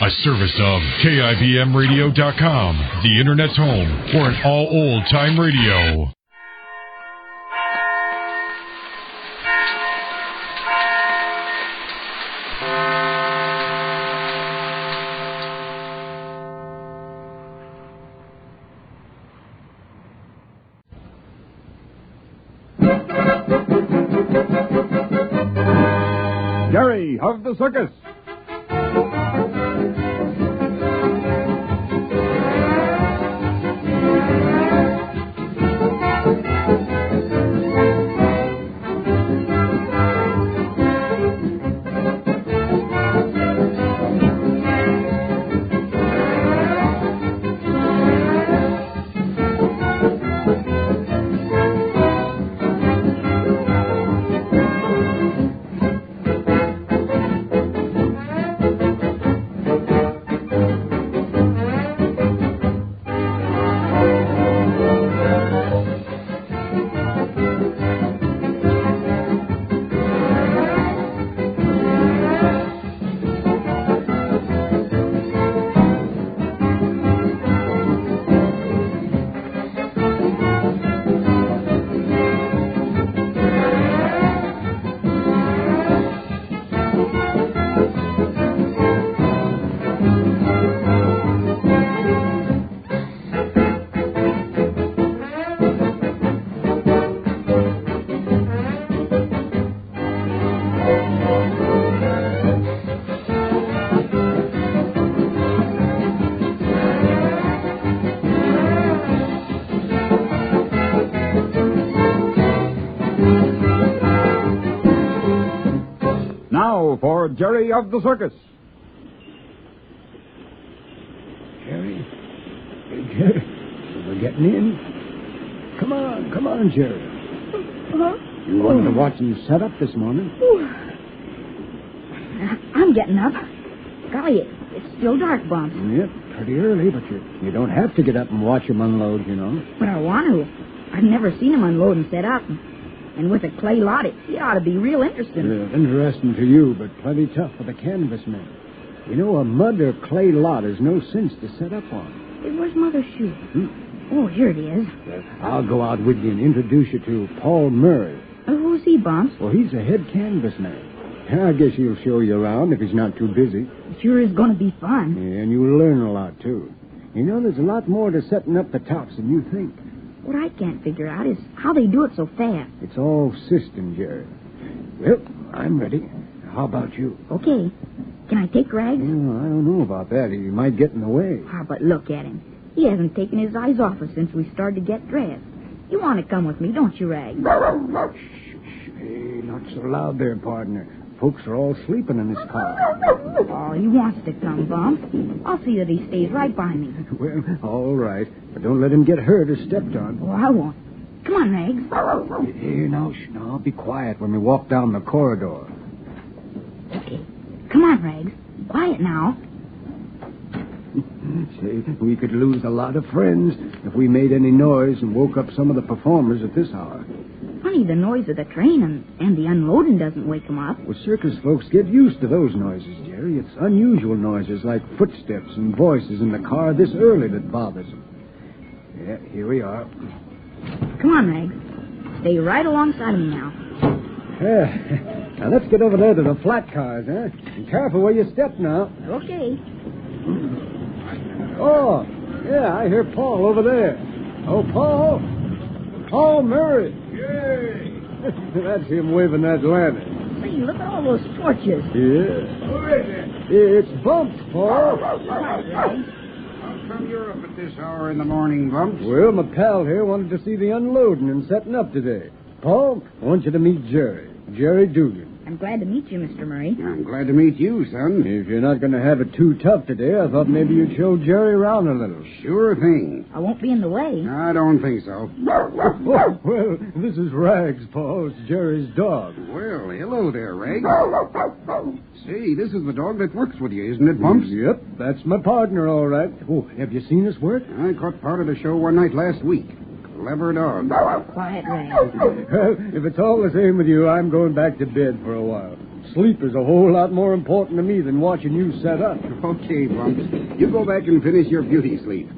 A service of KIBMradio.com, the Internet's home for an all old-time radio. Jerry of the Circus. For Jerry of the Circus. Jerry? Hey, Jerry, we're getting in. Come on, Jerry. You wanted to watch him set up this morning. I'm getting up. Golly, it's still dark, Bumps. Yep, pretty early, but you don't have to get up and watch him unload, you know. But I want to. I've never seen him unload and set up. And with a clay lot, it ought to be real interesting. Yeah, interesting to you, but plenty tough for the canvas man. You know, a mud or clay lot is no sense to set up on. Hey, where's Mother's shoe? Oh, here it is. I'll go out with you and introduce you to Paul Murray. Who's he, Bumps? Well, he's a head canvas man. I guess he'll show you around if he's not too busy. It sure is going to be fun. Yeah, and you'll learn a lot, too. You know, there's a lot more to setting up the tops than you think. What I can't figure out is how they do it so fast. It's all system, Jerry. Well, I'm ready. How about you? Okay. Can I take Rags? I don't know about that. He might get in the way. But look at him. He hasn't taken his eyes off us since we started to get dressed. You want to come with me, don't you, Rags? Shh. Hey, not so loud there, partner. Folks are all sleeping in this car. Oh, he wants to come, Bump. I'll see that he stays right by me. Well, all right. But don't let him get hurt or stepped on. Oh, I won't. Come on, Rags. Here, now, be quiet when we walk down the corridor. Okay. Come on, Rags. Quiet now. Say, we could lose a lot of friends if we made any noise and woke up some of the performers at this hour. Funny, the noise of the train and the unloading doesn't wake them up. Well, circus folks get used to those noises, Jerry. It's unusual noises like footsteps and voices in the car this early that bothers them. Yeah, here we are. Come on, Rags. Stay right alongside of me now. Yeah. Now, let's get over there to the flat cars, huh? Be careful where you step now. Okay. Oh, yeah, I hear Paul over there. Oh, Paul. Paul Murray. Yay! That's him waving that lantern. See, look at all those torches. Yeah. Who is it? It's Bumps, Paul. How come you're up at this hour in the morning, Bumps? Well, my pal here wanted to see the unloading and setting up today. Paul, I want you to meet Jerry Dugan. I'm glad to meet you, Mr. Murray. I'm glad to meet you, son. If you're not going to have it too tough today, I thought maybe you'd show Jerry around a little. Sure thing. I won't be in the way. I don't think so. Oh, well, this is Rags, Paul. It's Jerry's dog. Well, hello there, Rags. Say, this is the dog that works with you, isn't it, Bumps? Yep, that's my partner, all right. Oh, have you seen us work? I caught part of the show one night last week. Clever dog. Quiet, Rags. Well, if it's all the same with you, I'm going back to bed for a while. Sleep is a whole lot more important to me than watching you set up. Okay, Bumps. You go back and finish your beauty sleep.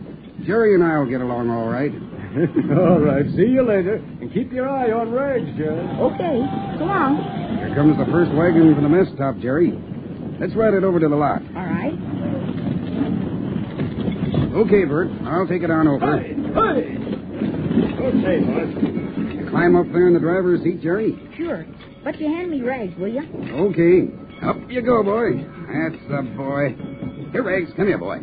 Jerry and I'll get along all right. All right, see you later. And keep your eye on Rags, Jerry. Okay, so long. Here comes the first wagon for the mess top, Jerry. Let's ride it over to the lot. All right. Okay, Bert. I'll take it on over. Hey! Okay, boss. You climb up there in the driver's seat, Jerry? Sure. But you hand me Rags, will you? Okay. Up you go, boy. That's the boy. Here, Rags. Come here, boy.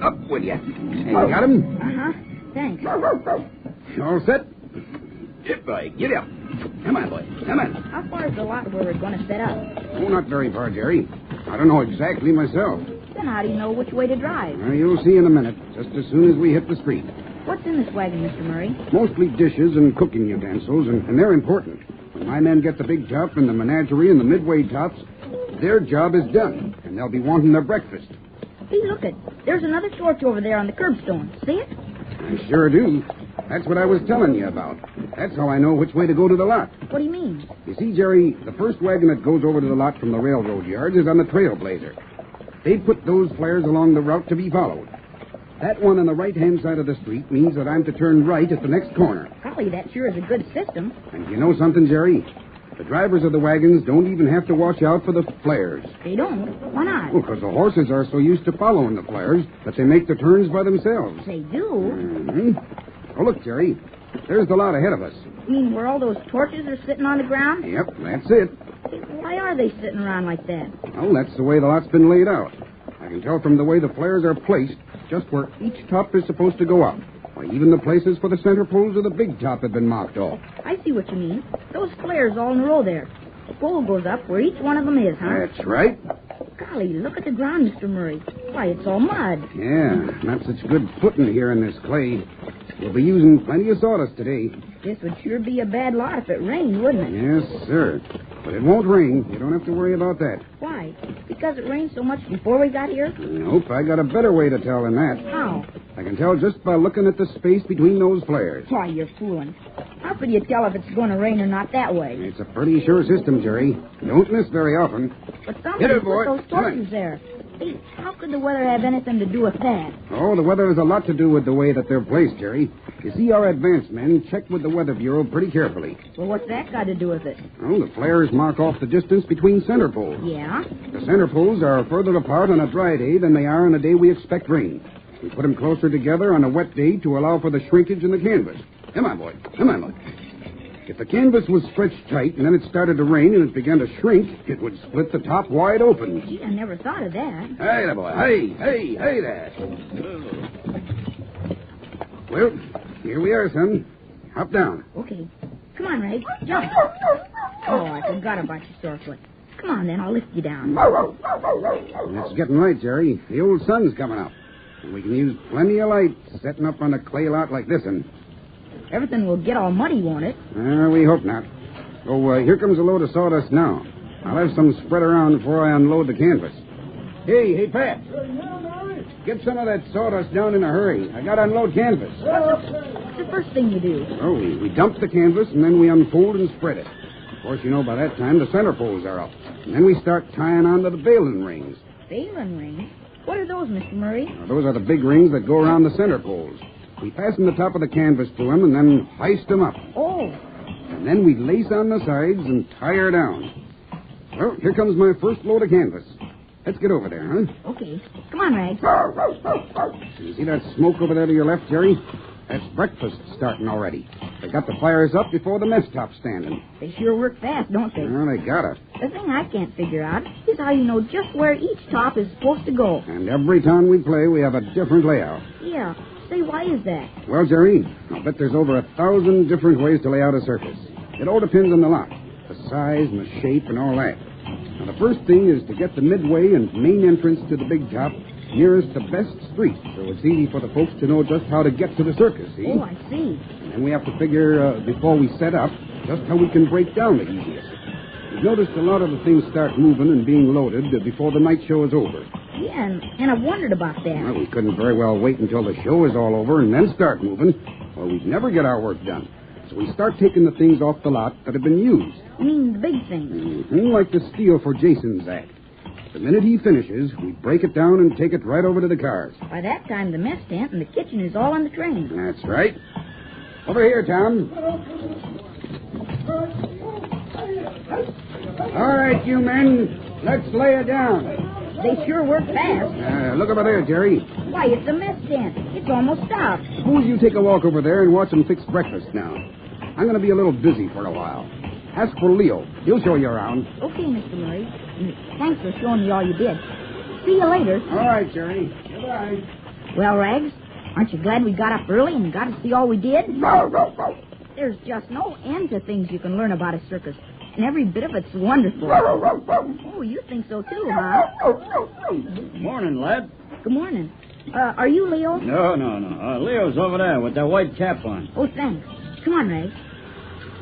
Up with you. Hey, you got him? Uh-huh. Thanks. All set? Get, boy. Get up. Come on, boy. Come on. How far is the lot where we're going to set up? Oh, not very far, Jerry. I don't know exactly myself. Then how do you know which way to drive? Well, you'll see in a minute, just as soon as we hit the street. What's in this wagon, Mr. Murray? Mostly dishes and cooking utensils, and they're important. When my men get the big top and the menagerie and the midway tops, their job is done, and they'll be wanting their breakfast. Hey, look it. There's another torch over there on the curbstone. See it? I sure do. That's what I was telling you about. That's how I know which way to go to the lot. What do you mean? You see, Jerry, the first wagon that goes over to the lot from the railroad yards is on the Trailblazer. They put those flares along the route to be followed. That one on the right-hand side of the street means that I'm to turn right at the next corner. Golly, that sure is a good system. And you know something, Jerry? The drivers of the wagons don't even have to watch out for the flares. They don't? Why not? Well, because the horses are so used to following the flares that they make the turns by themselves. They do? Mm-hmm. Oh, look, Jerry. There's the lot ahead of us. You mean where all those torches are sitting on the ground? Yep, that's it. Hey, why are they sitting around like that? Well, that's the way the lot's been laid out. I can tell from the way the flares are placed just where each top is supposed to go up. Why, even the places for the center poles of the big top have been marked off. I see what you mean. Those flares all in a row there. The pole goes up where each one of them is, huh? That's right. Golly, look at the ground, Mr. Murray. Why, it's all mud. Yeah, not such good footing here in this clay. We'll be using plenty of sawdust today. This would sure be a bad lot if it rained, wouldn't it? Yes, sir. But it won't rain. You don't have to worry about that. Why? Because it rained so much before we got here? Nope, I got a better way to tell than that. How? I can tell just by looking at the space between those flares. Why, you're fooling. How could you tell if it's going to rain or not that way? It's a pretty sure system, Jerry. Don't miss very often. But somebody Hit it, put boy. those torches there. Hey, how could the weather have anything to do with that? Oh, the weather has a lot to do with the way that they're placed, Jerry. You see, our advance men check with the Weather Bureau pretty carefully. Well, what's that got to do with it? Well, the flares mark off the distance between center poles. Yeah? The center poles are further apart on a dry day than they are on a day we expect rain. We put them closer together on a wet day to allow for the shrinkage in the canvas. Come on, boy. Come on, boy. If the canvas was stretched tight and then it started to rain and it began to shrink, it would split the top wide open. Gee, I never thought of that. Hey there, boy. Hey there. Well, here we are, son. Hop down. Okay. Come on, Ray. Jump. Oh, I forgot about your sore foot. Come on, then. I'll lift you down. It's getting light, Jerry. The old sun's coming up. And we can use plenty of light setting up on a clay lot like this one. Everything will get all muddy, won't it? We hope not. Oh, here comes a load of sawdust now. I'll have some spread around before I unload the canvas. Hey, Pat. Get some of that sawdust down in a hurry. I got to unload canvas. What's the first thing you do? Oh, we dump the canvas, and then we unfold and spread it. Of course, you know, by that time, the center poles are up. And then we start tying on to the baling rings. Baling rings? What are those, Mr. Murray? Now, those are the big rings that go around the center poles. We fasten the top of the canvas to them and then hoist them up. Oh. And then we lace on the sides and tie her down. Well, here comes my first load of canvas. Let's get over there, huh? Okay. Come on, Rags. You see that smoke over there to your left, Jerry? That's breakfast starting already. They got the fires up before the mess top's standing. They sure work fast, don't they? Well, they gotta. The thing I can't figure out is how you know just where each top is supposed to go. And every time we play, we have a different layout. Yeah. Say, why is that? Well, Jerry, I'll bet there's over 1,000 different ways to lay out a circus. It all depends on the lot, the size and the shape and all that. Now, the first thing is to get the midway and main entrance to the big top nearest the best street, so it's easy for the folks to know just how to get to the circus, see? Oh, I see. And then we have to figure, before we set up, just how we can break down the easiest. We've noticed a lot of the things start moving and being loaded before the night show is over. Yeah, and I've wondered about that. Well, we couldn't very well wait until the show is all over and then start moving, or we'd never get our work done. So we start taking the things off the lot that have been used. You mean the big things? Like the steel for Jason's act. The minute he finishes, we break it down and take it right over to the cars. By that time, the mess tent and the kitchen is all on the train. That's right. Over here, Tom. All right, you men. Let's lay it down. They sure work fast. Look over there, Jerry. Why, it's a mess tent. It's almost stopped. Suppose you take a walk over there and watch them fix breakfast now. I'm going to be a little busy for a while. Ask for Leo. He'll show you around. Okay, Mr. Murray. Thanks for showing me all you did. See you later. All right, Jerry. Goodbye. Well, Rags, aren't you glad we got up early and got to see all we did? There's just no end to things you can learn about a circus, and every bit of it's wonderful. Oh, you think so too, huh? Morning, lad. Good morning. Are you Leo? No. Leo's over there with that white cap on. Oh, thanks. Come on, Rags.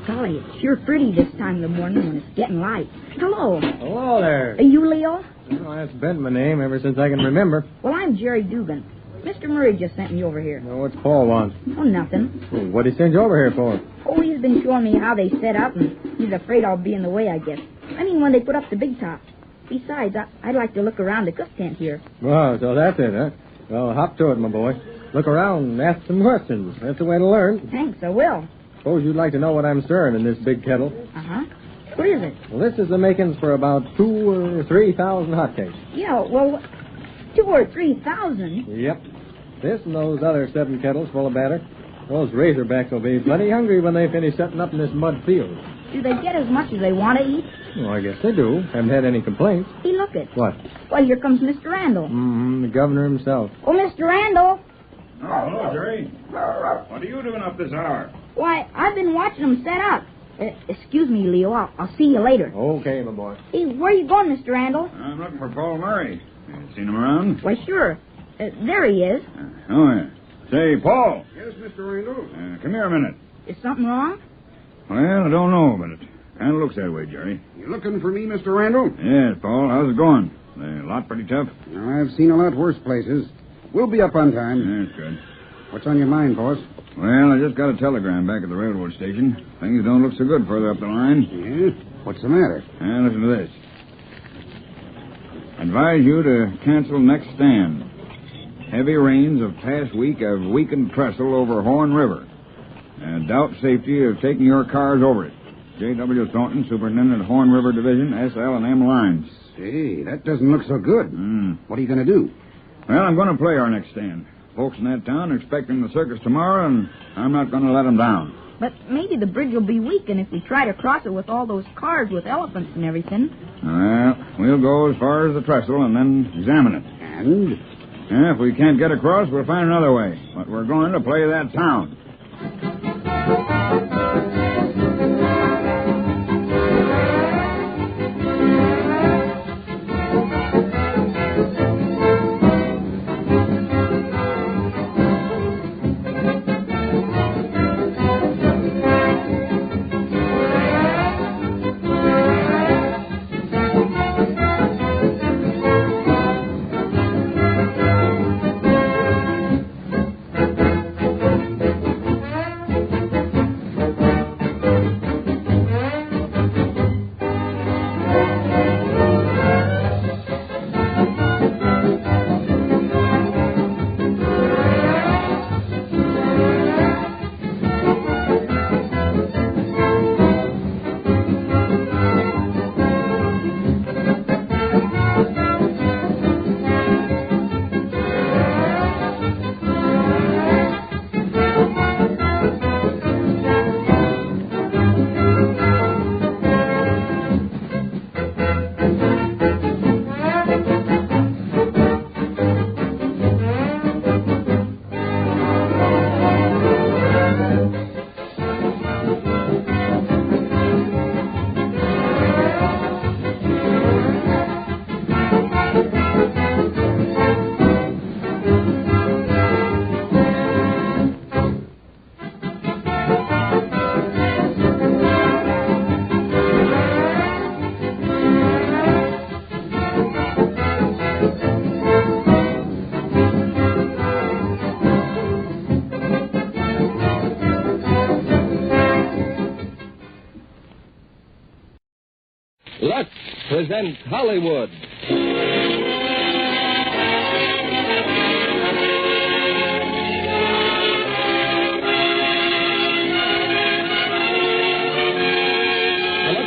Golly, it's sure pretty this time of the morning when it's getting light. Hello. Hello there. Are you Leo? Oh, that's been my name ever since I can remember. Well, I'm Jerry Dugan. Mr. Murray just sent me over here. Oh, what's Paul want? Oh, nothing. Well, what'd he send you over here for? Oh, he's been showing me how they set up, and he's afraid I'll be in the way, I guess. I mean, when they put up the big top. Besides, I'd like to look around the cook tent here. Oh, so that's it, huh? Well, hop to it, my boy. Look around and ask some questions. That's the way to learn. Thanks, I will. Suppose you'd like to know what I'm stirring in this big kettle. Uh-huh. What is it? Well, this is the makings for about 2,000 or 3,000 hotcakes. Yeah, well, 2,000 or 3,000? Yep. This and those other 7 kettles full of batter. Those razorbacks will be plenty hungry when they finish setting up in this mud field. Do they get as much as they want to eat? Well, I guess they do. Haven't had any complaints. Hey, look it. What? Why, here comes Mr. Randall. The governor himself. Oh, Mr. Randall. Oh, hello, Jerry. What are you doing up this hour? Why, I've been watching them set up. Excuse me, Leo. I'll see you later. Okay, my boy. Hey, where are you going, Mr. Randall? I'm looking for Paul Murray. You seen him around? Why, sure. There he is. Oh, yeah. Say, Paul. Yes, Mr. Randall? Come here a minute. Is something wrong? Well, I don't know, but it kind of looks that way, Jerry. You looking for me, Mr. Randall? Yes, Paul. How's it going? The lot pretty tough? I've seen a lot worse places. We'll be up on time. That's good. What's on your mind, boss? Well, I just got a telegram back at the railroad station. Things don't look so good further up the line. Yeah? What's the matter? Listen to this. Advise you to cancel next stand. Heavy rains of past week have weakened trestle over Horn River. Doubt safety of taking your cars over it. J.W. Thornton, Superintendent, Horn River Division, SL&M Lines. Say, that doesn't look so good. What are you going to do? Well, I'm going to play our next stand. Folks in that town are expecting the circus tomorrow, and I'm not going to let them down. But maybe the bridge will be weak, and if we try to cross it with all those cars with elephants and everything... Well, we'll go as far as the trestle and then examine it. And? If we can't get across, we'll find another way. But we're going to play that town. present Hollywood.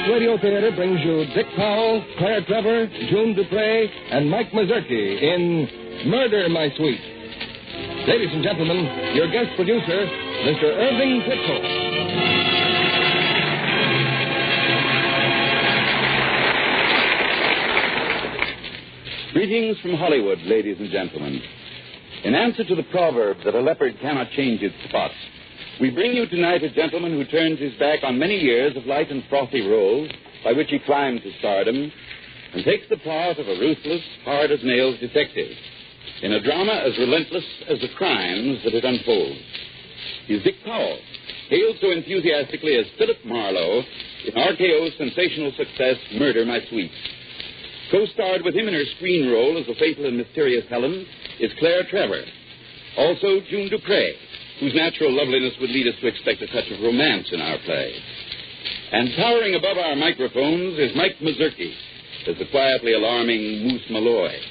Radio Theater brings you Dick Powell, Claire Trevor, June Dupre, and Mike Mazurki in Murder, My Sweet. Ladies and gentlemen, your guest producer, Mr. Irving Pitzel. Greetings from Hollywood, ladies and gentlemen. In answer to the proverb that a leopard cannot change its spots, we bring you tonight a gentleman who turns his back on many years of light and frothy roles by which he climbed to stardom and takes the part of a ruthless, hard-as-nails detective in a drama as relentless as the crimes that it unfolds. He's Dick Powell, hailed so enthusiastically as Philip Marlowe in RKO's sensational success, Murder, My Sweet. Co-starred with him in her screen role as the fatal and mysterious Helen is Claire Trevor. Also, June Dupre, whose natural loveliness would lead us to expect a touch of romance in our play. And towering above our microphones is Mike Mazurki as the quietly alarming Moose Malloy.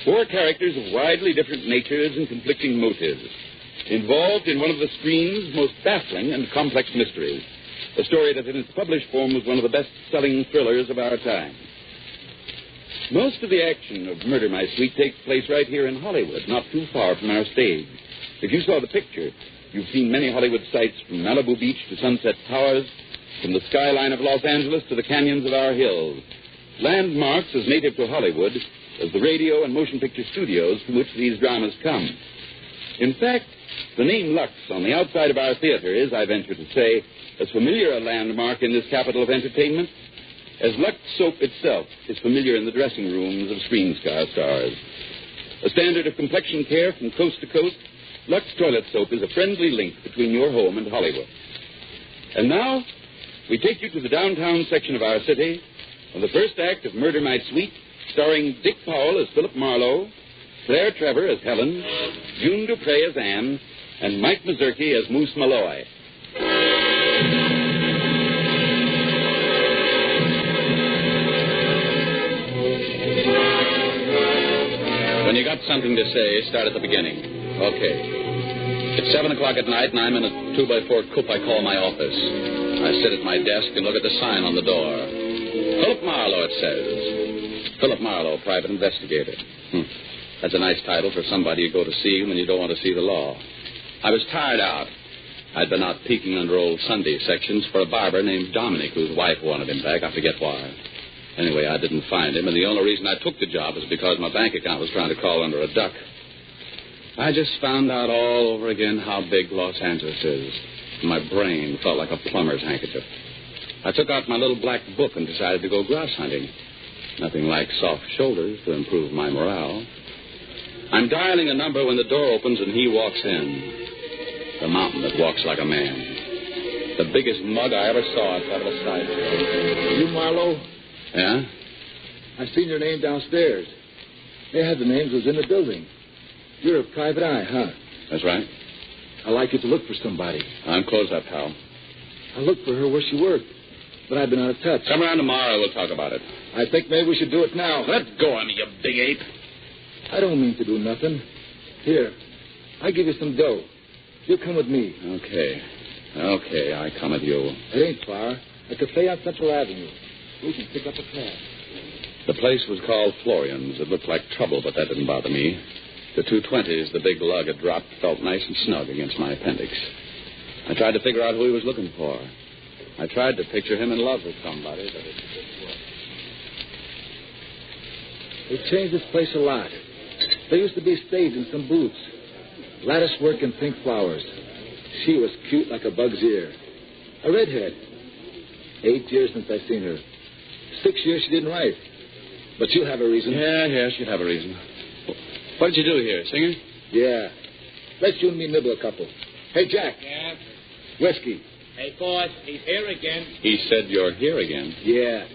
Four characters of widely different natures and conflicting motives, involved in one of the screen's most baffling and complex mysteries, a story that in its published form was one of the best-selling thrillers of our time. Most of the action of Murder, My Sweet takes place right here in Hollywood, not too far from our stage. If you saw the picture, you've seen many Hollywood sights from Malibu Beach to Sunset Towers, from the skyline of Los Angeles to the canyons of our hills. Landmarks as native to Hollywood as the radio and motion picture studios from which these dramas come. In fact, the name Lux on the outside of our theater is, I venture to say, as familiar a landmark in this capital of entertainment as Lux soap itself is familiar in the dressing rooms of screen stars. A standard of complexion care from coast to coast, Lux Toilet Soap is a friendly link between your home and Hollywood. And now, we take you to the downtown section of our city on the first act of Murder, My Sweet, starring Dick Powell as Philip Marlowe, Claire Trevor as Helen, June Dupre as Anne, and Mike Mazurki as Moose Malloy. When you got something to say, start at the beginning. Okay. It's 7 o'clock at night, and I'm in a 2x4 coupe I call my office. I sit at my desk and look at the sign on the door. Philip Marlowe, it says. Philip Marlowe, private investigator. That's a nice title for somebody you go to see when you don't want to see the law. I was tired out. I'd been out peeking under old Sunday sections for a barber named Dominic, whose wife wanted him back. I forget why. Anyway, I didn't find him, and the only reason I took the job was because my bank account was trying to call under a duck. I just found out all over again how big Los Angeles is. My brain felt like a plumber's handkerchief. I took out my little black book and decided to go grouse hunting. Nothing like soft shoulders to improve my morale. I'm dialing a number when the door opens and he walks in. The mountain that walks like a man. The biggest mug I ever saw outside of a sideshow. You Marlowe? Yeah? I seen your name downstairs. They had the names was in the building. You're a private eye, huh? That's right. I'd like you to look for somebody. I'm closed up, pal. I looked for her where she worked, but I've been out of touch. Come around tomorrow, we'll talk about it. I think maybe we should do it now. Let go of me, you big ape. I don't mean to do nothing. Here, I give you some dough. You come with me. Okay, I come with you. It ain't far. A cafe on Central Avenue. We can pick up a cab. The place was called Florian's. It looked like trouble, but that didn't bother me. The 220s, the big lug had dropped, felt nice and snug against my appendix. I tried to figure out who he was looking for. I tried to picture him in love with somebody, but it didn't work. They changed this place a lot. There used to be a stage and some booths. Lattice work and pink flowers. She was cute like a bug's ear. A redhead. 8 years since I seen her. 6 years she didn't write. But she'll have a reason. Yeah, she'll have a reason. What did you do here, singer? Yeah. Let's you and me nibble a couple. Hey, Jack. Yeah? Whiskey. Hey, boss, he's here again. He said you're here again. Yeah.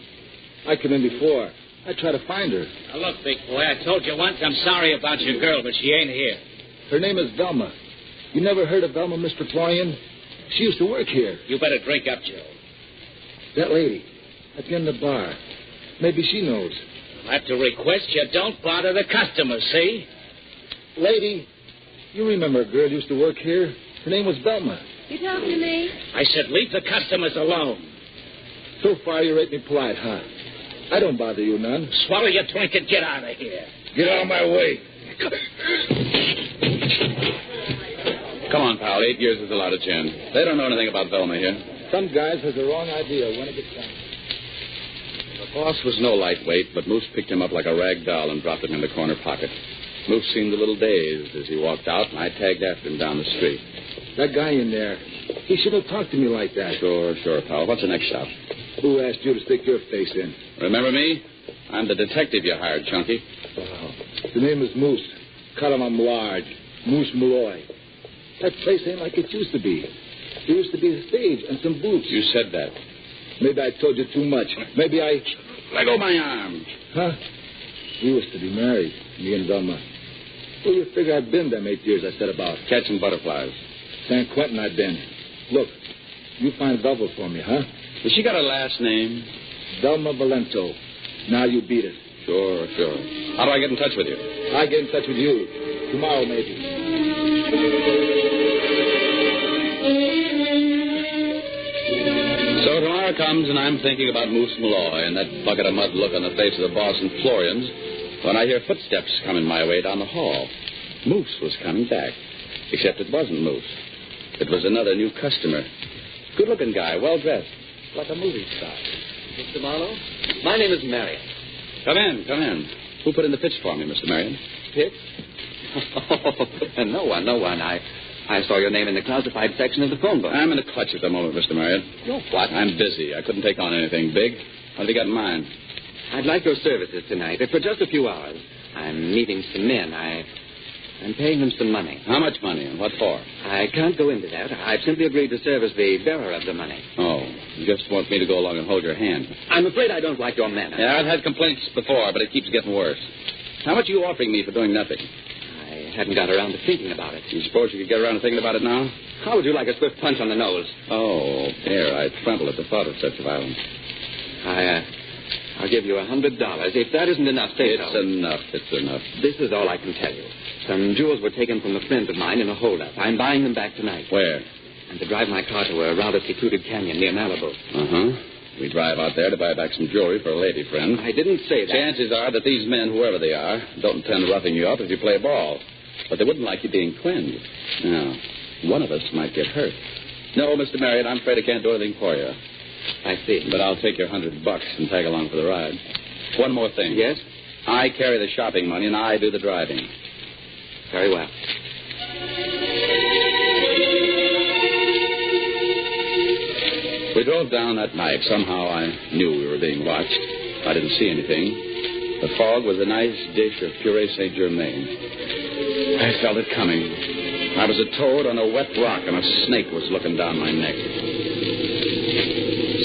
I come in before. I try to find her. Now, look, big boy, I told you once I'm sorry about your girl, but she ain't here. Her name is Velma. You never heard of Velma, Mr. Florian? She used to work here. You better drink up, Joe. That lady, at the end of the bar. Maybe she knows. I'll have to request you don't bother the customers, see? Lady, you remember a girl used to work here? Her name was Velma. You talking to me? I said leave the customers alone. So far, you rate me polite, huh? I don't bother you none. Swallow your drink and get out of here. Get out of my way. Come on, pal. 8 years is a lot of gin. They don't know anything about Velma here. Some guys has the wrong idea when it gets done. The boss was no lightweight, but Moose picked him up like a rag doll and dropped him in the corner pocket. Moose seemed a little dazed as he walked out, and I tagged after him down the street. That guy in there, he shouldn't have talked to me like that. Sure, pal. What's the next shot? Who asked you to stick your face in? Remember me? I'm the detective you hired, Chunky. Oh, the name is Moose. Cut him on large. Moose Malloy. That place ain't like it used to be. There used to be a stage and some booths. You said that. Maybe I told you too much. Maybe I... Let go my arm. Huh? We was to be married, me and Velma. Where you figure I've been them 8 years I said about? Catching butterflies. San Quentin I've been. Look, you find Velma for me, huh? Has she got a last name? Velma Valento. Now you beat it. Sure. How do I get in touch with you? I get in touch with you. Tomorrow, maybe. So tomorrow comes, and I'm thinking about Moose Malloy and that bucket of mud look on the face of the boss and Florian's when I hear footsteps coming my way down the hall. Moose was coming back, except it wasn't Moose. It was another new customer. Good-looking guy, well-dressed, like a movie star. Mr. Marlowe, my name is Marion. Come in. Who put in the pitch for me, Mr. Marion? Pitch? No one. I saw your name in the classified section of the phone book. I'm in a clutch at the moment, Mr. Marion. You're what? I'm busy. I couldn't take on anything big. What have you got in mind? I'd like your services tonight, for just a few hours. I'm meeting some men. I'm paying them some money. How much money and what for? I can't go into that. I've simply agreed to serve as the bearer of the money. Oh, you just want me to go along and hold your hand. I'm afraid I don't like your manner. Yeah, I've had complaints before, but it keeps getting worse. How much are you offering me for doing nothing? I hadn't got around to thinking about it. You suppose you could get around to thinking about it now? How would you like a swift punch on the nose? Oh, dear, I tremble at the thought of such violence. I'll give you $100. If that isn't enough, say so. It's enough. This is all I can tell you. Some jewels were taken from a friend of mine in a holdup. I'm buying them back tonight. Where? I'm to drive my car to a rather secluded canyon near Malibu. Uh-huh. We drive out there to buy back some jewelry for a lady friend. I didn't say that. Chances are that these men, whoever they are, don't intend roughing you up if you play ball. But they wouldn't like you being twinned. Now, one of us might get hurt. No, Mr. Marriott, I'm afraid I can't do anything for you. I see. But I'll take your $100 and tag along for the ride. One more thing. Yes? I carry the shopping money and I do the driving. Very well. We drove down that night. Somehow I knew we were being watched. I didn't see anything. The fog was a nice dish of puree Saint Germain. I felt it coming. I was a toad on a wet rock, and a snake was looking down my neck.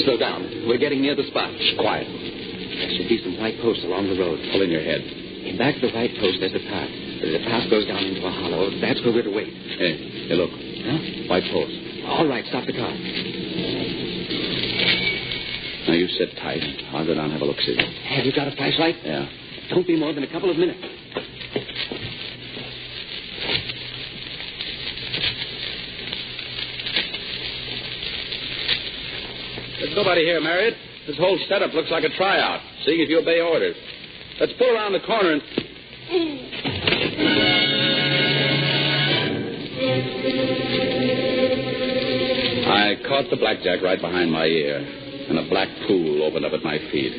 Slow down. We're getting near the spot. Shh, quiet. There should be some white posts along the road. Pull in your head. In back of the white post, there's a path. The path goes down into a hollow. That's where we're to wait. Hey, look. Huh? White post. All right, stop the car. Now, you sit tight. I'll go down and have a look-see. Have you got a flashlight? Yeah. Don't be more than a couple of minutes. There's nobody here, Marriott. This whole setup looks like a tryout, seeing if you obey orders. Let's pull around the corner and... I caught the blackjack right behind my ear, and a black pool opened up at my feet.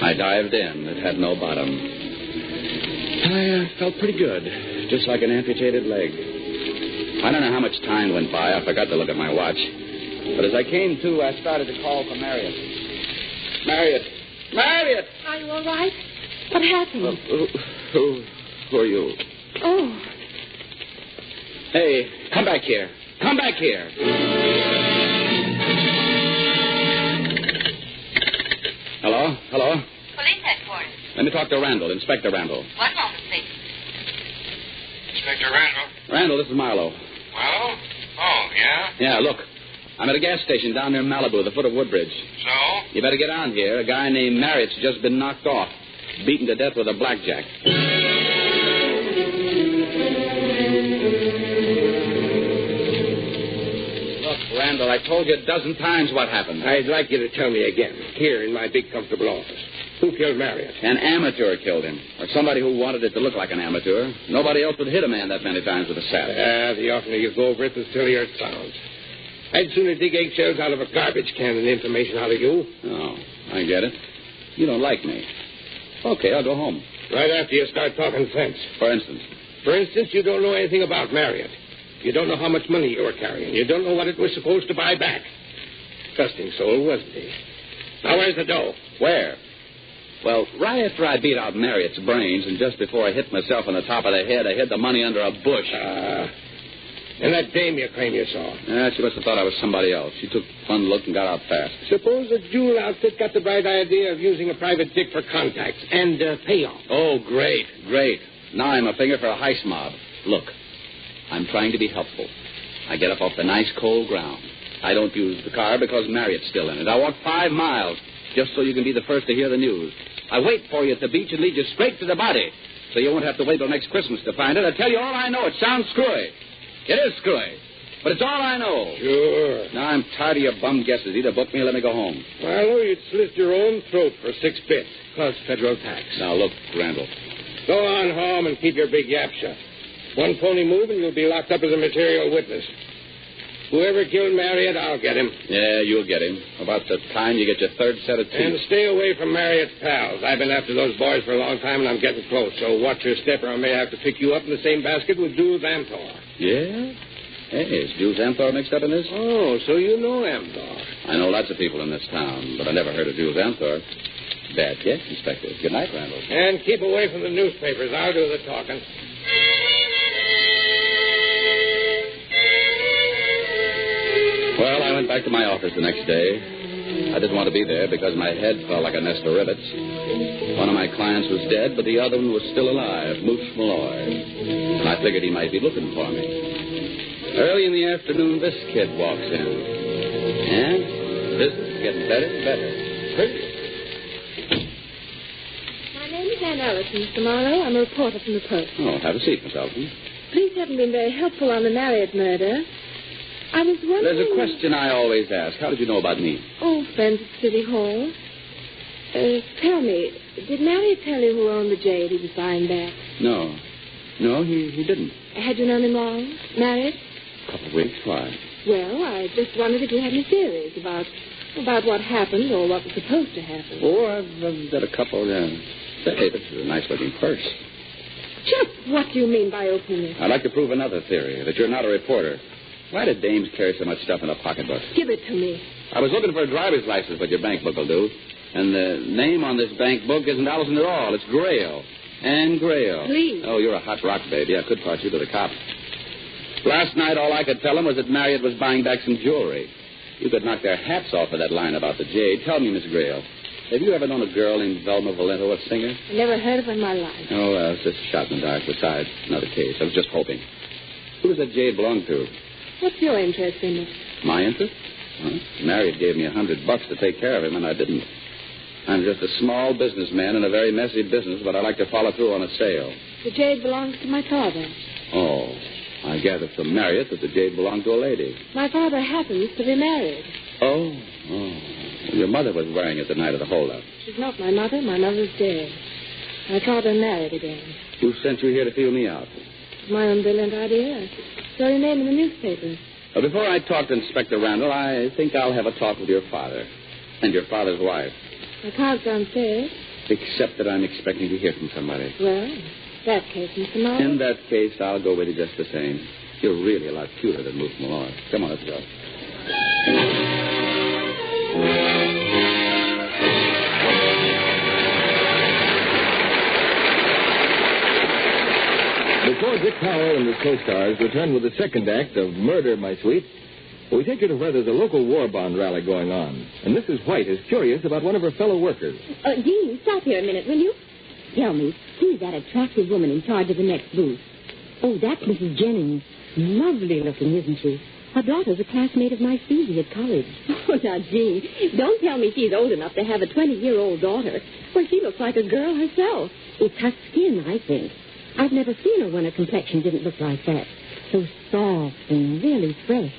I dived in. It had no bottom. I felt pretty good, just like an amputated leg. I don't know how much time went by. I forgot to look at my watch. But as I came to, I started to call for Marriott. Marriott! Marriott! Are you all right? What happened? Who are you? Oh. Hey, come back here. Come back here. Hello? Police headquarters. Let me talk to Randall, Inspector Randall. One moment, please. Inspector Randall. Randall, this is Marlowe. Marlowe? Oh, yeah? Yeah, look. I'm at a gas station down near Malibu, the foot of Woodbridge. So? You better get on here. A guy named Marriott's just been knocked off, beaten to death with a blackjack. Look, Randall, I told you a dozen times what happened. I'd like you to tell me again, here in my big, comfortable office. Who killed Marriott? An amateur killed him, or somebody who wanted it to look like an amateur. Nobody else would hit a man that many times with a saddle. The oftener you go over it, the sillier it sounds. I'd sooner dig eggshells out of a garbage can than information out of you. Oh, I get it. You don't like me. Okay, I'll go home. Right after you start talking sense. For instance? For instance, you don't know anything about Marriott. You don't know how much money you were carrying. You don't know what it was supposed to buy back. Trusting soul, wasn't he? Now, where's the dough? Where? Well, right after I beat out Marriott's brains, and just before I hit myself on the top of the head, I hid the money under a bush. And that dame you claim you saw? She must have thought I was somebody else. She took one look and got out fast. Suppose the jewel outfit got the bright idea of using a private dick for contacts and payoff. Oh, great. Now I'm a finger for a heist mob. Look, I'm trying to be helpful. I get up off the nice cold ground. I don't use the car because Marriott's still in it. I walk 5 miles just so you can be the first to hear the news. I wait for you at the beach and lead you straight to the body so you won't have to wait till next Christmas to find it. I tell you all I know. It sounds screwy. It is screwy, but it's all I know. Sure. Now I'm tired of your bum guesses. Either book me or let me go home. Well, I know you'd slit your own throat for 6 bits, plus federal tax. Now, look, Randall. Go on home and keep your big yap shut. One phony move and you'll be locked up as a material witness. Whoever killed Marriott, I'll get him. Yeah, you'll get him. About the time you get your third set of teeth. And stay away from Marriott's pals. I've been after those boys for a long time, and I'm getting close. So watch your step, or I may have to pick you up in the same basket with Jules Amthor. Yeah? Hey, is Jules Amthor mixed up in this? Oh, so you know Amthor. I know lots of people in this town, but I never heard of Jules Amthor. Bad guess, Inspector. Good night, Randall. And keep away from the newspapers. I'll do the talking. Well, I went back to my office the next day. I didn't want to be there because my head felt like a nest of rivets. One of my clients was dead, but the other one was still alive, Moose Malloy. And I figured he might be looking for me. Early in the afternoon, this kid walks in. And business is getting better and better. Pretty. My name is Ann Ellison, Mr. Marlowe. I'm a reporter from the Post. Oh, have a seat, Miss Elton. Police haven't been very helpful on the Marriott murder. I was wondering... There's a question I always ask. How did you know about me? Oh, friends at City Hall. Tell me, did Marriott tell you who owned the jade he was buying back? No. No, he didn't. Had you known him long? Marriott? A couple of weeks. Why? Well, I just wondered if you had any theories about what happened or what was supposed to happen. Oh, I've got a couple, Say, this is a nice-looking purse. Just what do you mean by opening it? I'd like to prove another theory, that you're not a reporter. Why did dames carry so much stuff in a pocketbook? Give it to me. I was looking for a driver's license, but your bank book will do. And the name on this bank book isn't Allison at all. It's Grail. Anne Grail. Please. Oh, you're a hot rock baby. I could part you to the cops. Last night, all I could tell them was that Marriott was buying back some jewelry. You could knock their hats off of that line about the jade. Tell me, Miss Grail, have you ever known a girl named Velma Valento, a singer? I never heard of her in my life. Oh, well, it's just a shot in the dark. Besides, another case. I was just hoping. Who does that jade belong to? What's your interest in it? My interest? Well, Marriott gave me $100 to take care of him, and I didn't. I'm just a small businessman in a very messy business, but I like to follow through on a sale. The jade belongs to my father. Oh, I gathered from Marriott that the jade belonged to a lady. My father happens to be married. Oh. Well, your mother was wearing it the night of the holdup. She's not my mother. My mother's dead. My father married again. Who sent you here to feel me out? It's my own brilliant idea. Saw your name in the newspaper. Well, before I talk to Inspector Randall, I think I'll have a talk with your father and your father's wife. My car's downstairs. Except that I'm expecting to hear from somebody. Well, in that case, Mr. Marlowe. In that case, I'll go with you just the same. You're really a lot cuter than Moose Malloy. Come on, let's go. Before Dick Powell and his co-stars return with the second act of Murder, My Sweet, we take you to where there's a local war bond rally going on. And Mrs. White is curious about one of her fellow workers. Dean, stop here a minute, will you? Tell me, who's that attractive woman in charge of the next booth? Oh, that's Mrs. Jennings. Lovely looking, isn't she? Her daughter's a classmate of my Susie at college. Oh, now, Jean, don't tell me she's old enough to have a 20-year-old daughter. Well, she looks like a girl herself. It's her skin, I think. I've never seen her when her complexion didn't look like that. So soft and really fresh.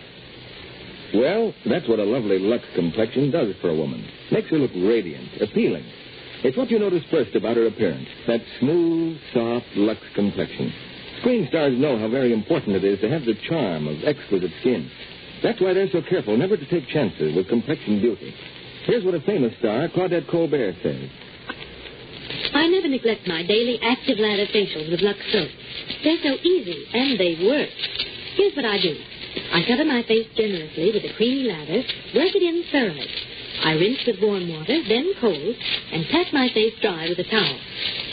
Well, that's what a lovely Lux complexion does for a woman. Makes her look radiant, appealing. It's what you notice first about her appearance, that smooth, soft Lux complexion. Screen stars know how very important it is to have the charm of exquisite skin. That's why they're so careful never to take chances with complexion beauty. Here's what a famous star, Claudette Colbert, says. I never neglect my daily active lather facials with Lux soap. They're so easy, and they work. Here's what I do. I cover my face generously with a creamy lather, work it in thoroughly. I rinse with warm water, then cold, and pat my face dry with a towel.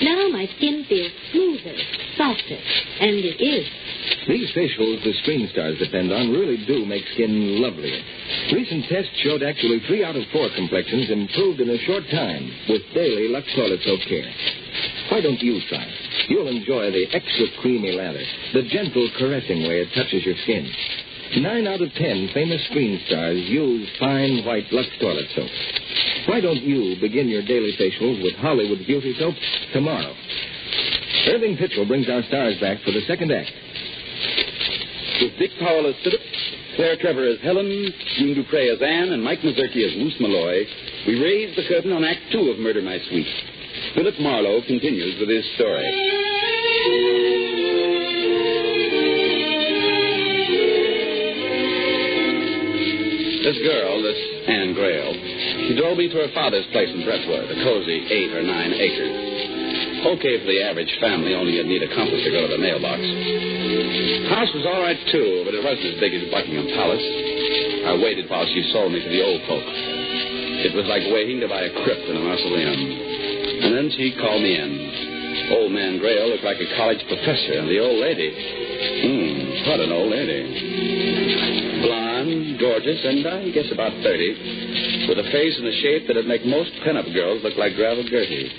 Now my skin feels smoother, softer, and it is. These facials the screen stars depend on really do make skin lovelier. Recent tests showed actually 3 out of 4 complexions improved in a short time with daily Lux Toilet Soap care. Why don't you try it? You'll enjoy the extra creamy lather, the gentle, caressing way it touches your skin. 9 out of 10 famous screen stars use fine white Lux Toilet Soap. Why don't you begin your daily facials with Hollywood Beauty Soap tomorrow? Irving Pitchell brings our stars back for the second act. With Dick Powell as Philip, Claire Trevor as Helen, June Dupre as Anne, and Mike Mazurki as Moose Malloy, we raise the curtain on Act 2 of Murder, My Sweet. Philip Marlowe continues with his story. This girl, this Anne Grail, she drove me to her father's place in Brentwood, a cozy 8 or 9 acres. Okay for the average family, only you'd need a compass to go to the mailbox. House was all right, too, but it wasn't as big as Buckingham Palace. I waited while she sold me to the old folk. It was like waiting to buy a crypt in a mausoleum. And then she called me in. Old man Grail looked like a college professor, and the old lady... what an old lady. Blonde, gorgeous, and I guess about 30, with a face and a shape that'd make most pin-up girls look like Gravel Gertie.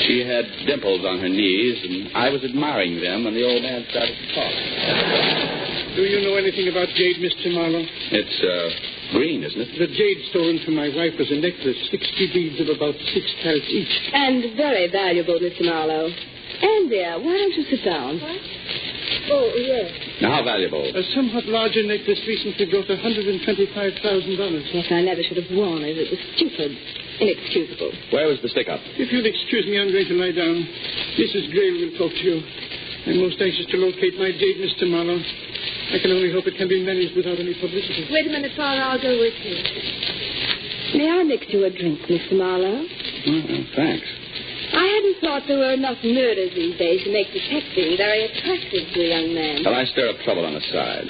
She had dimples on her knees, and I was admiring them when the old man started to talk. Do you know anything about jade, Mr. Marlowe? It's, green, isn't it? The jade stolen from my wife was a necklace, 60 beads of about 6 carats each. And very valuable, Mr. Marlowe. And, dear, why don't you sit down? What? Oh, yes. Now, how valuable? A somewhat larger necklace recently brought $125,000. Yes, I never should have worn it. It was stupid. Inexcusable. Where was the stick-up? If you'll excuse me, I'm going to lie down. Mrs. Grail will talk to you. I'm most anxious to locate my jade, Mr. Marlowe. I can only hope it can be managed without any publicity. Wait a minute, Father. I'll go with you. May I mix you a drink, Mr. Marlowe? Thanks. I hadn't thought there were enough murders these days to make detecting very attractive to a young man. Well, I stir up trouble on the side.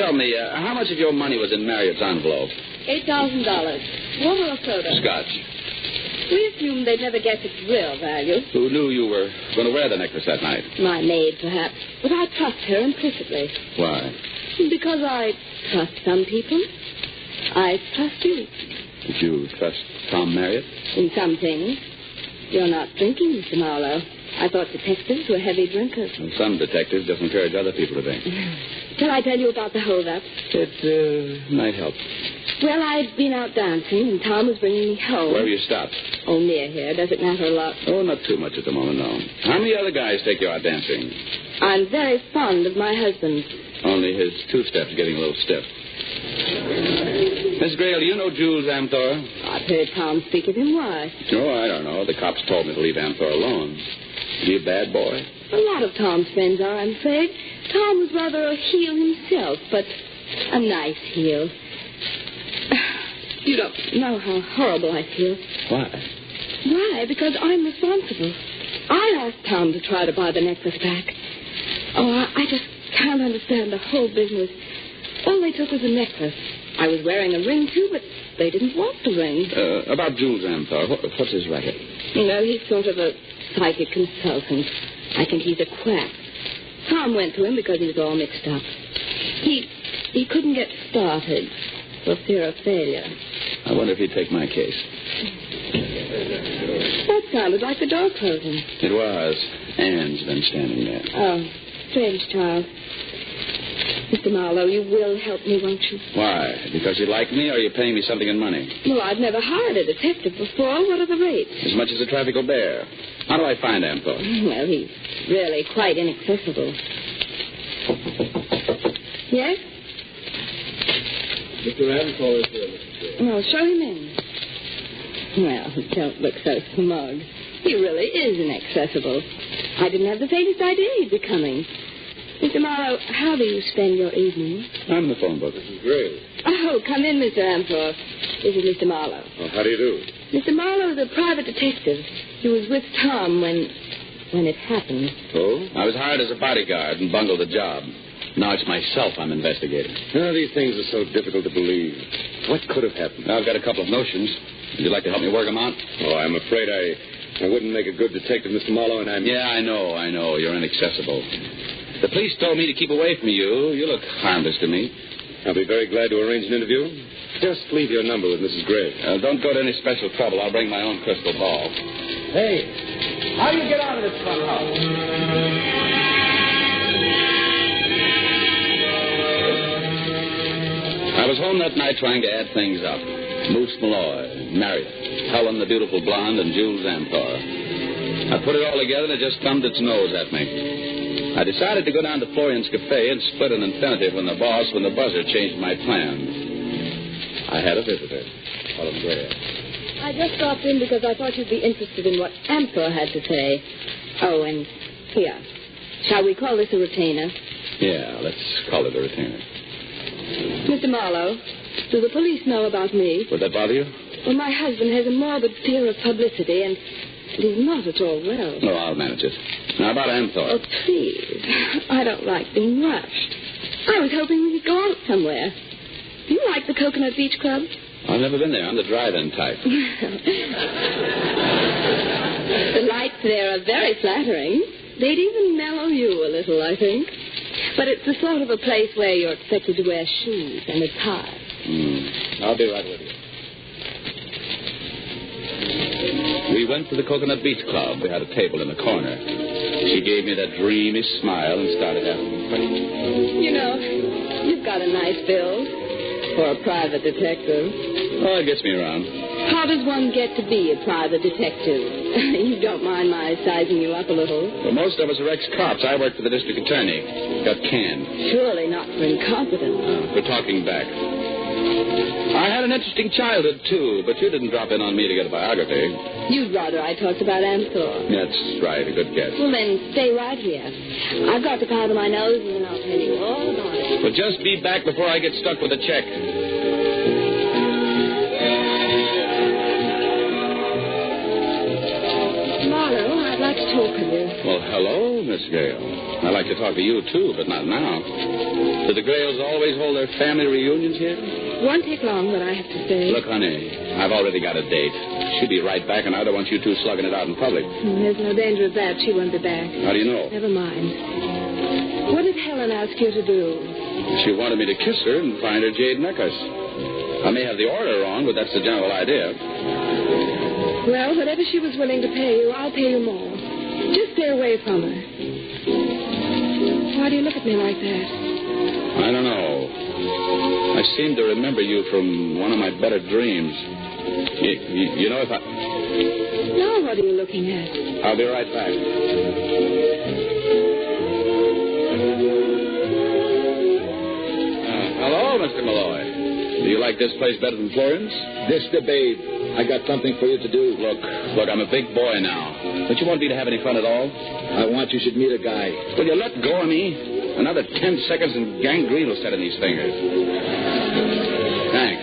Tell me, how much of your money was in Marriott's envelope? $8,000. Water or soda? Scotch. We assumed they'd never guess its real value. Who knew you were going to wear the necklace that night? My maid, perhaps. But I trust her implicitly. Why? Because I trust some people. I trust you. Did you trust Tom Marriott? In some things. You're not drinking, Mr. Marlowe. I thought detectives were heavy drinkers. And some detectives just encourage other people to drink. Shall I tell you about the hold-up? It might help. Well, I'd been out dancing, and Tom was bringing me home. Where were you stopped? Oh, near here. Does it matter a lot? Oh, not too much at the moment, no. How many other guys take you out dancing? I'm very fond of my husband. Only his two-step's getting a little stiff. Miss Grail, do you know Jules Amthor? I've heard Tom speak of him. Why? Oh, I don't know. The cops told me to leave Amthor alone. Is he a bad boy? A lot of Tom's friends are, I'm afraid. Tom was rather a heel himself, but a nice heel. You don't know how horrible I feel. Why? Why? Because I'm responsible. I asked Tom to try to buy the necklace back. Oh, I just can't understand the whole business. All they took was a necklace. I was wearing a ring, too, but they didn't want the ring. About Jules Amthor, what's his racket? No, he's sort of a psychic consultant. I think he's a quack. Tom went to him because he was all mixed up. He couldn't get started for fear of failure. I wonder if he'd take my case. That sounded like the door closing. It was. Anne's been standing there. Oh, strange child. Mr. Marlowe, you will help me, won't you? Why? Because you like me, or are you paying me something in money? Well, I've never hired a detective before. What are the rates? As much as the traffic will bear. How do I find Amthor? Well, he's really quite inaccessible. Yes? Mr. Amthor is here, Mrs. Gray. Well, show him in. Well, don't look so smug. He really is inaccessible. I didn't have the faintest idea he'd be coming. Mr. Marlowe, how do you spend your evenings? I'm in the phone book. Mrs. Gray. Oh, come in, Mr. Amthor. This is Mr. Marlowe. Oh, how do you do? Mr. Marlowe is a private detective. He was with Tom when it happened. Oh? I was hired as a bodyguard and bungled the job. Now it's myself I'm investigating. These things are so difficult to believe. What could have happened? I've got a couple of notions. Would you like to help me work them out? Oh, I'm afraid I wouldn't make a good detective, Mr. Marlowe, and I'm... Yeah, I know. You're inaccessible. The police told me to keep away from you. You look harmless to me. I'll be very glad to arrange an interview. Just leave your number with Mrs. Gray. Don't go to any special trouble. I'll bring my own crystal ball. Hey, how do you get out of this fun house? I was home that night trying to add things up. Moose Malloy, Marriott, Helen the beautiful blonde, and Jules Amthor. I put it all together and it just thumbed its nose at me. I decided to go down to Florian's Cafe and split an infinitive when the buzzer changed my plans. I had a visitor. Helen Gray. I just stopped in because I thought you'd be interested in what Amthor had to say. Oh, and here. Shall we call this a retainer? Yeah, let's call it a retainer. Mr. Marlowe, do the police know about me? Would that bother you? Well, my husband has a morbid fear of publicity, and he's not at all well. No, I'll manage it. Now, about Amthor. Oh, please. I don't like being rushed. I was hoping we could go out somewhere. Do you like the Coconut Beach Club? I've never been there. I'm the drive-in type. The lights there are very flattering. They'd even mellow you a little, I think. But it's the sort of a place where you're expected to wear shoes and a tie. I'll be right with you. We went to the Coconut Beach Club. We had a table in the corner. She gave me that dreamy smile and started asking me questions. You know, you've got a nice build for a private detective. Oh, it gets me around. How does one get to be a private detective? You don't mind my sizing you up a little? Well, most of us are ex-cops. I worked for the district attorney. Got canned. Surely not for incompetence. For talking back. I had an interesting childhood, too, but you didn't drop in on me to get a biography. You'd rather I talked about Amthor. That's right, a good guess. Well, then, stay right here. I've got to powder my nose, and then I'll tell you all about it. But just be back before I get stuck with a check. Marlowe, I'd like to talk with you. Well, hello, Miss Gale. I'd like to talk to you, too, but not now. Do the Grayles always hold their family reunions here? Won't take long, but I have to say. Look, honey, I've already got a date. She'll be right back, and I don't want you two slugging it out in public. There's no danger of that. She won't be back. How do you know? Never mind. What did Helen ask you to do? She wanted me to kiss her and find her jade necklace. I may have the order wrong, but that's the general idea. Well, whatever she was willing to pay you, I'll pay you more. Just stay away from her. Why do you look at me like that? I don't know. I seem to remember you from one of my better dreams. You know, if I... Now what are you looking at? I'll be right back. Hello, Mr. Malloy. Do you like this place better than Florian's? This the babe. I got something for you to do. Look, I'm a big boy now. Don't you want me to have any fun at all? I want you should meet a guy. Will you let go of me? Another 10 seconds and gangrene will set in these fingers. Thanks.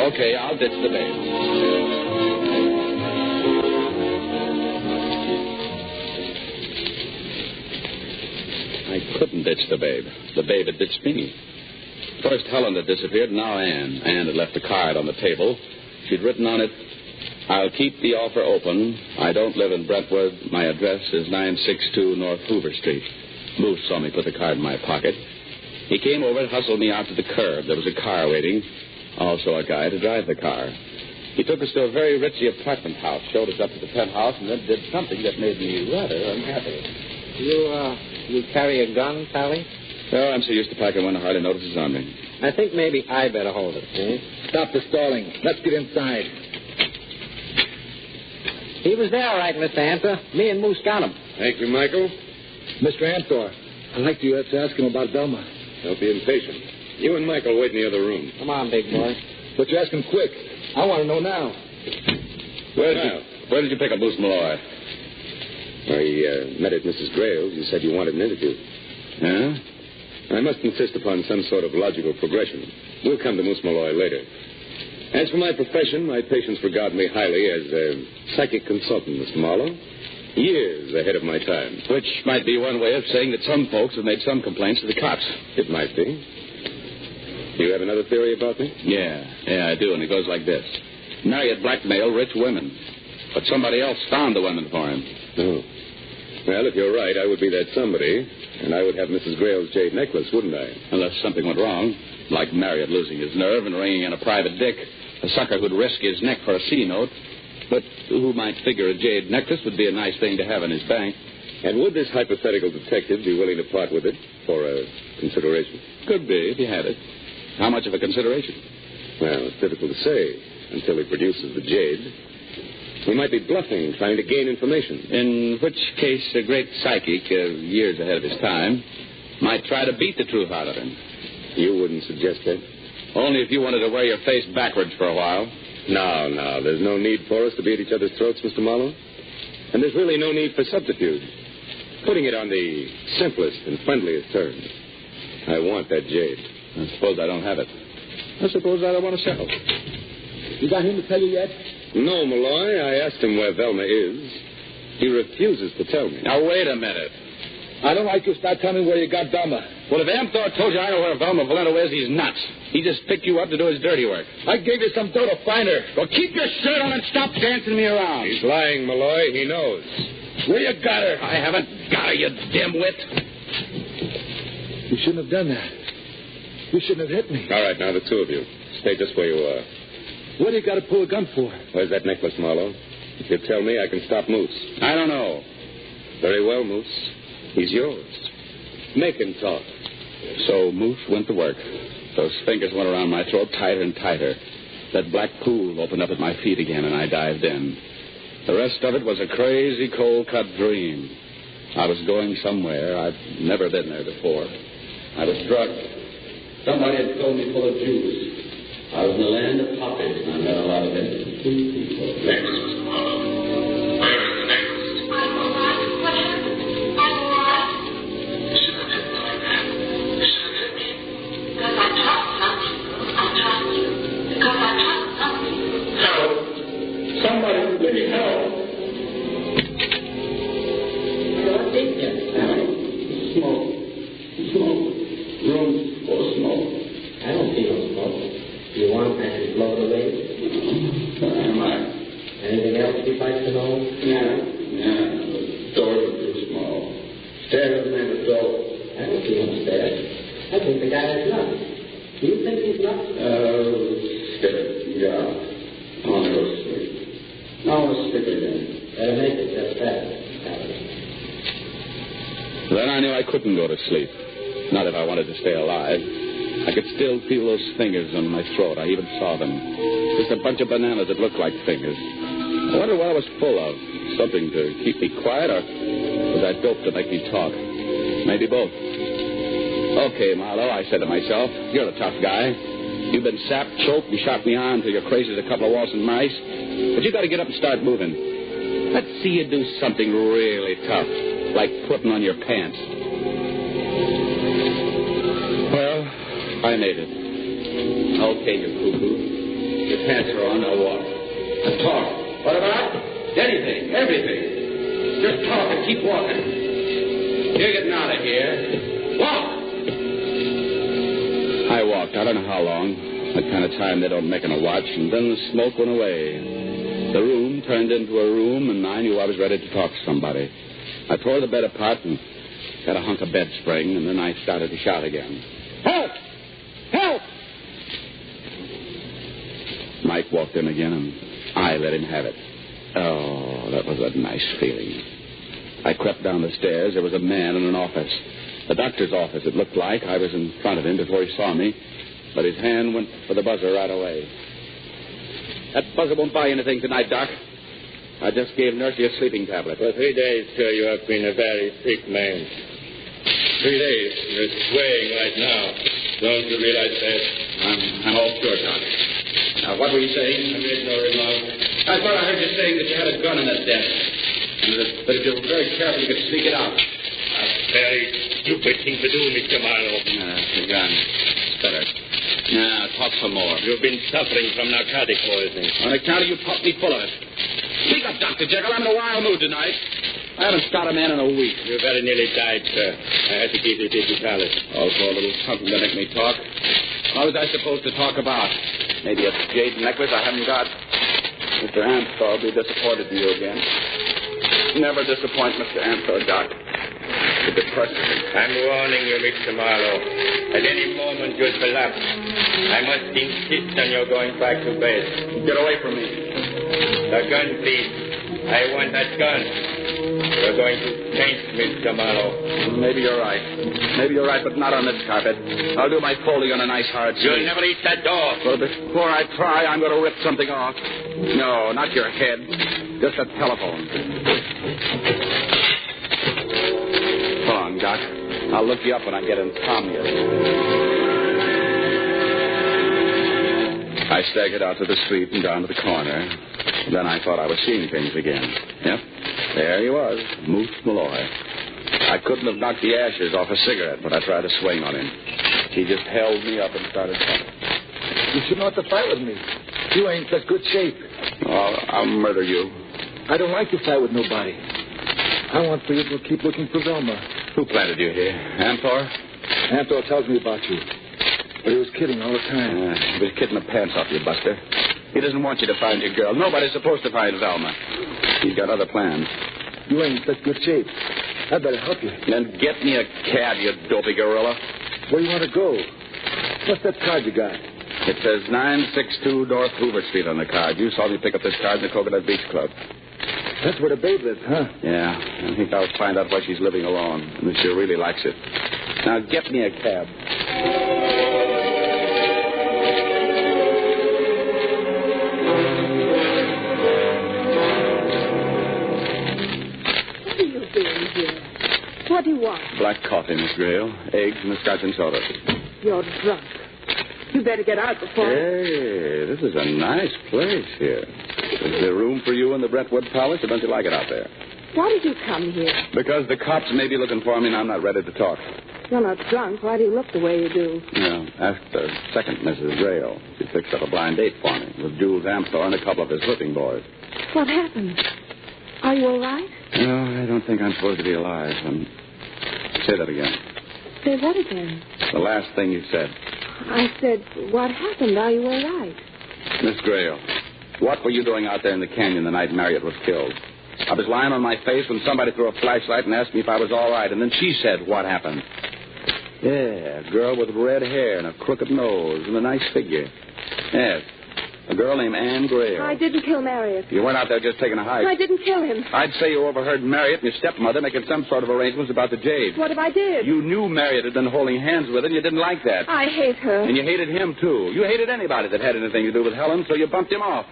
Okay, I'll ditch the babe. I couldn't ditch the babe. The babe had ditched me. First Helen had disappeared, now Anne. Anne had left a card on the table. She'd written on it, I'll keep the offer open. I don't live in Brentwood. My address is 962 North Hoover Street. Moose saw me put the card in my pocket. He came over and hustled me out to the curb. There was a car waiting. Also a guy to drive the car. He took us to a very ritzy apartment house, showed us up to the penthouse, and then did something that made me rather unhappy. You carry a gun, Sally? Oh, I'm so used to packing one, I hardly notice it's on me. I think maybe I better hold it. Stop the stalling. Let's get inside. He was there, all right, Mr. Answer. Me and Moose got him. Thank you, Michael. Mr. Answer, I'd like you to ask him about Velma. Don't be impatient. You and Michael wait in the other room. Come on, big boy. But you ask him quick. I want to know now. Where did you pick up Moose Malloy? I met at Mrs. Grayle's. You said you wanted an interview. Yeah? I must insist upon some sort of logical progression. We'll come to Moose Malloy later. As for my profession, my patients regard me highly as a psychic consultant, Mr. Marlowe. Years ahead of my time. Which might be one way of saying that some folks have made some complaints to the cops. It might be. You have another theory about me? Yeah, I do, and it goes like this. Marriott blackmailed rich women, but somebody else found the women for him. Oh. Well, if you're right, I would be that somebody, and I would have Mrs. Grayle's jade necklace, wouldn't I? Unless something went wrong, like Marriott losing his nerve and ringing in a private dick, a sucker who'd risk his neck for a C-note, but who might figure a jade necklace would be a nice thing to have in his bank. And would this hypothetical detective be willing to part with it for a consideration? Could be, if he had it. How much of a consideration? Well, it's difficult to say until he produces the jade. He might be bluffing, trying to gain information. In which case, a great psychic, years ahead of his time, might try to beat the truth out of him. You wouldn't suggest that? Only if you wanted to wear your face backwards for a while. No. There's no need for us to be at each other's throats, Mr. Marlowe. And there's really no need for subterfuge. Putting it on the simplest and friendliest terms. I want that jade. I suppose I don't have it. I suppose I don't want to settle. You got him to tell you yet? No, Malloy. I asked him where Velma is. He refuses to tell me. Now, wait a minute. I don't like you to start telling me where you got Velma. Well, if Amthor told you I know where Velma Valento is, he's nuts. He just picked you up to do his dirty work. I gave you some dough to find her. Well, keep your shirt on and stop dancing me around. He's lying, Malloy. He knows. Where you got her? I haven't got her, you dimwit. You shouldn't have done that. You shouldn't have hit me. All right, now, the two of you. Stay just where you are. What do you got to pull a gun for? Where's that necklace, Marlowe? If you tell me, I can stop Moose. I don't know. Very well, Moose. He's yours. Make him talk. So Moose went to work. Those fingers went around my throat tighter and tighter. That black pool opened up at my feet again, and I dived in. The rest of it was a crazy, cold-cut dream. I was going somewhere. I've never been there before. I was drugged. Somebody had filled me full of juice. I was in the land of poppies, and I met a lot of interesting people. Next. Where is the necklace? What happened? You shouldn't have hit me like that. You shouldn't have hit me. Because I trust some people. I trust you. Because I trust some people. Help. Somebody please help. What is it, Sally? Smoke. Room full of smoke. I don't see no smoke. You want I can blow it away? Where am I? Anything else you'd like to know? Yeah. The doors are too small. Stairs doesn't have a door. I don't see no stairs. I think the guy is nuts. Do you think he's nuts? Yeah. I want to go to sleep. No, sleep again. Better make it just that, Sally. Then I knew I couldn't go to sleep. Not if I wanted to stay alive. I could still feel those fingers on my throat. I even saw them. Just a bunch of bananas that looked like fingers. I wondered what I was full of. Something to keep me quiet, or was I dope to make me talk? Maybe both. Okay, Marlowe, I said to myself, you're a tough guy. You've been sapped, choked, and shot me on till you're crazy as a couple of Walson mice. But you got to get up and start moving. Let's see you do something really tough, like putting on your pants. Well, I made it. Okay, you cuckoo. Your pants are on, now walk. Now talk. What about? Anything, everything. Just talk and keep walking. You're getting out of here. Walk! I walked, I don't know how long. The kind of time they don't make in a watch, and then the smoke went away. The room turned into a room, and I knew I was ready to talk to somebody. I tore the bed apart and got a hunk of bed spring, and then I started to shout again. Help! Help! Mike walked in again, and I let him have it. Oh, that was a nice feeling. I crept down the stairs. There was a man in an office. The doctor's office, it looked like. I was in front of him before he saw me, but his hand went for the buzzer right away. That buzzer won't buy anything tonight, Doc. I just gave Nursey a sleeping tablet. For 3 days, sir, you have been a very sick man. 3 days. You're swaying right now. Don't you realize that? I'm all sure, Doc. Now, what were you saying? I made no remark. I thought I heard you saying that you had a gun in that desk. But if you were very careful, you could sneak it out. A very stupid thing to do, Mr. Marlowe. The gun. Better. Now, talk some more. You've been suffering from narcotic poisoning. On account of you pumped me full of it. Speak up, Dr. Jekyll. I'm in a wild mood tonight. I haven't shot a man in a week. You very nearly died, sir. I had to give you digitalis. Also a little something to make me talk. What was I supposed to talk about? Maybe a jade necklace I haven't got. Mr. Ansel will be disappointed in you again. Never disappoint Mr. Ansel, Doc. It depresses me. I'm warning you, Mr. Marlowe. At any moment you'll collapse. I must insist on your going back to bed. Get away from me. The gun, please. I want that gun. You're going to faint, Mr. Marlowe. Maybe you're right. Maybe you're right, but not on this carpet. I'll do my folding on a nice hard seat. You'll never reach that door. Well, before I try, I'm going to rip something off. No, not your head. Just a telephone. Come on, Doc. I'll look you up when I get insomnia. I staggered out to the street and down to the corner. Then I thought I was seeing things again. Yep. There he was, Moose Malloy. I couldn't have knocked the ashes off a cigarette, but I tried to swing on him. He just held me up and started talking. You shouldn't have to fight with me. You ain't in good shape. Oh, I'll murder you. I don't like to fight with nobody. I want for you to keep looking for Velma. Who planted you here? Anthor? Anthor tells me about you. But he was kidding all the time. He was kidding the pants off you, Buster. He doesn't want you to find your girl. Nobody's supposed to find Velma. He's got other plans. You ain't in such good shape. I'd better help you. Then get me a cab, you dopey gorilla. Where you want to go? What's that card you got? It says 962 North Hoover Street on the card. You saw me pick up this card in the Coconut Beach Club. That's where the babe lives, huh? Yeah. I think I'll find out why she's living alone, and if she really likes it. Now, get me a cab. What do you want? Black coffee, Miss Grail. Eggs and a scotch and soda. You're drunk. You better get out before... Hey, this is a nice place here. Is there room for you in the Brentwood Palace, or don't you like it out there? Why did you come here? Because the cops may be looking for me, and I'm not ready to talk. You're not drunk. Why do you look the way you do? Yeah, ask the second Mrs. Grail. She fixed up a blind date for me with Jules Amthor and a couple of his whipping boys. What happened? Are you all right? No, I don't think I'm supposed to be alive. Say that again. Say what again? The last thing you said. I said, what happened? Are you all right? Miss Grail, what were you doing out there in the canyon the night Marriott was killed? I was lying on my face when somebody threw a flashlight and asked me if I was all right. And then she said, what happened? Yeah, a girl with red hair and a crooked nose and a nice figure. Yes, a girl named Anne Grail. I didn't kill Marriott. You went out there just taking a hike. I didn't kill him. I'd say you overheard Marriott and your stepmother making some sort of arrangements about the jade. What if I did? You knew Marriott had been holding hands with her, and you didn't like that. I hate her. And you hated him, too. You hated anybody that had anything to do with Helen, so you bumped him off.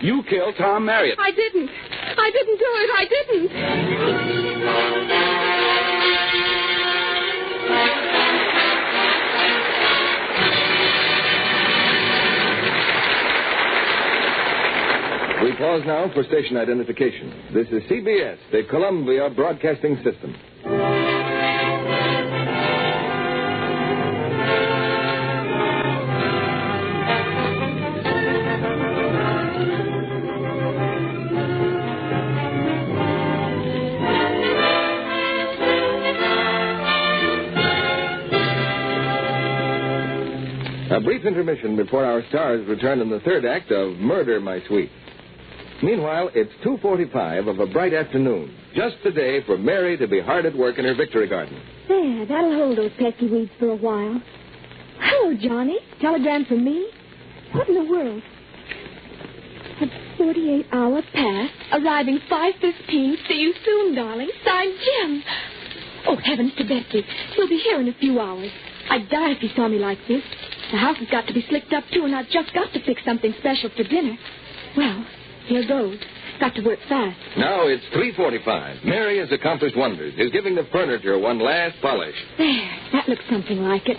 You killed Tom Marriott. I didn't. I didn't do it. I didn't. We pause now for station identification. This is CBS, the Columbia Broadcasting System. A brief intermission before our stars return in the third act of Murder, My Sweet. Meanwhile, it's 2:45 of a bright afternoon. Just the day for Mary to be hard at work in her victory garden. There, that'll hold those pesky weeds for a while. Hello, Johnny. Telegram from me? What in the world? A 48-hour pass, arriving 5:15. See you soon, darling. Signed, Jim. Oh, heavens to Betsy. He'll be here in a few hours. I'd die if he saw me like this. The house has got to be slicked up, too, and I've just got to fix something special for dinner. Well, here goes. Got to work fast. Now it's 3:45. Mary has accomplished wonders. Is giving the furniture one last polish. There. That looks something like it.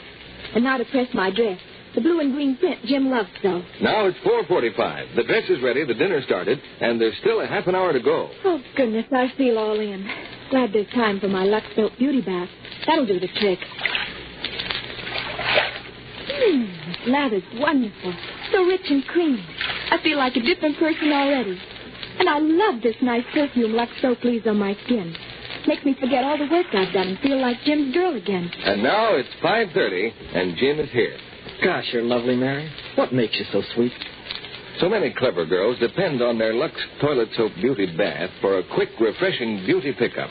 And now to press my dress. The blue and green print Jim loves so. Now it's 4:45. The dress is ready, the dinner started, and there's still a half an hour to go. Oh, goodness, I feel all in. Glad there's time for my Lux Soap beauty bath. That'll do the trick. This lather's wonderful. So rich and creamy. I feel like a different person already. And I love this nice perfume Lux Soap leaves on my skin. Makes me forget all the work I've done and feel like Jim's girl again. And now it's 5:30, and Jim is here. Gosh, you're lovely, Mary. What makes you so sweet? So many clever girls depend on their Lux Toilet Soap Beauty Bath for a quick, refreshing beauty pickup.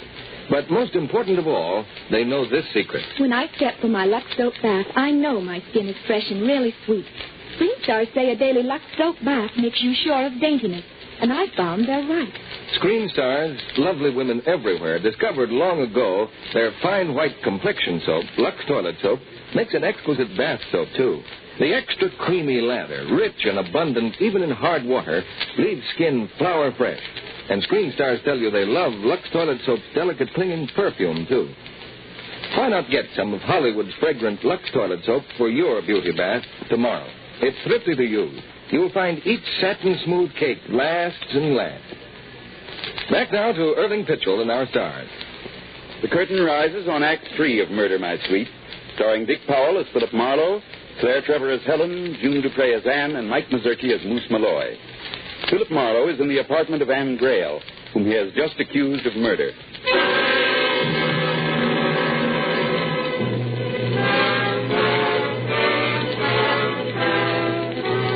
But most important of all, they know this secret. When I step for my Lux Soap bath, I know my skin is fresh and really sweet. Screen stars say a daily Lux Soap bath makes you sure of daintiness. And I found they're right. Screen stars, lovely women everywhere, discovered long ago their fine white complexion soap, Lux Toilet Soap, makes an exquisite bath soap, too. The extra creamy lather, rich and abundant even in hard water, leaves skin flower fresh. And screen stars tell you they love Lux Toilet Soap's delicate clinging perfume, too. Why not get some of Hollywood's fragrant Lux Toilet Soap for your beauty bath tomorrow? It's thrifty to use. You'll find each satin-smooth cake lasts and lasts. Back now to Irving Pitchell and our stars. The curtain rises on Act 3 of Murder, My Sweet, starring Dick Powell as Philip Marlowe, Claire Trevor as Helen, June Dupre as Anne, and Mike Mazurki as Moose Malloy. Philip Marlowe is in the apartment of Anne Grail, whom he has just accused of murder.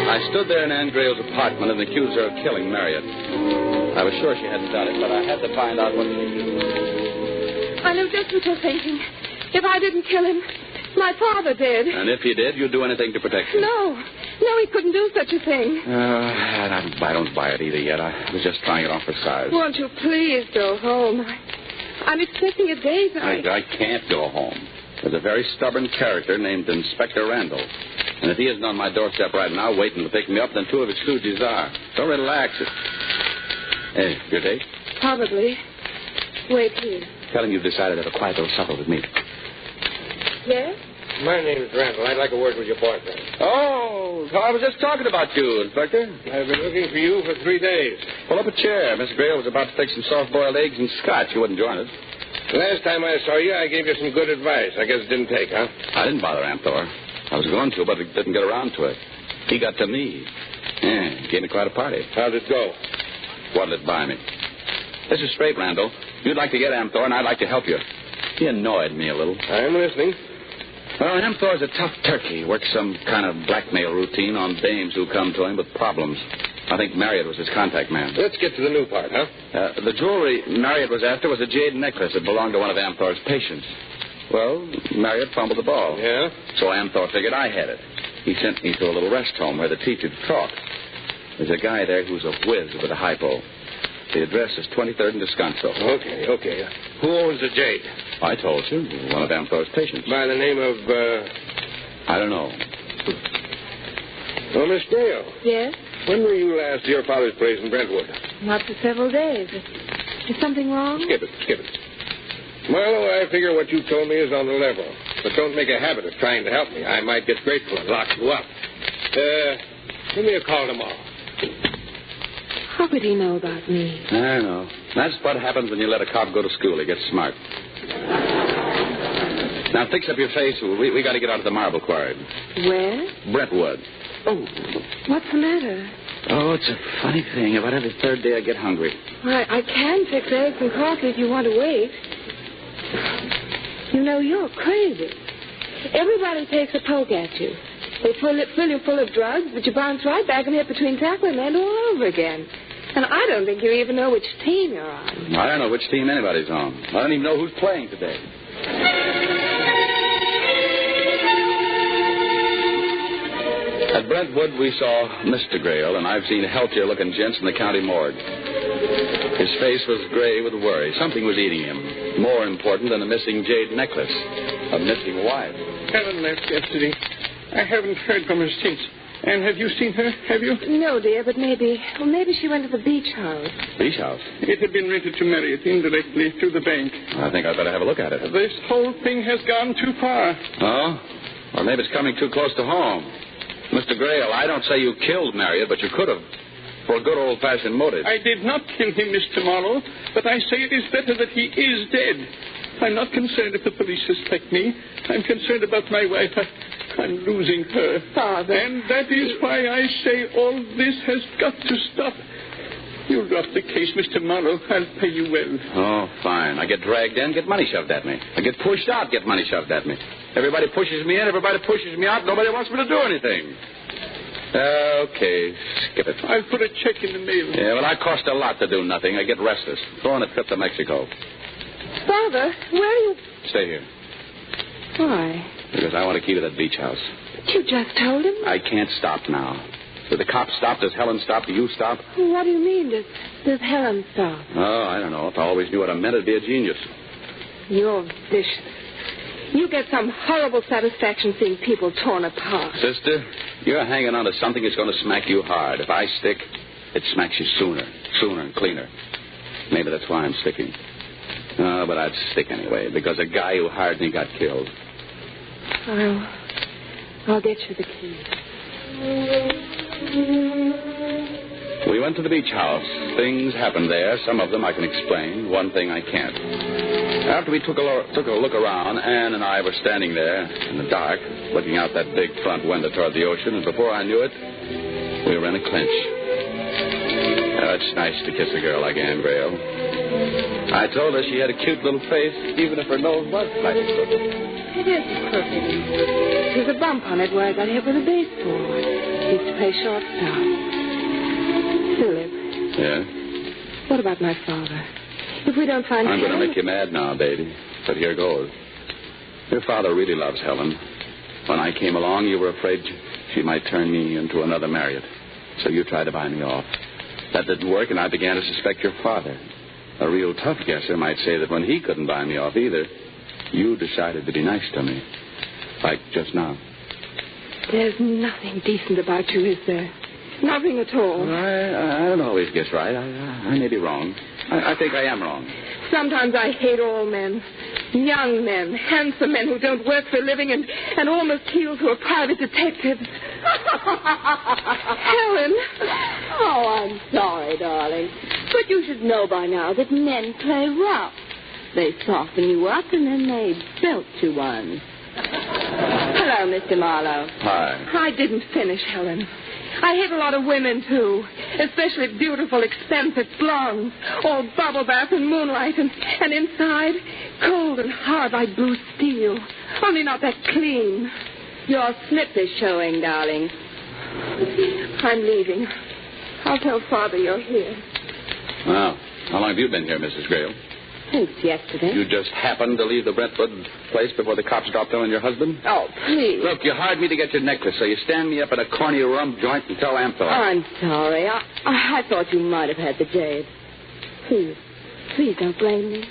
I stood there in Anne Grail's apartment and accused her of killing Marriott. I was sure she hadn't done it, but I had to find out what she did. I know just what you're thinking. If I didn't kill him, my father did. And if you did, you'd do anything to protect him? No, he couldn't do such a thing. I don't buy it either yet. I was just trying it on for size. Won't you please go home? I'm expecting a date. I can't go home. There's a very stubborn character named Inspector Randall. And if he isn't on my doorstep right now waiting to pick me up, then two of his stooges are. So relax it. Hey, your date? Probably. Wait here. Tell him you've decided to have a quiet little supper with me. Yes? My name's Randall. I'd like a word with your boyfriend. Oh, I was just talking about you, Inspector. I've been looking for you for 3 days. Pull up a chair. Miss Grail was about to take some soft-boiled eggs and scotch. You wouldn't join us. The last time I saw you, I gave you some good advice. I guess it didn't take, huh? I didn't bother Amthor. I was going to, but I didn't get around to it. He got to me. Yeah, he gave me quite a party. How'd it go? What'll it buy me? This is straight, Randall. You'd like to get Amthor, and I'd like to help you. He annoyed me a little. I'm listening. Well, Amthor's a tough turkey. He works some kind of blackmail routine on dames who come to him with problems. I think Marriott was his contact man. Let's get to the new part, huh? The jewelry Marriott was after was a jade necklace that belonged to one of Amthor's patients. Well, Marriott fumbled the ball. Yeah? So Amthor figured I had it. He sent me to a little rest home where the teacher talk. There's a guy there who's a whiz with a hypo. The address is 23rd and Descanso. Okay. Who owns the jade? I told you. One of Amthor's patients. By the name of, I don't know. Oh, Miss Grail. Yes? When were you last to your father's place in Brentwood? Not for several days. Is something wrong? Skip it. Marlowe, I figure what you told me is on the level. But don't make a habit of trying to help me. I might get grateful and lock you up. Give me a call tomorrow. How could he know about me? I know. That's what happens when you let a cop go to school. He gets smart. Now, fix up your face. We got to get out of the marble quarry. Where? Brentwood. Oh. What's the matter? Oh, it's a funny thing. About every third day I get hungry. I can fix eggs and coffee if you want to wait. You know, you're crazy. Everybody takes a poke at you. They fill you full of drugs, but you bounce right back and hit between tackle and end all over again. And I don't think you even know which team you're on. I don't know which team anybody's on. I don't even know who's playing today. At Brentwood, we saw Mr. Grail, and I've seen healthier-looking gents in the county morgue. His face was gray with worry. Something was eating him. More important than a missing jade necklace. A missing wife. Helen left yesterday. I haven't heard from her since. And have you seen her? Have you? No, dear, but maybe she went to the beach house. Beach house? It had been rented to Marriott indirectly through the bank. I think I'd better have a look at it. This whole thing has gone too far. Oh? Or maybe it's coming too close to home. Mr. Grail, I don't say you killed Marriott, but you could have. For a good old-fashioned motive. I did not kill him, Mr. Marlowe, but I say it is better that he is dead. I'm not concerned if the police suspect me. I'm concerned about my wife. I'm losing her. Father. And that is why I say all this has got to stop. You drop the case, Mr. Marlowe. I'll pay you well. Oh, fine. I get dragged in, get money shoved at me. I get pushed out, get money shoved at me. Everybody pushes me in, everybody pushes me out. Nobody wants me to do anything. Okay, skip it. I'll put a check in the mail. Yeah, well, I cost a lot to do nothing. I get restless. Throw in a trip to Mexico. Father, where are you? Stay here. Why? Because I want to keep it at beach house. You just told him? I can't stop now. Did the cops stop? Does Helen stop? Do you stop? What do you mean, does Helen stop? Oh, I don't know. If I always knew what I meant, I'd be a genius. You're vicious. You get some horrible satisfaction seeing people torn apart. Sister, you're hanging on to something that's going to smack you hard. If I stick, it smacks you sooner and cleaner. Maybe that's why I'm sticking. Oh, but I'd stick anyway, because a guy who hired me got killed. I'll get you the key. We went to the beach house. Things happened there. Some of them I can explain. One thing I can't. After we took a look around, Ann and I were standing there in the dark, looking out that big front window toward the ocean, and before I knew it, we were in a clinch. Oh, it's nice to kiss a girl like Ann Grail. I told her she had a cute little face, even if her nose was slightly crooked. It is crooked. There's a bump on it where I got hit with a baseball. I used to play shortstop. Philip. Yeah? What about my father? If we don't find I'm Helen... going to make you mad now, baby. But here goes. Your father really loves Helen. When I came along, you were afraid she might turn me into another Marriott. So you tried to buy me off. That didn't work, and I began to suspect your father. A real tough guesser might say that when he couldn't buy me off either, you decided to be nice to me. Like just now. There's nothing decent about you, is there? Nothing at all. I don't always guess right. I may be wrong. I think I am wrong. Sometimes I hate all men. Young men, handsome men who don't work for a living and almost heel to a private detective. Helen. Oh, I'm sorry, darling. But you should know by now that men play rough. They soften you up and then they belt you one. Hello, Mr. Marlowe. Hi. I didn't finish, Helen. I hate a lot of women, too. Especially beautiful, expensive blondes. All bubble bath and moonlight. And inside, cold and hard like blue steel. Only not that clean. Your slip is showing, darling. I'm leaving. I'll tell Father you're here. Well, how long have you been here, Mrs. Grail? Since yesterday. You just happened to leave the Brentwood place before the cops dropped in on your husband? Oh, please. Look, you hired me to get your necklace, so you stand me up at a corner of your rum joint and tell Amthor. I'm sorry. I thought you might have had the jade. Please don't blame me.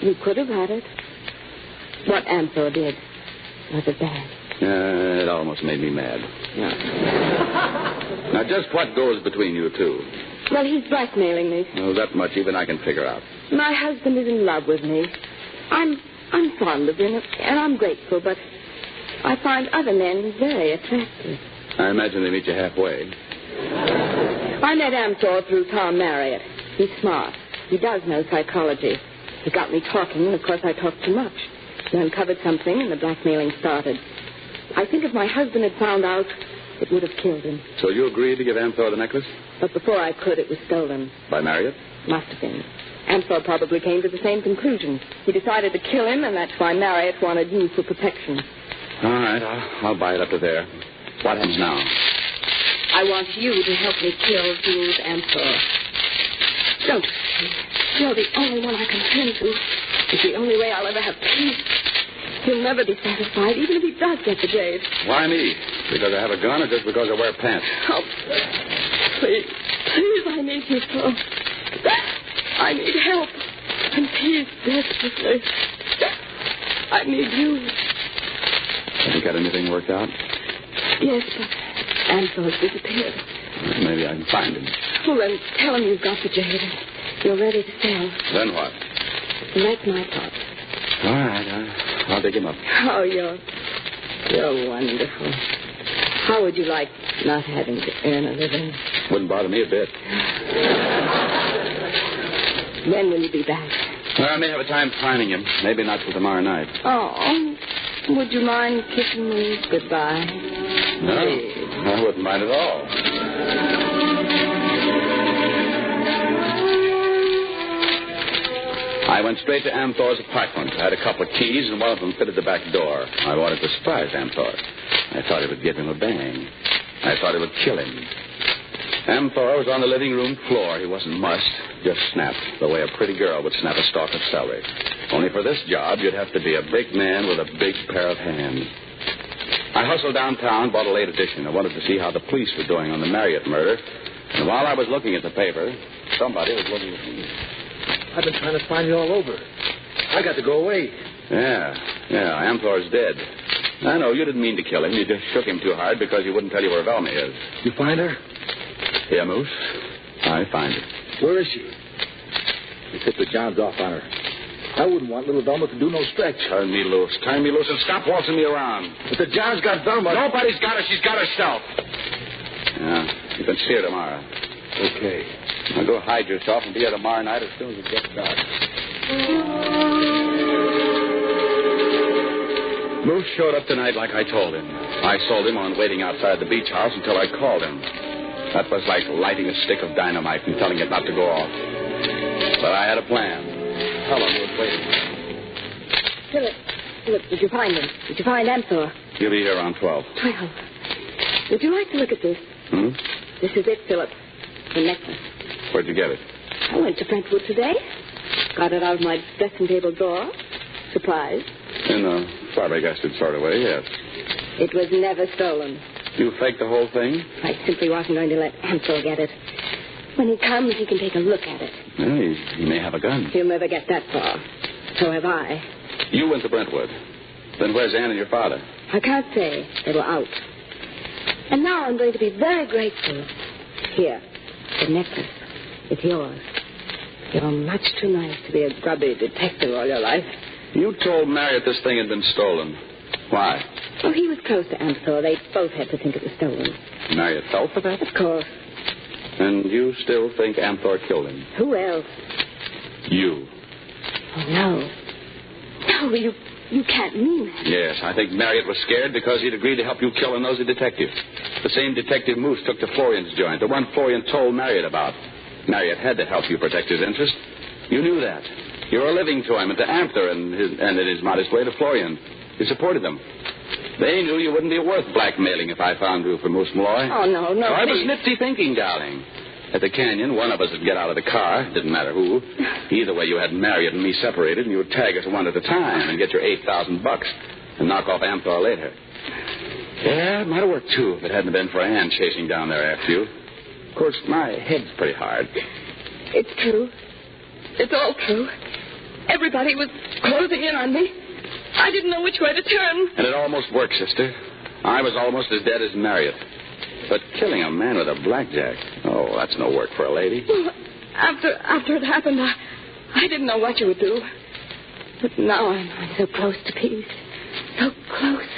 You could have had it. What Amthor did was it bad? It almost made me mad. Now, just what goes between you two? Well, he's blackmailing me. Oh, that much even I can figure out. My husband is in love with me. I'm fond of him, and I'm grateful, but I find other men very attractive. I imagine they meet you halfway. I met Amthor through Tom Marriott. He's smart. He does know psychology. He got me talking, and of course I talked too much. He uncovered something, and the blackmailing started. I think if my husband had found out, it would have killed him. So you agreed to give Amthor the necklace? But before I could, it was stolen. By Marriott? Must have been. Amthor probably came to the same conclusion. He decided to kill him, and that's why Marriott wanted you for protection. All right, I'll buy it up to there. What happens now? I want you to help me kill Jules Amthor. Don't. You're the only one I can turn to. It's the only way I'll ever have peace. He'll never be satisfied, even if he does get the jade. Why me? Because I have a gun or just because I wear pants? Oh, please, I need you so. I need help. And please, desperately. I need you. Haven't got anything worked out? Yes, but Ansel's disappeared. Maybe I can find him. Well, then tell him you've got the jade. You're ready to sell. Then what? That's my part. All right, I'll dig him up. Oh, you're wonderful. How would you like not having to earn a living? Wouldn't bother me a bit. When will you be back? Well, I may have a time finding him. Maybe not till tomorrow night. Oh, would you mind kissing me goodbye? No, I wouldn't mind at all. I went straight to Amthor's apartment. I had a couple of keys, and one of them fitted the back door. I wanted to surprise Amthor. I thought it would give him a bang. I thought it would kill him. Amthor was on the living room floor. He wasn't mussed, just snapped, the way a pretty girl would snap a stalk of celery. Only for this job, you'd have to be a big man with a big pair of hands. I hustled downtown, bought a late edition. I wanted to see how the police were doing on the Marriott murder. And while I was looking at the paper, somebody was looking at me. I've been trying to find you all over. I got to go away. Yeah, Amthor's dead. I know, you didn't mean to kill him. You just shook him too hard because you wouldn't tell you where Velma is. You find her? Yeah, Moose. I find her. Where is she? You took the Johns off on her. I wouldn't want little Velma to do no stretch. Turn me loose, and stop waltzing me around. But the Johns got Velma. Nobody's got her. She's got herself. Yeah, you can see her tomorrow. Okay. Now go hide yourself and be here tomorrow night as soon as it gets dark. Moose showed up tonight like I told him. I sold him on waiting outside the beach house until I called him. That was like lighting a stick of dynamite and telling it not to go off. But I had a plan. Helen was waiting. Philip, did you find him? Did you find Amthor? He'll be here around 12. 12. Would you like to look at this? This is it, Philip. The necklace. Where'd you get it? I went to Brentwood today. Got it out of my dressing table drawer. Surprise. In a flabbergasted sort of way, yes. It was never stolen. You faked the whole thing? I simply wasn't going to let Amthor get it. When he comes, he can take a look at it. Yeah, he may have a gun. He'll never get that far. So have I. You went to Brentwood. Then where's Ann and your father? I can't say. They were out. And now I'm going to be very grateful. Here, the necklace. It's yours. You're much too nice to be a grubby detective all your life. You told Marriott this thing had been stolen. Why? Oh, he was close to Amthor. They both had to think it was stolen. Marriott fell for that? Of course. And you still think Amthor killed him? Who else? You. Oh, no. No, you can't mean that. Yes, I think Marriott was scared because he'd agreed to help you kill a nosy detective. The same detective Moose took to Florian's joint, the one Florian told Marriott about. Marriott had to help you protect his interest. You knew that. You were living to him and to Amthor and in his modest way to Florian. You supported them. They knew you wouldn't be worth blackmailing if I found you for Moose Malloy. Oh, no, So I was please. nifty thinking, darling. At the canyon, one of us would get out of the car. Didn't matter who. Either way, you had Marriott and me separated, and you would tag us one at a time and get your $8,000 and knock off Amthor later. Yeah, it might have worked, too, if it hadn't been for Ann chasing down there after you. Of course, my head's pretty hard. It's true. It's all true. Everybody was closing in on me. I didn't know which way to turn. And it almost worked, sister. I was almost as dead as Marriott. But killing a man with a blackjack, oh, that's no work for a lady. Well, after it happened, I didn't know what you would do. But now I'm so close to peace. So close.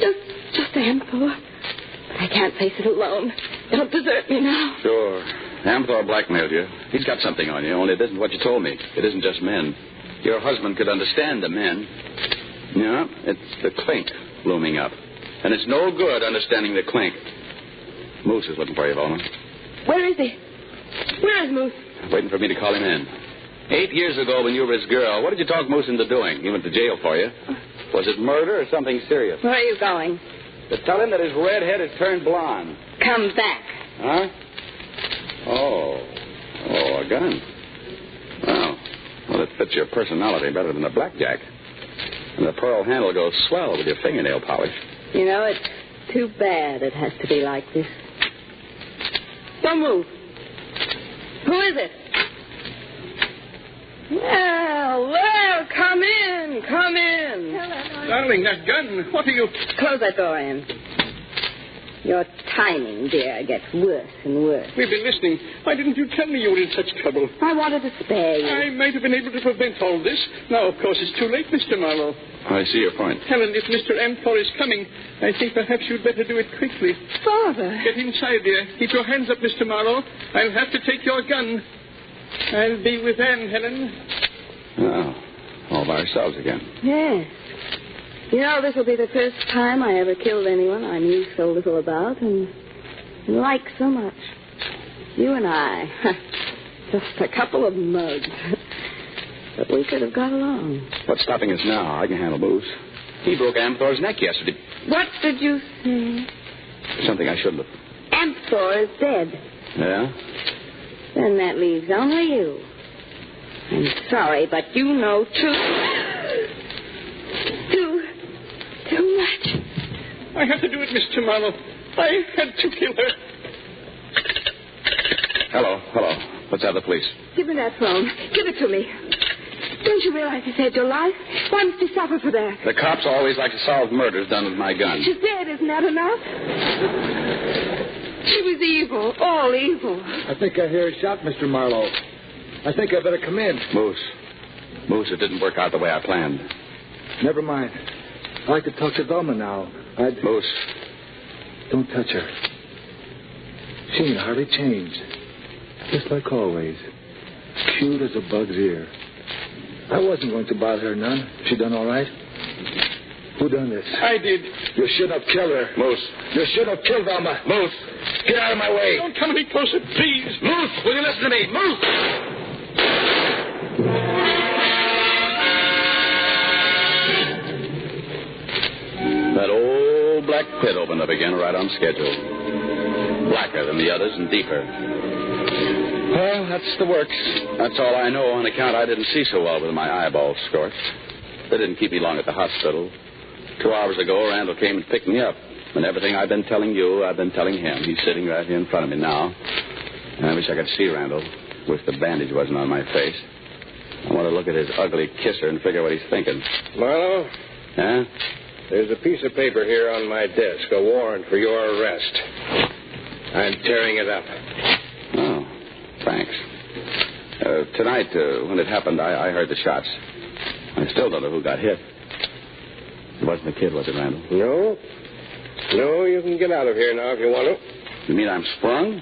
Just Amthor. But I can't face it alone. Don't desert me now. Sure. Amthor blackmailed you. He's got something on you, only it isn't what you told me. It isn't just men. Your husband could understand the men. Yeah, it's the clink looming up. And it's no good understanding the clink. Moose is looking for you, Volman. Where is he? Where is Moose? Waiting for me to call him in. 8 years ago when you were his girl, what did you talk Moose into doing? He went to jail for you. Was it murder or something serious? Where are you going? To tell him that his red head has turned blonde. Come back. Huh? Oh, a gun. Well, it fits your personality better than a blackjack. And the pearl handle goes swell with your fingernail polish. You know, it's too bad it has to be like this. Don't move. Who is it? Well, come in. Darling, that gun. What are you... Close that door, Anne. Your timing, dear, gets worse and worse. We've been listening. Why didn't you tell me you were in such trouble? I wanted to spare you. I might have been able to prevent all this. Now, of course, it's too late, Mr. Marlowe. I see your point. Helen, if Mr. Amthor is coming, I think perhaps you'd better do it quickly. Father. Get inside, dear. Keep your hands up, Mr. Marlowe. I'll have to take your gun. I'll be with Anne, Helen. Oh, all by ourselves again. Yes. You know, this will be the first time I ever killed anyone I knew so little about and liked so much. You and I. Just a couple of mugs. But we could have got along. What's stopping us now? I can handle Moose. He broke Amthor's neck yesterday. What did you say? Something I shouldn't have. Amthor is dead. Yeah? Then that leaves only you. I'm sorry, but you know too much. I had to do it, Mr. Marlowe. I had to kill her. Hello. Let's have the police. Give me that phone. Give it to me. Don't you realize he saved your life? Why must he suffer for that? The cops always like to solve murders done with my gun. She's dead, isn't that enough? She was evil, all evil. I think I hear a shot, Mr. Marlowe. I think I better come in. Moose, it didn't work out the way I planned. Never mind. I'd like to talk to Velma now. Moose. Don't touch her. She ain't hardly changed. Just like always. Cute as a bug's ear. I wasn't going to bother her none. She done all right? Who done this? I did. You should have killed her. Moose. You should have killed Velma. Moose. Get out of my way. Don't come any closer, please. Moose, will you listen to me? Moose! That old black pit opened up again right on schedule. Blacker than the others and deeper. Well, that's the works. That's all I know on account I didn't see so well with my eyeballs scorched. They didn't keep me long at the hospital. 2 hours ago, Randall came and picked me up. And everything I've been telling you, I've been telling him. He's sitting right here in front of me now. I wish I could see Randall. Wish the bandage wasn't on my face. I want to look at his ugly kisser and figure what he's thinking. Marlowe? Huh? There's a piece of paper here on my desk, a warrant for your arrest. I'm tearing it up. Oh, thanks. Tonight, when it happened, I heard the shots. I still don't know who got hit. It wasn't the kid, was it, Randall? No, you can get out of here now if you want to. You mean I'm sprung?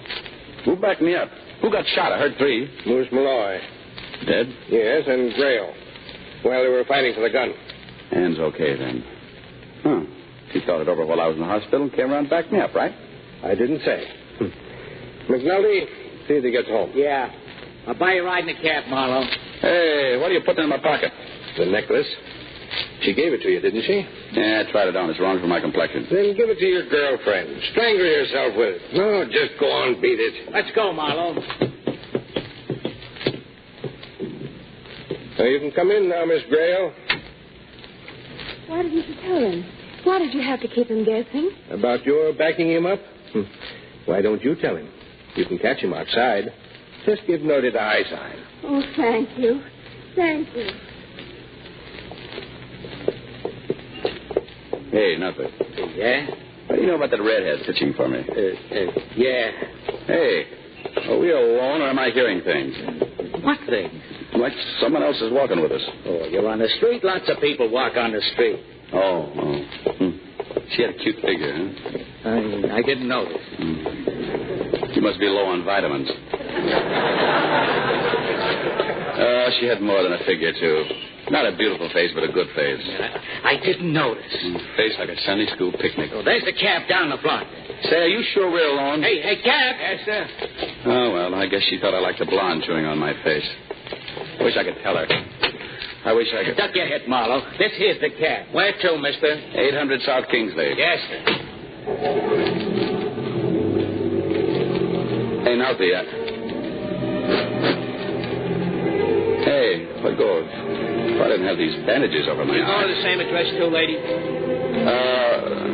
Who backed me up? Who got shot? I heard 3. Moose Malloy. Dead? Yes, and Grail. Well, they were fighting for the gun. Anne's okay, then. Huh. She thought it over while I was in the hospital and came around and backed me up, right? I didn't say. McNulty, see if he gets home. Yeah. I'll buy you a ride in a cab, Marlowe. Hey, what are you putting in my pocket? The necklace. She gave it to you, didn't she? Yeah, I tried it on. It's wrong for my complexion. Then give it to your girlfriend. Strangle yourself with it. No, just go on, beat it. Let's go, Marlowe. Now, you can come in now, Miss Grail. Why didn't you tell him? Why did you have to keep him guessing? About your backing him up? Why don't you tell him? You can catch him outside. Just give Noted the eye sign. Oh, thank you. Thank you. Hey, nothing. Yeah? What do you know about that redhead pitching for me? Yeah. Hey, are we alone or am I hearing things? What things? Like someone else is walking with us. Oh, you're on the street? Lots of people walk on the street. Oh. She had a cute figure, huh? I didn't notice. She must be low on vitamins. She had more than a figure, too. Not a beautiful face, but a good face. I didn't notice. Face like a Sunday school picnic. Oh, there's the cab down the block. Say, are you sure we're alone? Hey, cab. Yes, sir. Oh, well, I guess she thought I liked the blonde chewing on my face. Wish I could tell her. I wish I could. Duck your head, Marlowe. This here's the cab. Where to, mister? 800 South Kingsley. Yes, sir. Hey, now, Thea. Hey, what goes? If I didn't have these bandages over my eyes. You go to the same address, too, lady?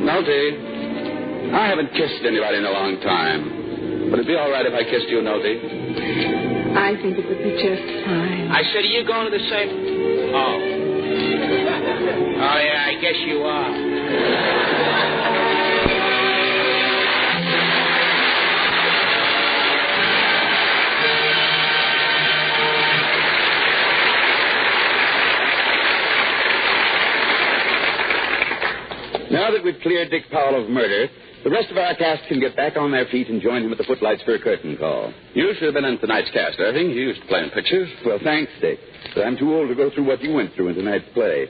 Nolte, I haven't kissed anybody in a long time. Would it be all right if I kissed you, Nolte? I think it would be just fine. I said, are you going to the same... Oh. Oh, yeah, I guess you are. Now that we've cleared Dick Powell of murder, the rest of our cast can get back on their feet and join him at the footlights for a curtain call. You should have been in tonight's cast, Irving. You used to play in pictures. Well, thanks, Dick. But I'm too old to go through what you went through in tonight's play.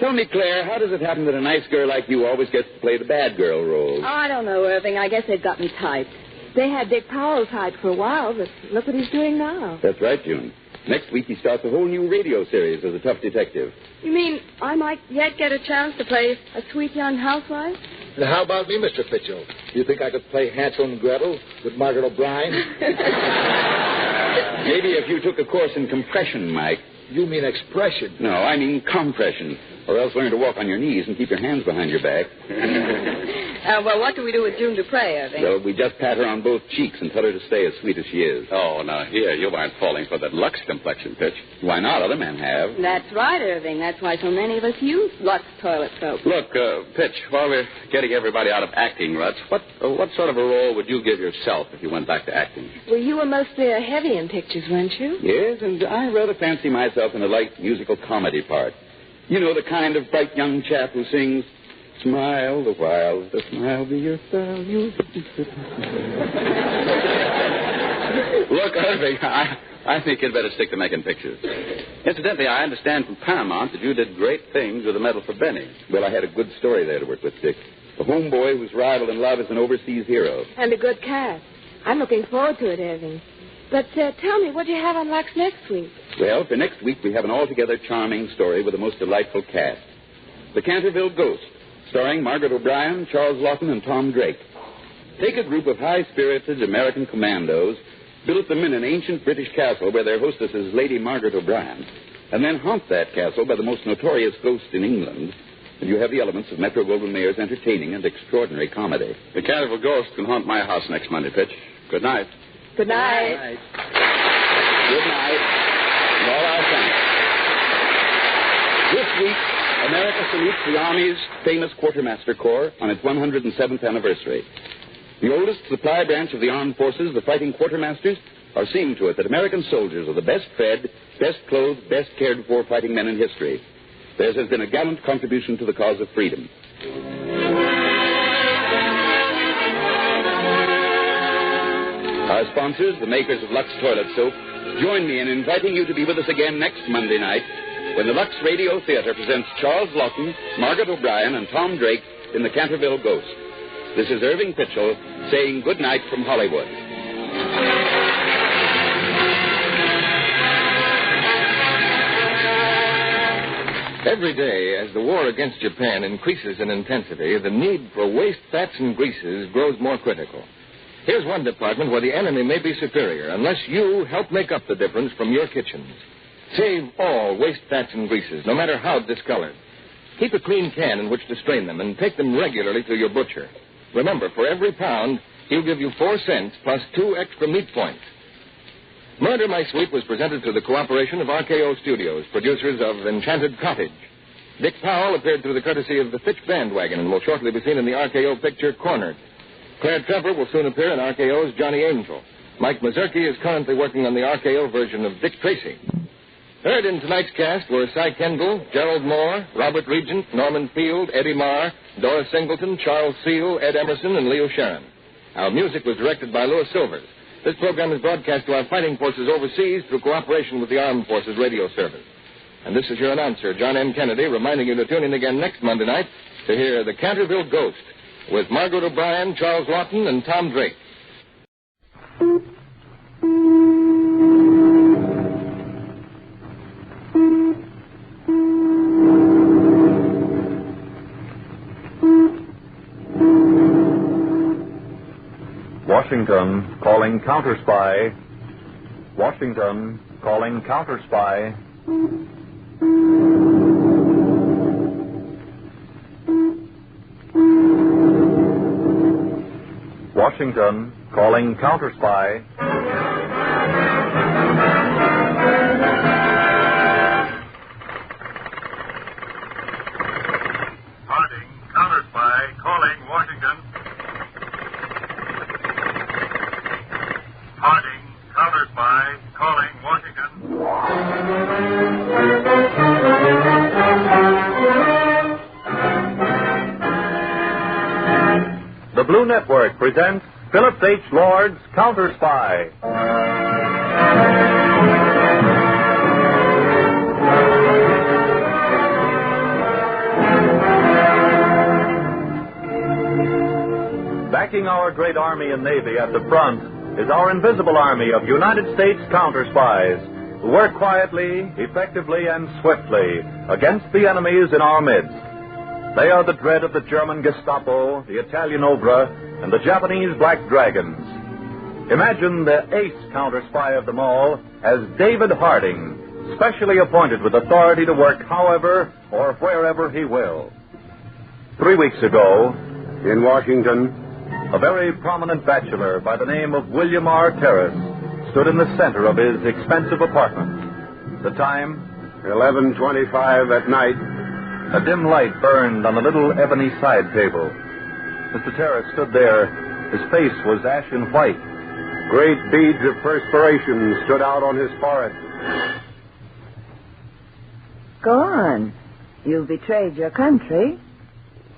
Tell me, Claire, how does it happen that a nice girl like you always gets to play the bad girl role? Oh, I don't know, Irving. I guess they've got me typed. They had Dick Powell typed for a while, but look what he's doing now. That's right, June. Next week he starts a whole new radio series as a tough detective. You mean I might yet get a chance to play a sweet young housewife? And how about me, Mr. Fitchell? You think I could play Hansel and Gretel with Margaret O'Brien? Maybe if you took a course in compression, Mike. You mean expression? No, I mean compression. Or else learn to walk on your knees and keep your hands behind your back. Well, what do we do with June Dupre, Irving? Well, we just pat her on both cheeks and tell her to stay as sweet as she is. Oh, now, here, you aren't falling for that Lux complexion, Pitch. Why not? Other men have. That's right, Irving. That's why so many of us use Lux toilet soap. Look, Pitch, while we're getting everybody out of acting ruts, what sort of a role would you give yourself if you went back to acting? Well, you were mostly heavy in pictures, weren't you? Yes, and I rather fancy myself in a light musical comedy part. You know, the kind of bright young chap who sings, "Smile the while the smile be your style." Look, Irving, I think you'd better stick to making pictures. Incidentally, I understand from Paramount that you did great things with the Medal for Benny. Well, I had a good story there to work with, Dick. A homeboy whose rival in love is an overseas hero. And a good cast. I'm looking forward to it, Irving. But tell me, what do you have on Lux next week? Well, for next week, we have an altogether charming story with a most delightful cast. The Canterville Ghost, starring Margaret O'Brien, Charles Lawton, and Tom Drake. Take a group of high-spirited American commandos, built them in an ancient British castle where their hostess is Lady Margaret O'Brien, and then haunt that castle by the most notorious ghost in England, and you have the elements of Metro-Goldwyn-Mayer's entertaining and extraordinary comedy. The Canterville Ghost can haunt my house next Monday, Pitch. Good night. Good night. Good night. And all our thanks. This week, America salutes the Army's famous Quartermaster Corps on its 107th anniversary. The oldest supply branch of the armed forces, the Fighting Quartermasters, are seeing to it that American soldiers are the best fed, best clothed, best cared for fighting men in history. Theirs has been a gallant contribution to the cause of freedom. Our sponsors, the makers of Lux Toilet Soap, join me in inviting you to be with us again next Monday night when the Lux Radio Theater presents Charles Lawton, Margaret O'Brien, and Tom Drake in the Canterville Ghost. This is Irving Pitchell saying good night from Hollywood. Every day, as the war against Japan increases in intensity, the need for waste fats and greases grows more critical. Here's one department where the enemy may be superior unless you help make up the difference from your kitchens. Save all waste fats and greases, no matter how discolored. Keep a clean can in which to strain them and take them regularly to your butcher. Remember, for every pound, he'll give you 4 cents plus 2 extra meat points. Murder, My Sweet was presented through the cooperation of RKO Studios, producers of Enchanted Cottage. Dick Powell appeared through the courtesy of the Fitch Bandwagon and will shortly be seen in the RKO picture Cornered. Claire Trevor will soon appear in RKO's Johnny Angel. Mike Mazurki is currently working on the RKO version of Dick Tracy. Heard in tonight's cast were Cy Kendall, Gerald Moore, Robert Regent, Norman Field, Eddie Marr, Doris Singleton, Charles Seal, Ed Emerson, and Leo Sharon. Our music was directed by Louis Silvers. This program is broadcast to our fighting forces overseas through cooperation with the Armed Forces Radio Service. And this is your announcer, John M. Kennedy, reminding you to tune in again next Monday night to hear The Canterville Ghost with Margaret O'Brien, Charles Lawton, and Tom Drake. Washington calling Counterspy. Washington calling Counterspy. Washington calling Counterspy. the Blue Network presents Phillips H. Lord's Counterspy. Backing our great Army and Navy at the front is our invisible army of United States counterspies who work quietly, effectively, and swiftly against the enemies in our midst. They are the dread of the German Gestapo, the Italian Obra, and the Japanese Black Dragons. Imagine the ace counterspy of them all as David Harding, specially appointed with authority to work however or wherever he will. 3 weeks ago, in Washington, a very prominent bachelor by the name of William R. Terrace stood in the center of his expensive apartment. The time, 11:25 at night. A dim light burned on the little ebony side table. Mr. Terrace stood there. His face was ashen white. Great beads of perspiration stood out on his forehead. Go on. You've betrayed your country.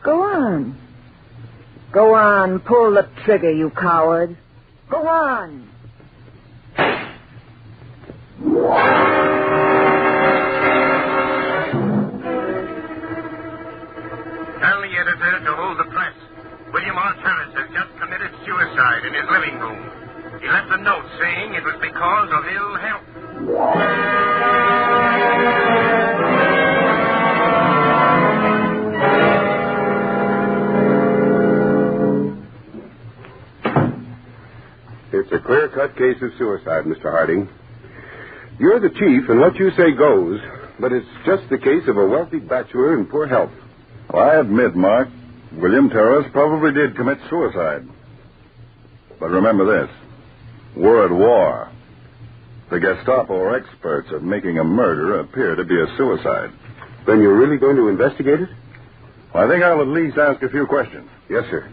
Go on. Go on, pull the trigger, you coward. Go on. Tell the editor to hold the press. William R. Terrace has just committed suicide in his living room. He left a note saying it was because of ill health. It's a clear-cut case of suicide, Mr. Harding. You're the chief, and what you say goes, but it's just the case of a wealthy bachelor in poor health. Well, I admit, Mark, William Terrace probably did commit suicide. But remember this. We're at war. The Gestapo are experts at making a murder appear to be a suicide. Then you're really going to investigate it? Well, I think I'll at least ask a few questions. Yes, sir.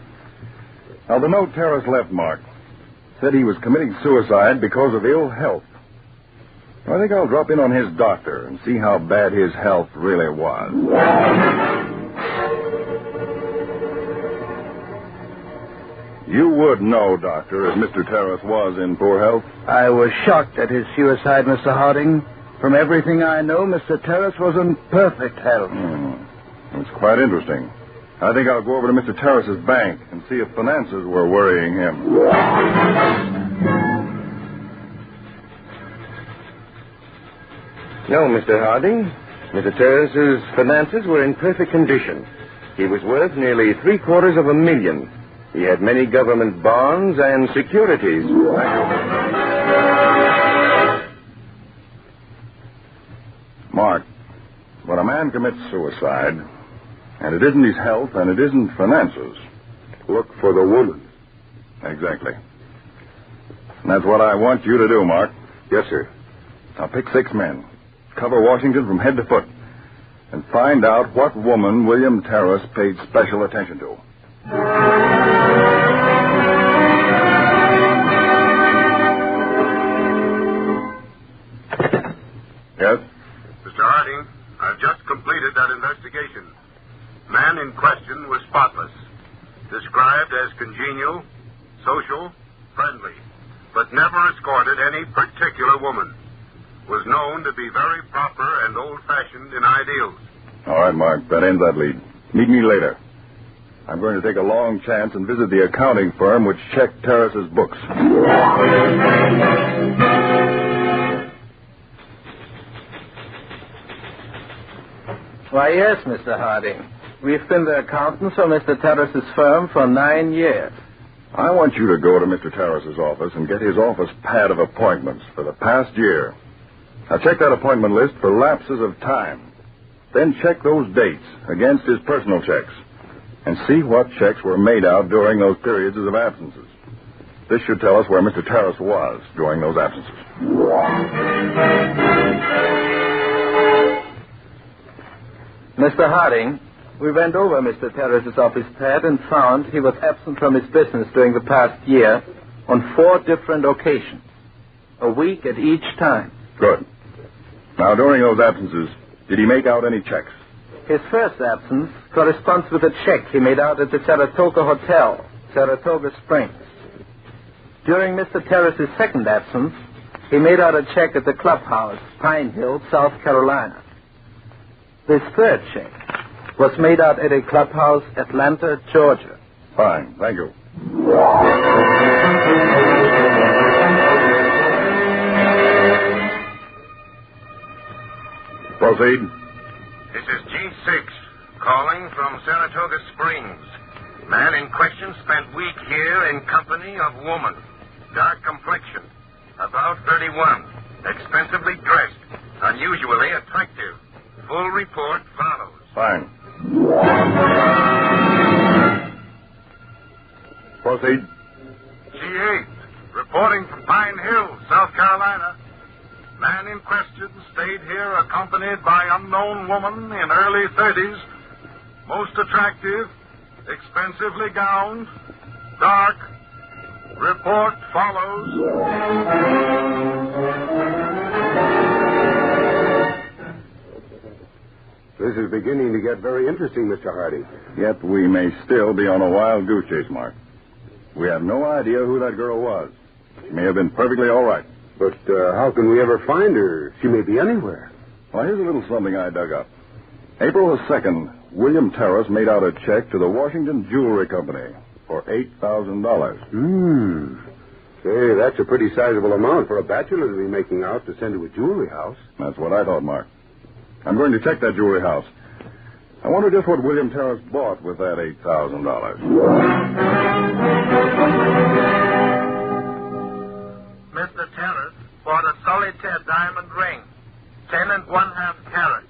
Now, the note Terrace left, Mark, said he was committing suicide because of ill health. I think I'll drop in on his doctor and see how bad his health really was. You would know, Doctor, if Mr. Terrace was in poor health. I was shocked at his suicide, Mr. Harding. From everything I know, Mr. Terrace was in perfect health. It's quite interesting. I think I'll go over to Mr. Terrace's bank and see if finances were worrying him. No, Mr. Harding. Mr. Terrace's finances were in perfect condition. He was worth nearly $750,000. He had many government bonds and securities. Mark, when a man commits suicide, and it isn't his health and it isn't finances, look for the woman. Exactly. And that's what I want you to do, Mark. Yes, sir. Now pick 6 men. Cover Washington from head to foot. And find out what woman William Terrace paid special attention to. Yes? Mr. Harding, I've just completed that investigation. Man in question was spotless. Described as congenial, social, friendly, but never escorted any particular woman. Was known to be very proper and old-fashioned in ideals. All right, Mark, that ends that lead. Meet me later. I'm going to take a long chance and visit the accounting firm which checked Terrace's books. Why, yes, Mr. Harding. We've been the accountants for Mr. Terrace's firm for 9 years. I want you to go to Mr. Terrace's office and get his office pad of appointments for the past year. Now, check that appointment list for lapses of time. Then check those dates against his personal checks and see what checks were made out during those periods of absences. This should tell us where Mr. Terrace was during those absences. Mr. Harding, we went over Mr. Terrace's office pad and found he was absent from his business during the past year on 4 different occasions, a week at each time. Good. Now, during those absences, did he make out any checks? His first absence corresponds with a check he made out at the Saratoga Hotel Saratoga Springs. During Mr. Terrace's second absence, he made out a check at the clubhouse, Pine Hill, South Carolina. This third check was made out at a clubhouse, Atlanta, Georgia. Fine, thank you. Proceed. This is G6, calling from Saratoga Springs. Man in question spent week here in company of woman. Dark complexion, about 31. Expensively dressed, unusually attractive. Full report follows. Fine. Proceed. G8, reporting from Pine Hill, South Carolina. Man in question stayed here accompanied by unknown woman in early 30s. Most attractive, expensively gowned, dark. Report follows. This is beginning to get very interesting, Mr. Harding. Yet we may still be on a wild goose chase, Mark. We have no idea who that girl was. She may have been perfectly all right. But how can we ever find her? She may be anywhere. Well, here's a little something I dug up. April the 2nd, William Terrace made out a check to the Washington Jewelry Company for $8,000. Say, that's a pretty sizable amount for a bachelor to be making out to send to a jewelry house. That's what I thought, Mark. I'm going to check that jewelry house. I wonder just what William Terrace bought with that $8,000. Mr. Terrace bought a solitaire diamond ring, 10 1/2 carats,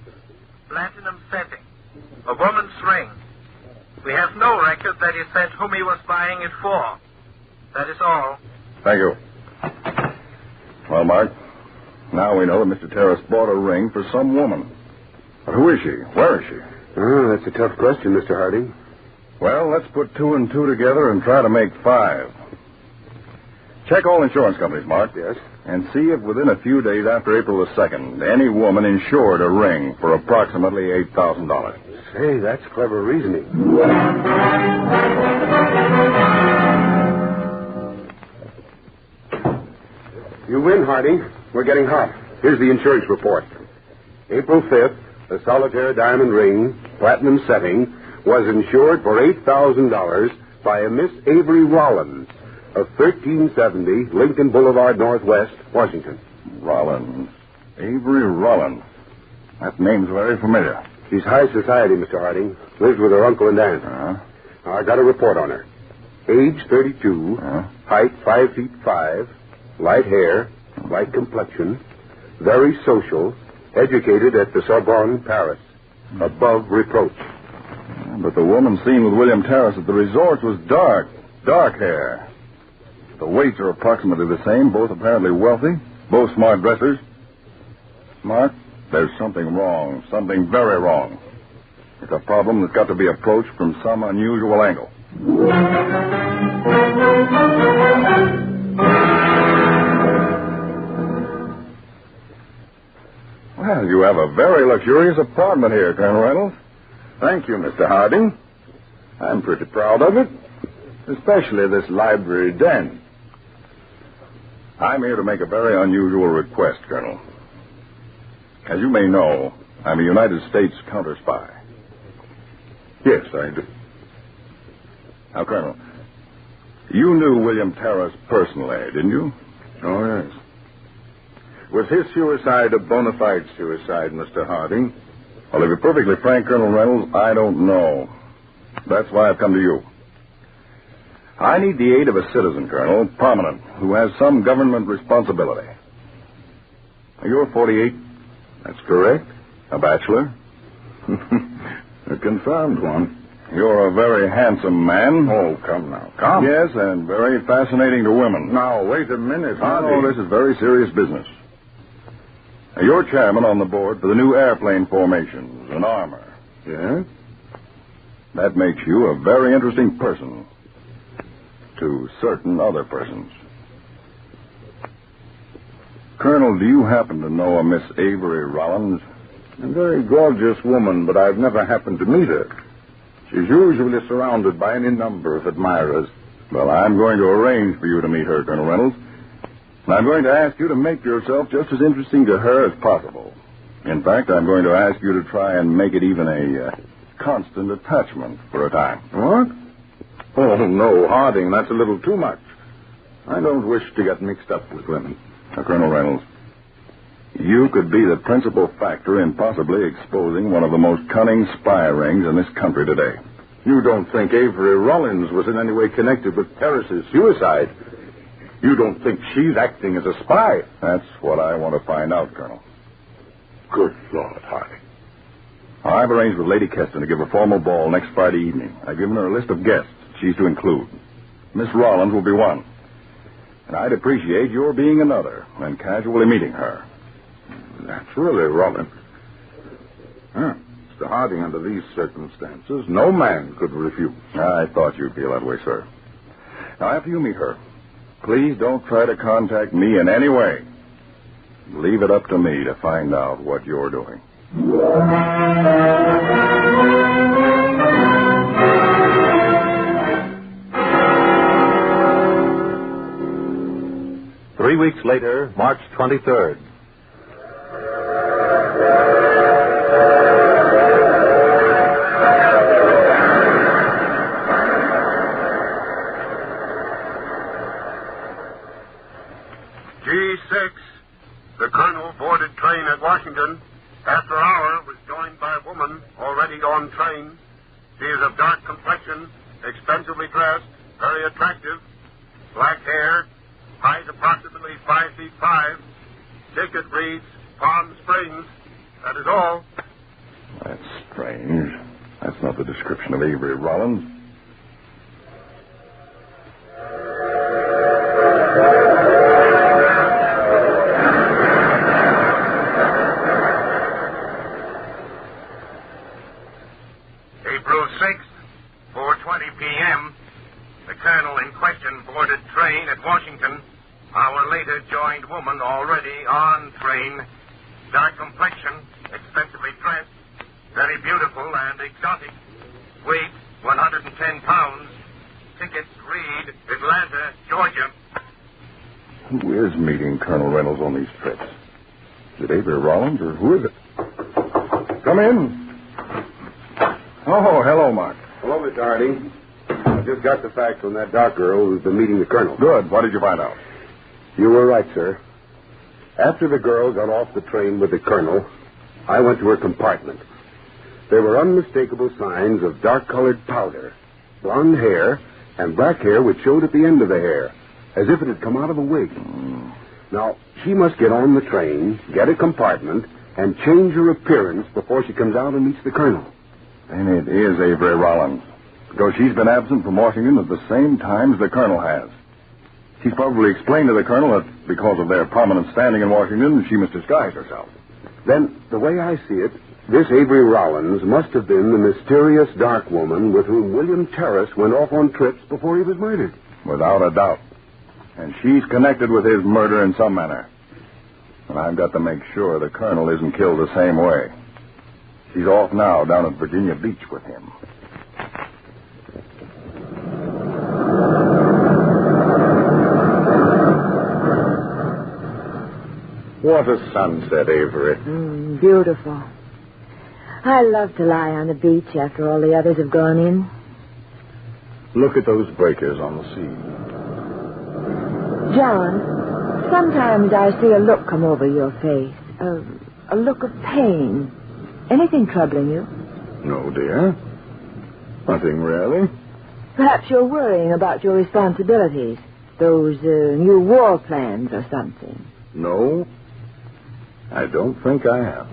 platinum setting, a woman's ring. We have no record that he said whom he was buying it for. That is all. Thank you. Well, Mark, now we know that Mr. Terrace bought a ring for some woman. But who is she? Where is she? Oh, that's a tough question, Mr. Harding. Well, let's put 2 and 2 together and try to make 5. Check all insurance companies, Mark. Yes. And see if within a few days after April the 2nd, any woman insured a ring for approximately $8,000. Say, that's clever reasoning. You win, Harding. We're getting hot. Here's the insurance report. April 5th, a solitaire diamond ring, platinum setting, was insured for $8,000 by a Miss Avery Rollins of 1370 Lincoln Boulevard, Northwest, Washington. Rollins. Avery Rollins. That name's very familiar. She's high society, Mr. Harding. Lives with her uncle and aunt. I got a report on her. Age 32, height 5'5", light hair, light complexion, very social, educated at the Sorbonne, Paris. Above reproach. But the woman seen with William Terrace at the resort was dark hair. The weights are approximately the same, both apparently wealthy, both smart dressers. Mark, there's something wrong, something very wrong. It's a problem that's got to be approached from some unusual angle. Well, you have a very luxurious apartment here, Colonel Reynolds. Thank you, Mr. Harding. I'm pretty proud of it, especially this library den. I'm here to make a very unusual request, Colonel. As you may know, I'm a United States counterspy. Yes, I do. Now, Colonel, you knew William Terrace personally, didn't you? Oh, yes. Was his suicide a bona fide suicide, Mr. Harding? Well, to be perfectly frank, Colonel Reynolds, I don't know. That's why I've come to you. I need the aid of a citizen, Colonel, prominent, who has some government responsibility. You're 48? That's correct. A bachelor? A confirmed one. You're a very handsome man. Oh, come now. Come. Yes, and very fascinating to women. Now, wait a minute, Harding. No, this is very serious business. Now, you're chairman on the board for the new airplane formations and armor. Yes? That makes you a very interesting person to certain other persons. Colonel, do you happen to know a Miss Avery Rollins? A very gorgeous woman, but I've never happened to meet her. She's usually surrounded by any number of admirers. Well, I'm going to arrange for you to meet her, Colonel Reynolds. And I'm going to ask you to make yourself just as interesting to her as possible. In fact, I'm going to ask you to try and make it even a constant attachment for a time. What? Oh, no, Harding, that's a little too much. I don't wish to get mixed up with women. Now, Colonel Reynolds, you could be the principal factor in possibly exposing one of the most cunning spy rings in this country today. You don't think Avery Rollins was in any way connected with Terrace's suicide? You don't think she's acting as a spy? That's what I want to find out, Colonel. Good Lord, Harding. I've arranged with Lady Keston to give a formal ball next Friday evening. I've given her a list of guests she's to include. Miss Rollins will be one. And I'd appreciate your being another and casually meeting her. Naturally, Rollins. Huh. Mr. Harding, under these circumstances, no man could refuse. I thought you'd feel that way, sir. Now, after you meet her, please don't try to contact me in any way. Leave it up to me to find out what you're doing. 3 weeks later, March 23rd. G6, the colonel boarded train at Washington. After an hour, was joined by a woman already on train. She is of dark complexion, expensively dressed, very attractive, black hair, height approximately 5 feet 5. Ticket reads Palm Springs. That is all. That's strange. That's not the description of Avery Rollins. April 6th, 4:20 p.m. The colonel in question boarded train at Washington. Hour later, joined woman already on train. Dark complexion, expensively dressed, very beautiful and exotic. Weight, 110 pounds. Tickets read Atlanta, Georgia. Who is meeting Colonel Reynolds on these trips? Is it Avery Rollins, or who is it? Come in. Oh, hello, Mark. Hello, Mr. Harding. I just got the facts on that dark girl who's been meeting the colonel. Good. What did you find out? You were right, sir. After the girl got off the train with the colonel, I went to her compartment. There were unmistakable signs of dark-colored powder, blonde hair, and black hair which showed at the end of the hair, as if it had come out of a wig. Now, she must get on the train, get a compartment, and change her appearance before she comes out and meets the colonel. And it is Avery Rollins, because she's been absent from Washington at the same time as the colonel has. She's probably explained to the colonel that because of their prominent standing in Washington, she must disguise herself. Then, the way I see it, this Avery Rollins must have been the mysterious dark woman with whom William Terrace went off on trips before he was murdered. Without a doubt. And she's connected with his murder in some manner. And I've got to make sure the colonel isn't killed the same way. She's off now down at Virginia Beach with him. What a sunset, Avery. Beautiful. I love to lie on the beach after all the others have gone in. Look at those breakers on the sea. John, sometimes I see a look come over your face. A look of pain. Anything troubling you? No, dear. Nothing really. Perhaps you're worrying about your responsibilities. Those new war plans or something. No, I don't think I am.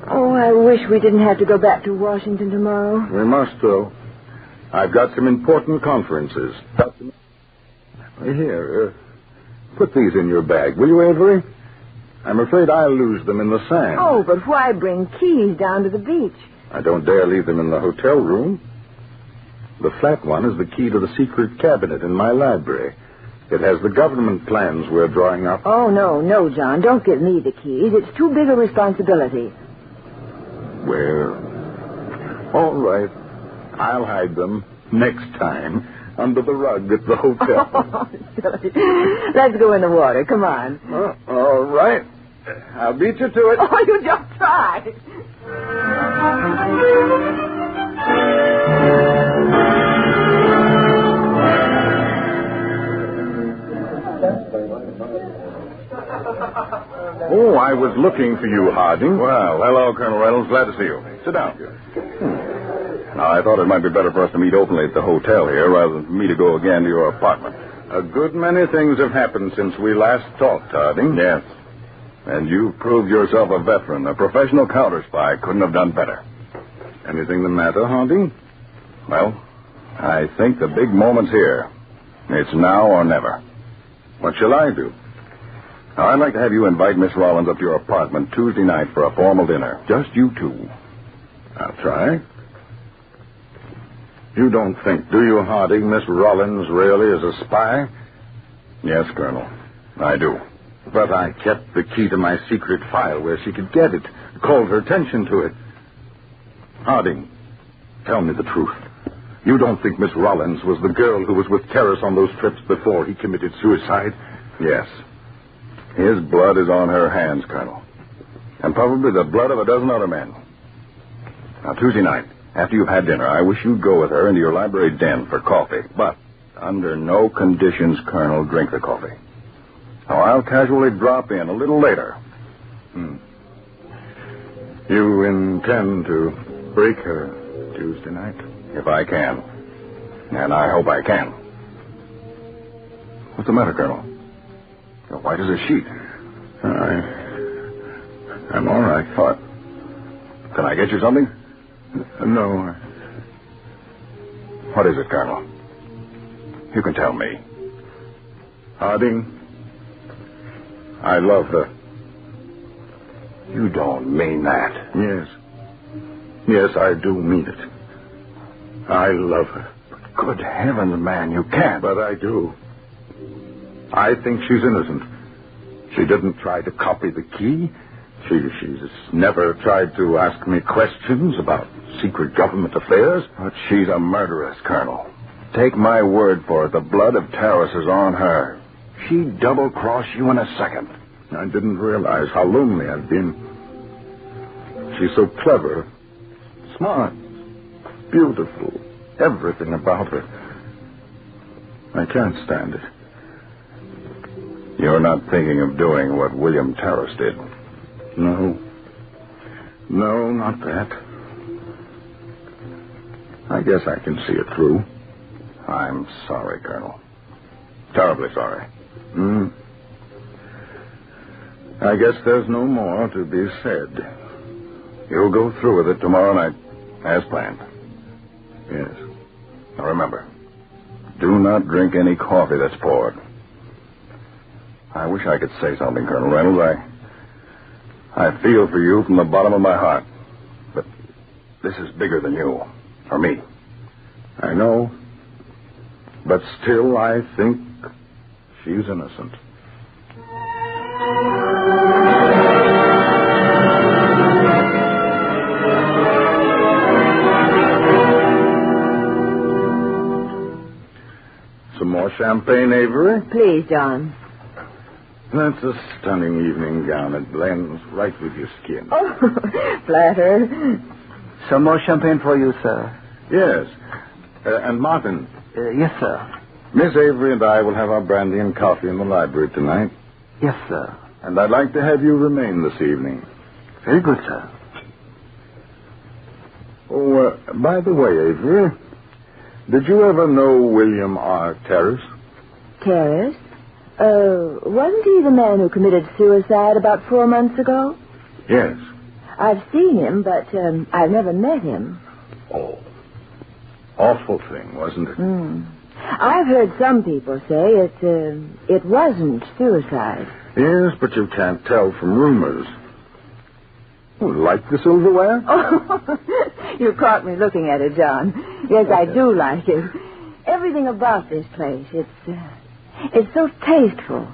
Oh, I wish we didn't have to go back to Washington tomorrow. We must, though. I've got some important conferences. Here, put these in your bag, will you, Avery? I'm afraid I'll lose them in the sand. Oh, but why bring keys down to the beach? I don't dare leave them in the hotel room. The flat one is the key to the secret cabinet in my library. It has the government plans we're drawing up. Oh, no, John. Don't give me the keys. It's too big a responsibility. Well, all right. I'll hide them next time. under the rug at the hotel. Oh, silly. Let's go in the water. Come on. All right. I'll beat you to it. Oh, you just try. Oh, I was looking for you, Harding. Well, hello, Colonel Reynolds. Glad to see you. Sit down. Now, I thought it might be better for us to meet openly at the hotel here rather than for me to go again to your apartment. A good many things have happened since we last talked, Harding. Yes. And you've proved yourself a veteran. A professional counterspy couldn't have done better. Anything the matter, Harding? Well, I think the big moment's here. It's now or never. What shall I do? Now, I'd like to have you invite Miss Rollins up to your apartment Tuesday night for a formal dinner. Just you two. I'll try. You don't think, do you, Harding, Miss Rollins really is a spy? Yes, Colonel. I do. But I kept the key to my secret file where she could get it. Called her attention to it. Harding, tell me the truth. You don't think Miss Rollins was the girl who was with Terrace on those trips before he committed suicide? Yes. His blood is on her hands, Colonel. And probably the blood of a dozen other men. Now, Tuesday night, after you've had dinner, I wish you'd go with her into your library den for coffee. But under no conditions, Colonel, drink the coffee. Now, I'll casually drop in a little later. You intend to break her Tuesday night? If I can. And I hope I can. What's the matter, Colonel? You're white as a sheet. I'm all right. What? Can I get you something? No. What is it, Colonel? You can tell me. Harding, I love her. You don't mean that. Yes. Yes, I do mean it. I love her. Good heavens, man, you can't. But I do. I think she's innocent. She didn't try to copy the key. She's never tried to ask me questions about secret government affairs. But she's a murderess, Colonel. Take my word for it, the blood of Terrace is on her. She'd double-cross you in a second. I didn't realize how lonely I'd been. She's so clever, smart, beautiful, everything about her. I can't stand it. You're not thinking of doing what William Terrace did? No. No, not that. I guess I can see it through. I'm sorry, Colonel. Terribly sorry. I guess there's no more to be said. You'll go through with it tomorrow night, as planned. Yes. Now remember, do not drink any coffee that's poured. I wish I could say something, Colonel Reynolds. I feel for you from the bottom of my heart. But this is bigger than you, or me. I know. But still, I think she's innocent. Some more champagne, Avery? Please, John. That's a stunning evening gown. It blends right with your skin. Oh, flattered. Some more champagne for you, sir. Yes. And Martin. Yes, sir. Miss Avery and I will have our brandy and coffee in the library tonight. Yes, sir. And I'd like to have you remain this evening. Very good, sir. Oh, by the way, Avery, did you ever know William R. Terrace? Terrace? Wasn't he the man who committed suicide about 4 months ago? Yes. I've seen him, but I've never met him. Oh. Awful thing, wasn't it? I've heard some people say it wasn't suicide. Yes, but you can't tell from rumors. Oh, like the silverware? Oh, you caught me looking at it, John. Yes, I do like it. Everything about this place, it's so tasteful.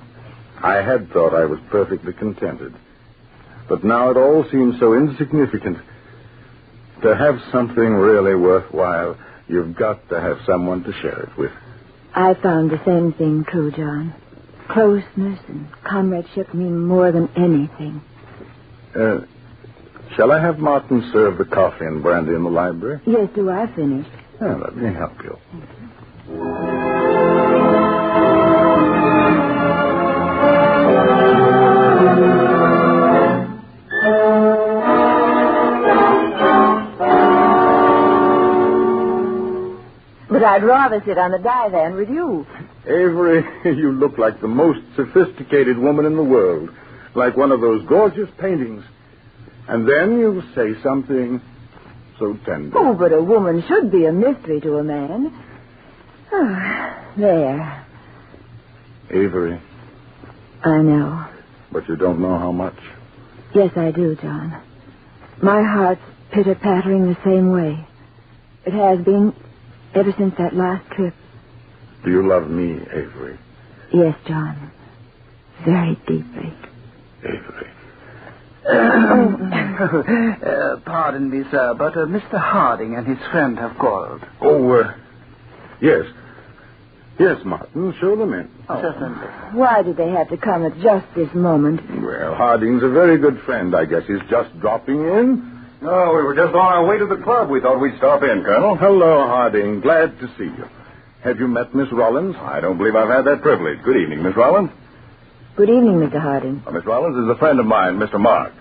I had thought I was perfectly contented. But now it all seems so insignificant. To have something really worthwhile, you've got to have someone to share it with. I found the same thing true, John. Closeness and comradeship mean more than anything. Shall I have Martin serve the coffee and brandy in the library? Yes, do I finish? Yeah, let me help you. But I'd rather sit on the divan with you. Avery, you look like the most sophisticated woman in the world. Like one of those gorgeous paintings. And then you say something so tender. Oh, but a woman should be a mystery to a man. Oh, there. Avery. I know. But you don't know how much. Yes, I do, John. My heart's pitter-pattering the same way. It has been ever since that last trip. Do you love me, Avery? Yes, John. Very deeply. Avery. Pardon me, sir, but Mr. Harding and his friend have quarreled. Oh, yes. Yes, Martin, show them in. Certainly. Why did they have to come at just this moment? Well, Harding's a very good friend. I guess he's just dropping in. Oh, we were just on our way to the club. We thought we'd stop in, Colonel. Hello, Harding. Glad to see you. Have you met Miss Rollins? I don't believe I've had that privilege. Good evening, Miss Rollins. Good evening, Mr. Harding. Miss Rollins is a friend of mine, Mr. Mark.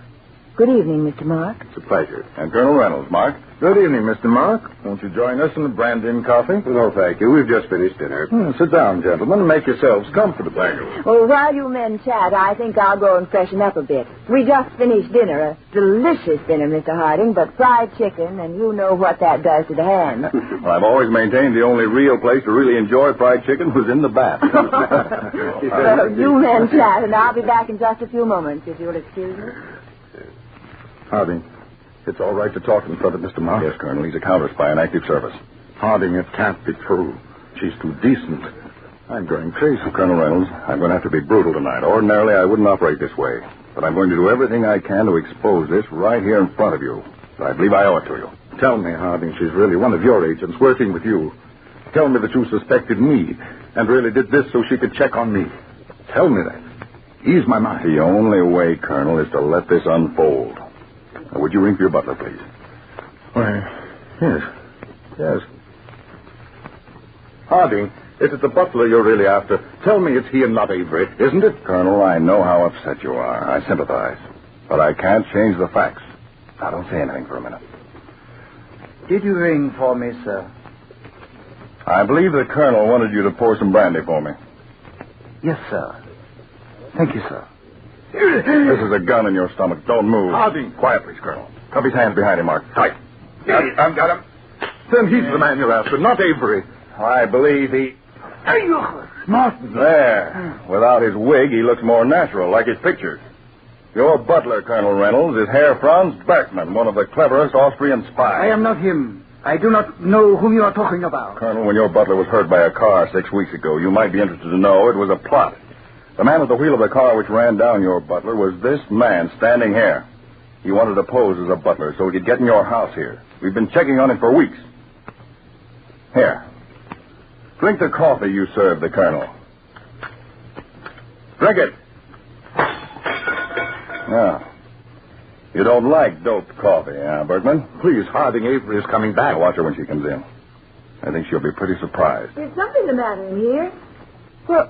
Good evening, Mr. Mark. It's a pleasure. And Colonel Reynolds, Mark. Good evening, Mr. Mark. Won't you join us in the brandy and coffee? No, thank you. We've just finished dinner. Sit down, gentlemen, and make yourselves comfortable. Well, while you men chat, I think I'll go and freshen up a bit. We just finished dinner, a delicious dinner, Mr. Harding, but fried chicken, and you know what that does to the hand. Well, I've always maintained the only real place to really enjoy fried chicken was in the bath. You men chat, and I'll be back in just a few moments, if you'll excuse me. Harding, it's all right to talk in front of Mr. Mark? Yes, Colonel. He's a counterspy in active service. Harding, it can't be true. She's too decent. I'm going crazy. Colonel Reynolds, I'm going to have to be brutal tonight. Ordinarily, I wouldn't operate this way. But I'm going to do everything I can to expose this right here in front of you. I believe I owe it to you. Tell me, Harding, she's really one of your agents working with you. Tell me that you suspected me and really did this so she could check on me. Tell me that. Ease my mind. The only way, Colonel, is to let this unfold. Now, would you ring for your butler, please? Why, yes. Harding, is it the butler you're really after? Tell me it's he and not Avery, isn't it? Colonel, I know how upset you are. I sympathize. But I can't change the facts. Now, don't say anything for a minute. Did you ring for me, sir? I believe the Colonel wanted you to pour some brandy for me. Yes, sir. Thank you, sir. This is a gun in your stomach. Don't move. Harding. Quiet, please, Colonel. Cup his hands behind him, Mark. Tight. I've got him. Then he's the man you're after, not Avery. I believe he... Martin. There. Without his wig, he looks more natural, like his pictures. Your butler, Colonel Reynolds, is Herr Franz Bergman, one of the cleverest Austrian spies. I am not him. I do not know whom you are talking about. Colonel, when your butler was hurt by a car 6 weeks ago, you might be interested to know it was a plot. The man at the wheel of the car which ran down your butler was this man standing here. He wanted to pose as a butler so he could get in your house here. We've been checking on him for weeks. Here. Drink the coffee you served the Colonel. Drink it. Now, you don't like doped coffee, huh, Bergman? Please, Harding, Avery is coming back. Watch her when she comes in. I think she'll be pretty surprised. There's something the matter in here. Well,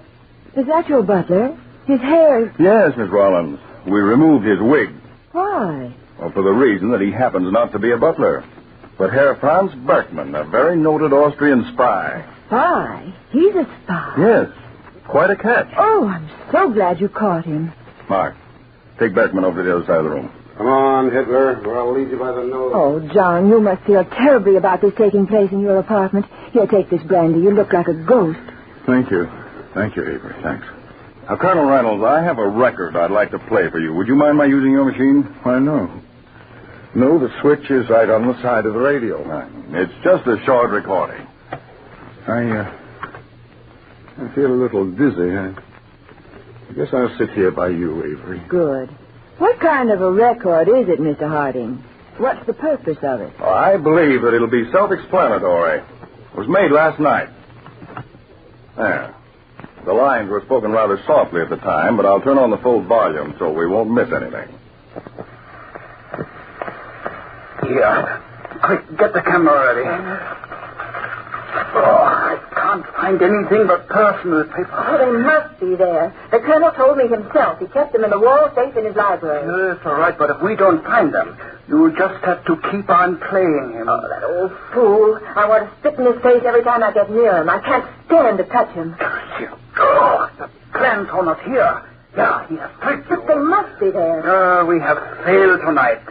is that your butler? His hair is... Yes, Miss Rollins. We removed his wig. Why? Well, for the reason that he happens not to be a butler, but Herr Franz Bergman, a very noted Austrian spy. Spy? He's a spy? Yes. Quite a catch. Oh, I'm so glad you caught him. Mark, take Bergman over to the other side of the room. Come on, Hitler, or I'll lead you by the nose. Oh, John, you must feel terribly about this taking place in your apartment. Here, take this brandy. You look like a ghost. Thank you. Thank you, Avery. Thanks. Now, Colonel Reynolds, I have a record I'd like to play for you. Would you mind my using your machine? Why, no. No, the switch is right on the side of the radio. It's just a short recording. I feel a little dizzy. I guess I'll sit here by you, Avery. Good. What kind of a record is it, Mr. Harding? What's the purpose of it? I believe that it'll be self-explanatory. It was made last night. There. The lines were spoken rather softly at the time, but I'll turn on the full volume so we won't miss anything. Here. Quick, get the camera ready. Oh, I can't find anything but personal papers. Oh, they must be there. The colonel told me himself. He kept them in the wall safe in his library. Yes, all right, but if we don't find them, you'll just have to keep on playing him. Oh, that old fool. I want to spit in his face every time I get near him. I can't stand to touch him. Oh, the plans are not here. Yeah, he has tricked you. But they must be there. We have failed tonight.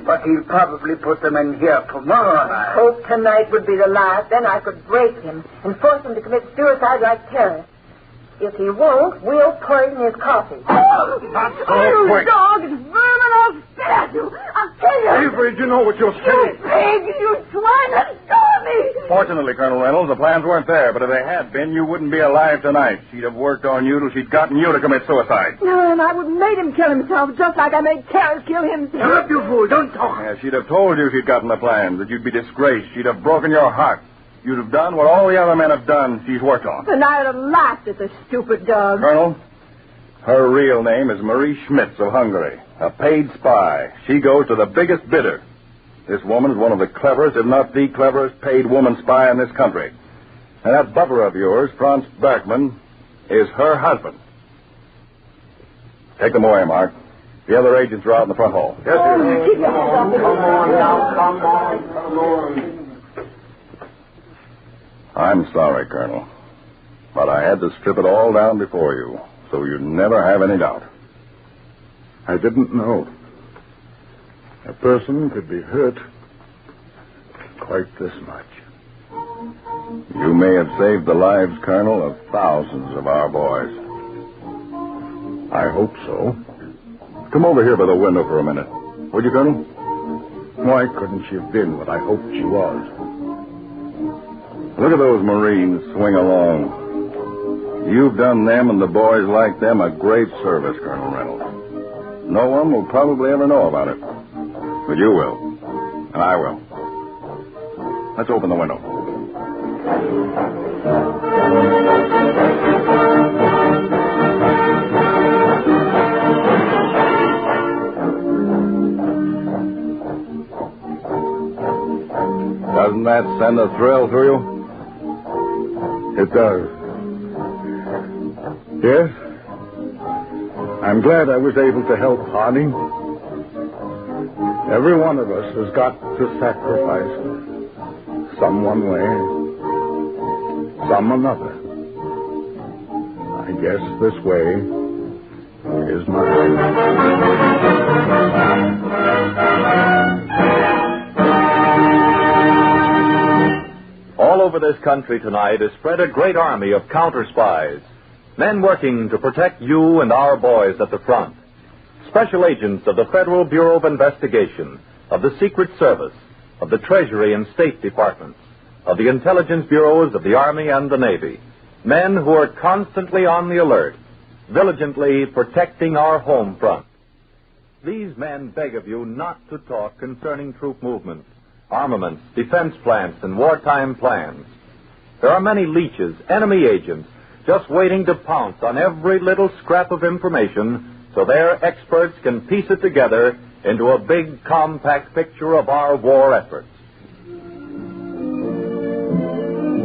But he'll probably put them in here tomorrow night. I hope tonight would be the last. Then I could break him and force him to commit suicide like terrorists. If he won't, we'll poison his coffee. Not so quick. Dog, it's vermin. I'll spit at you. I'll kill you. Avery, you know what you're saying. You pig, you swine, let go of me. Fortunately, Colonel Reynolds, the plans weren't there, but if they had been, you wouldn't be alive tonight. She'd have worked on you till she'd gotten you to commit suicide. No, and I would have made him kill himself just like I made Terrence kill himself. Shut up, you fool. Don't talk. Yeah, she'd have told you she'd gotten the plans, that you'd be disgraced. She'd have broken your heart. You'd have done what all the other men have done she's worked on. And I would have laughed at the stupid dog. Colonel, her real name is Marie Schmitz of Hungary, a paid spy. She goes to the biggest bidder. This woman is one of the cleverest, if not the cleverest, paid woman spy in this country. And that butler of yours, Franz Berkman, is her husband. Take them away, Mark. The other agents are out in the front hall. Yes, sir. Come on now. Come on. I'm sorry, Colonel, but I had to strip it all down before you, so you'd never have any doubt. I didn't know a person could be hurt quite this much. You may have saved the lives, Colonel, of thousands of our boys. I hope so. Come over here by the window for a minute. Would you, Colonel? Why couldn't she have been what I hoped she was? Look at those Marines swing along. You've done them and the boys like them a great service, Colonel Reynolds. No one will probably ever know about it. But you will. And I will. Let's open the window. Doesn't that send a thrill through you? It does. Yes. I'm glad I was able to help Harding. Every one of us has got to sacrifice. Some one way, some another. I guess this way is mine. All over this country tonight is spread a great army of counterspies, men working to protect you and our boys at the front. Special agents of the Federal Bureau of Investigation, of the Secret Service, of the Treasury and State Departments, of the intelligence bureaus of the Army and the Navy. Men who are constantly on the alert, diligently protecting our home front. These men beg of you not to talk concerning troop movements, armaments, defense plants, and wartime plans. There are many leeches, enemy agents, just waiting to pounce on every little scrap of information so their experts can piece it together into a big, compact picture of our war efforts.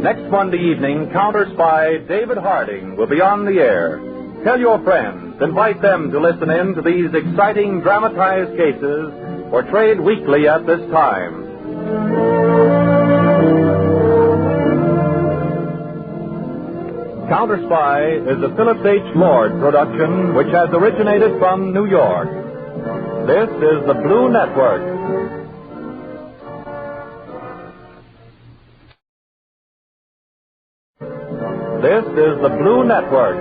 Next Monday evening, Counterspy David Harding will be on the air. Tell your friends, invite them to listen in to these exciting dramatized cases portrayed weekly at this time. Counterspy is a Phillips H. Lord production which has originated from New York. This is the Blue Network. This is the Blue Network.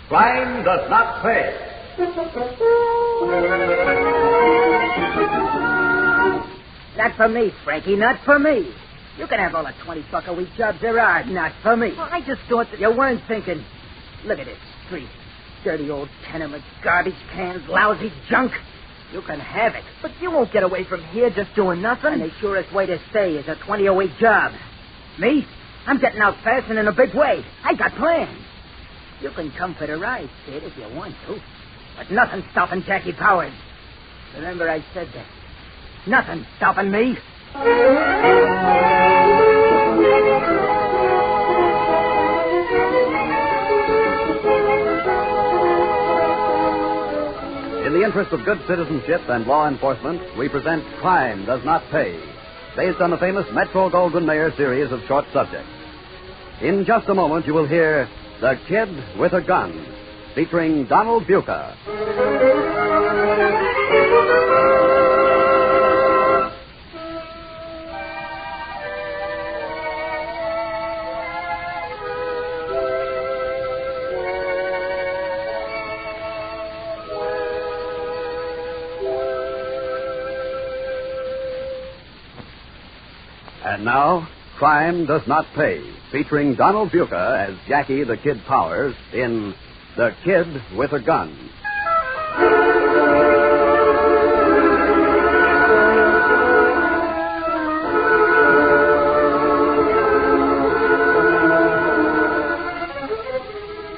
Crime does not pay. Not for me, Frankie, not for me. You can have all the 20-buck-a-week jobs there are, not for me. Well, I just thought that... You weren't thinking. Look at this street. Dirty old tenement, garbage cans, lousy junk. You can have it. But you won't get away from here just doing nothing. And the surest way to stay is a 20-a-week job. Me? I'm getting out fast and in a big way. I got plans. You can come for the ride, kid, if you want to. But nothing's stopping Jackie Powers. Remember I said that. Nothing's stopping me. In the interest of good citizenship and law enforcement, we present Crime Does Not Pay, based on the famous Metro-Goldwyn-Mayer series of short subjects. In just a moment, you will hear The Kid with a Gun, featuring Donald Buca. And now, Crime Does Not Pay, featuring Donald Buca as Jackie the Kid Powers in The Kid with a Gun.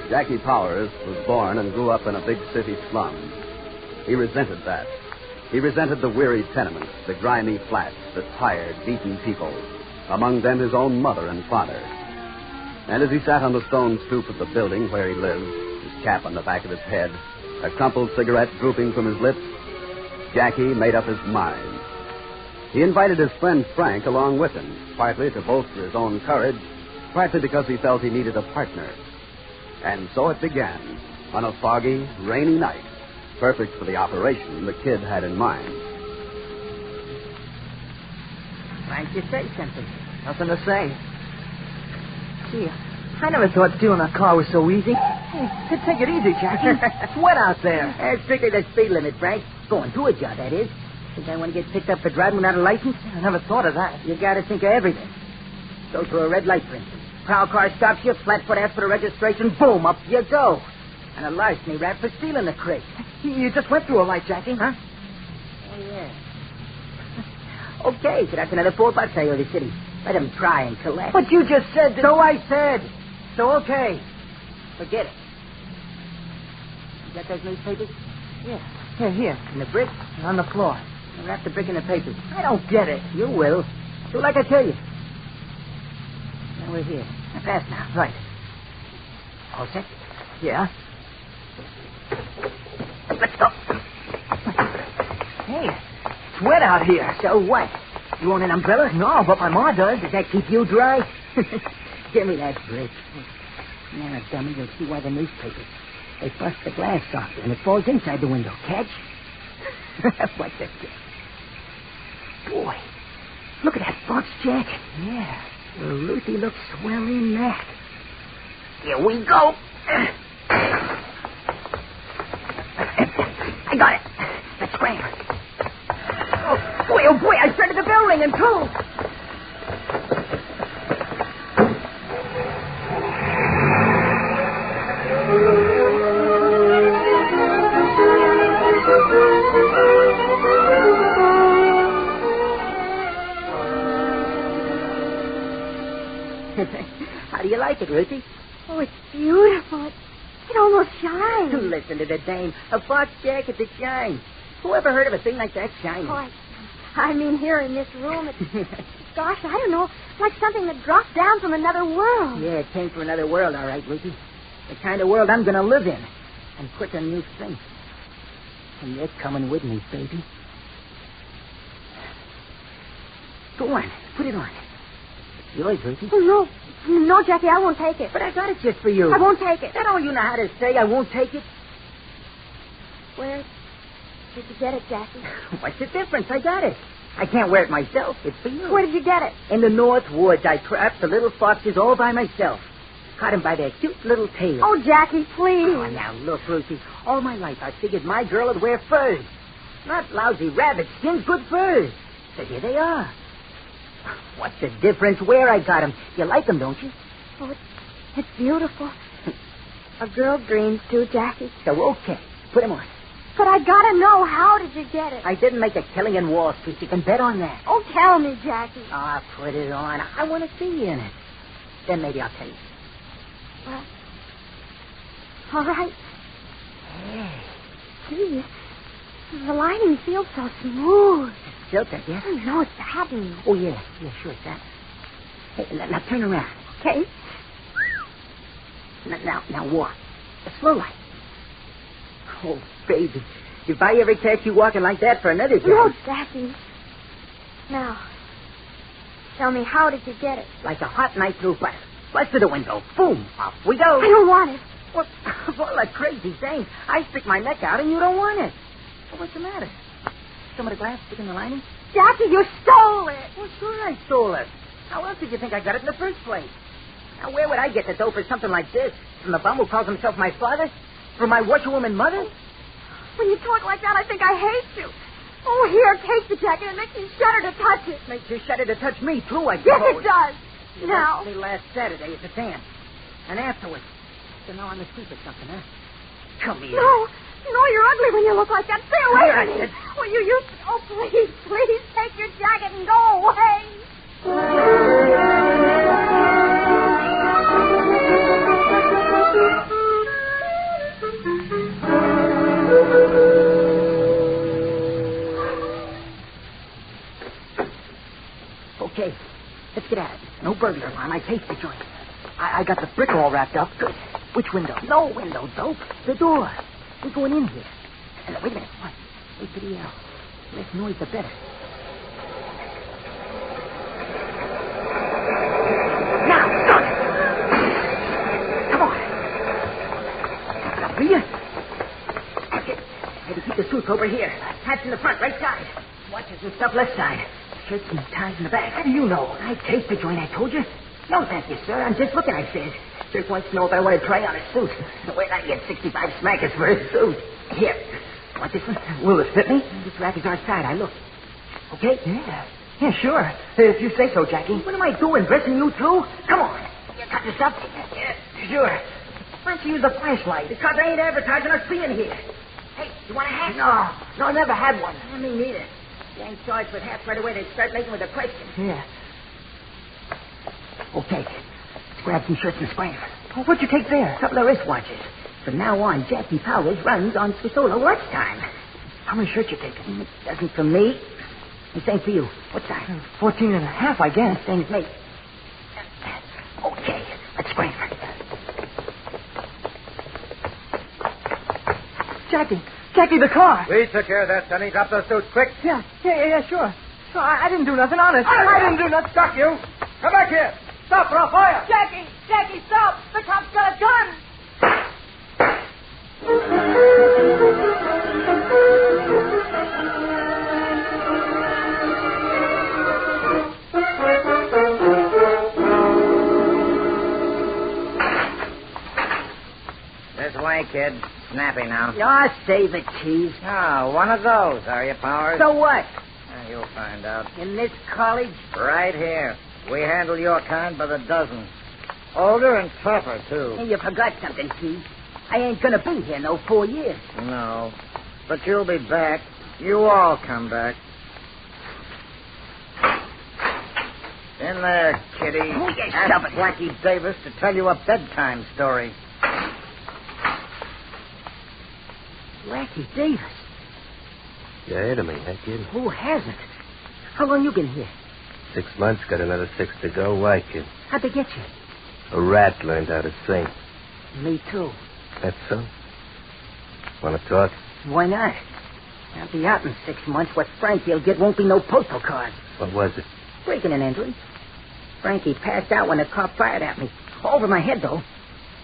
Jackie Powers was born and grew up in a big city slum. He resented that. He resented the weary tenements, the grimy flats, the tired, beaten people, among them his own mother and father. And as he sat on the stone stoop of the building where he lived, his cap on the back of his head, a crumpled cigarette drooping from his lips, Jackie made up his mind. He invited his friend Frank along with him, partly to bolster his own courage, partly because he felt he needed a partner. And so it began, on a foggy, rainy night, perfect for the operation the kid had in mind. Why don't you say something? Nothing to say. Gee, I never thought stealing a car was so easy. Hey, take it easy, Jackie. It's wet out there. It's strictly the speed limit, Frank. Going to a job, that is. Think I want to get picked up for driving without a license? I never thought of that. You got to think of everything. Go through a red light, for instance. Prowl car stops you, flatfoot asks for the registration, boom, up you go. And a larceny rap for stealing the crate. You just went through a light, Jackie. Huh? Oh, yeah. Okay, so that's another $4 I owe the city. Let him try and collect. But you just said that... So I said. So okay. Forget it. You got those newspapers? Yeah. Here. And the brick? On the floor. Wrap the brick in the papers. I don't get it. You will. Do like I tell you. Now we're here. Now pass now. Right. All set? Yeah. Let's go. Hey, it's wet out here. So what? You want an umbrella? No, but my ma does. Does that keep you dry? Give me that brick. Now, dummy, you'll see why the newspapers. They bust the glass off and it falls inside the window. Catch? What's that? Boy, look at that box jacket. Yeah. Well, Ruthie looks swell in that. Here we go. I got it. Let's scram. Oh, boy, I started the bell ringing, too. How do you like it, Ruthie? Oh, it's beautiful. It almost shines. Listen to the dame. A box jacket that shines. Who ever heard of a thing like that shining? Oh, I mean, here in this room, it's... Gosh, I don't know. Like something that dropped down from another world. Yeah, it came from another world, all right, Ruthie. The kind of world I'm going to live in. And quick on you think. And you're coming with me, baby. Go on. Put it on. It's yours, Ruthie. Oh, no. No, Jackie, I won't take it. But I got it just for you. I won't take it. That all you know how to say, I won't take it? Where did you get it, Jackie? What's the difference? I got it. I can't wear it myself. It's for you. Where did you get it? In the North Woods, I trapped the little foxes all by myself. Caught them by their cute little tails. Oh, Jackie, please. Oh, now, look, Ruthie. All my life, I figured my girl would wear furs. Not lousy rabbit skins, good furs. So here they are. What's the difference where I got them? You like them, don't you? Oh, it's beautiful. A girl dreams too, Jackie. So, okay. Put him on. But I gotta know, how did you get it? I didn't make a killing in Wall Street. You can bet on that. Oh, tell me, Jackie. Ah, put it on. I want to see you in it. Then maybe I'll tell you. Well, all right. Hey. Gee, the lining feels so smooth. Silk, I guess. Oh, no, it's satin. Oh, yeah. Yeah, sure, it's that. Hey, now turn around. Okay. Now walk. Slow like. Oh, baby. If I ever catch you walking like that for another job... No, Jackie. Now, tell me, how did you get it? Like a hot knife through butter. Bust to the window. Boom. Off we go. I don't want it. What? Of all that crazy things, I stick my neck out and you don't want it. Well, what's the matter? Some of the glass stick in the lining? Jackie, you stole it. Well, sure I stole it. How else did you think I got it in the first place? Now, where would I get the dough for something like this? From the bum who calls himself my father? From my washerwoman mother? When you talk like that, I think I hate you. Oh, here, take the jacket. It makes me shudder to touch it. Makes you shudder to touch me, too, I suppose. Yes, it does. You now. Me last Saturday at the dance. And afterwards. So now I'm asleep or something, huh? Come here. No, you're ugly when you look like that. Stay away Here, from me. I said. Will you... Oh, please, take your jacket and go away. Okay, let's get at it. No burglar alarm. I taste the joint. I got the brick all wrapped up. Good. Which window? No window, dope. The door. We're going in here. And wait a minute. What? Wait for the yell. Less noise, the better. Now, start it. Come on. Up for you. Okay. Maybe keep the suits over here. Hats in the front, right side. Watches and stuff left side. Shirts and ties in the back. How do you know? I taste the joint, I told you. No, thank you, sir. I'm just looking, I said. Just wants to know if I want to try on a suit. Wait, I get 65 smackers for a suit. Here. Want this one? Will it fit me? This rack is our side. I look. Okay? Yeah, sure. If you say so, Jackie. What am I doing? Dressing you, too? Come on. You got this up? Yeah, sure. Why don't you use the flashlight? Because I ain't advertising us being here. Hey, you want a hat? No, I never had one. Me neither. You ain't charged with hats right away. They start making with a question. Yeah. Okay. Let's grab some shirts and springs. Oh, what'd you take there? A couple of wristwatches. From now on, Jackie Powers runs on Solo lunchtime. How many shirts you taking? It doesn't for me. The same for you. What size? 14 and a half, I guess. Same as me. Okay. Let's spring. Jackie, the car. We took care of that, Sonny. Drop those suits quick. Yeah, sure. No, I didn't do nothing, honest. I didn't do nothing. Stop you. Come back here. Stop or I'll fire. Jackie, stop. The cop's got a gun. This way, kid. Snappy now. Oh, save it, Chief. Oh, one of those, are you, Powers? So what? You'll find out. In this college? Right here. We handle your kind by the dozen. Older and tougher, too. Hey, you forgot something, Chief. I ain't gonna be here no 4 years. No. But you'll be back. You all come back. In there, kitty. Oh, yes, Ask Blackie Davis to tell you a bedtime story. Blackie Davis? You heard of me, huh, kid? Who hasn't? How long you been here? 6 months, got another 6 to go. Why, kid? How'd they get you? A rat learned how to sing. Me, too. That's so? Want to talk? Why not? I'll be out in 6 months. What Frankie'll get won't be no postal card. What was it? Breaking and entering. Frankie passed out when the cop fired at me. Over my head, though.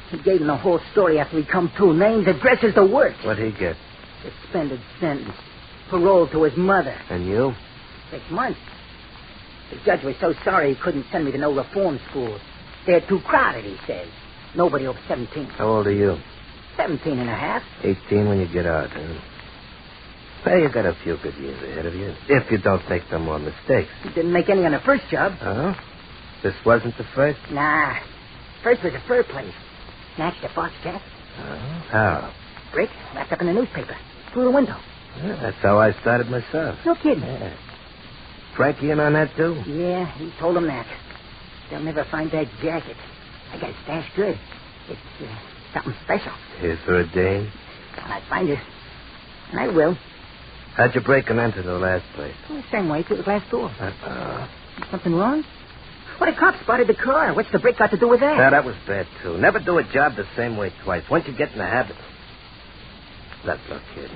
He gave him the whole story after he come to. Names, addresses, the works. What'd he get? Suspended sentence. Parole to his mother. And you? 6 months. The judge was so sorry he couldn't send me to no reform school. They're too crowded, he says. Nobody over 17. How old are you? 17 and a half. 18 when you get out, huh? Well, you got a few good years ahead of you. If you don't make no more mistakes. You didn't make any on the first job. Oh? This wasn't the first? Nah. First was a fur place. Snatched a fox cat. How? Brick wrapped up in a newspaper. Through the window. Yeah, that's how I started myself. No kidding. Yeah. Frankie in on that, too? Yeah, he told him that. They'll never find that jacket. I got it stashed good. It's something special. Here's for a dame. When I find her. And I will. How'd you break and enter the last place? The same way, through the glass door. Something wrong? Well, the cops spotted the car. What's the break got to do with that? Yeah, that was bad, too. Never do a job the same way twice. Once you get in the habit. Look, kid.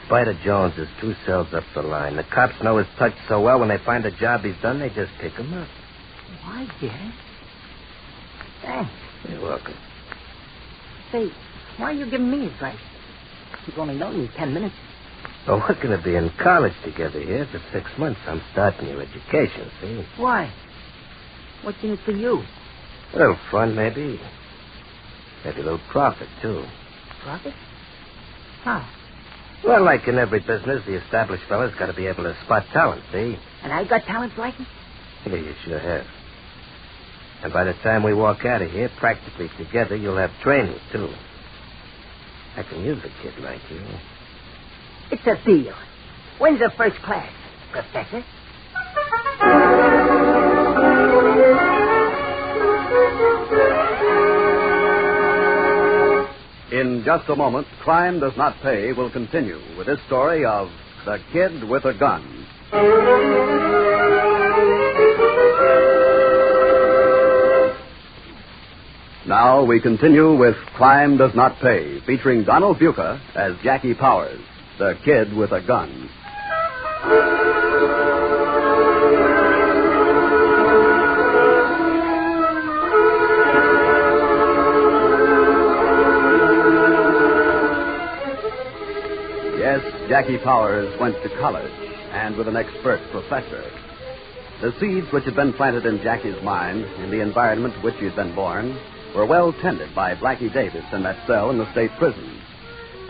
Spider Jones is 2 cells up the line. The cops know his touch so well, when they find a job he's done, they just pick him up. Why, get it? Thanks. You're welcome. Say, why are you giving me advice? You've only known me 10 minutes. Well, we're going to be in college together here for 6 months. I'm starting your education, see? Why? What's in it for you? A little fun, maybe. Maybe a little profit, too. Profit? How? Well, like in every business, the established fella's got to be able to spot talent, see? And I got talents like him? Yeah, you sure have. And by the time we walk out of here, practically together, you'll have training, too. I can use a kid like you. It's a deal. When's the first class, Professor? In just a moment, Crime Does Not Pay will continue with this story of The Kid with a Gun. Now we continue with Crime Does Not Pay, featuring Donald Buca as Jackie Powers, the Kid with a Gun. Yes, Jackie Powers went to college, and with an expert professor. The seeds which had been planted in Jackie's mind, in the environment in which he had been born, were well tended by Blackie Davis in that cell in the state prison.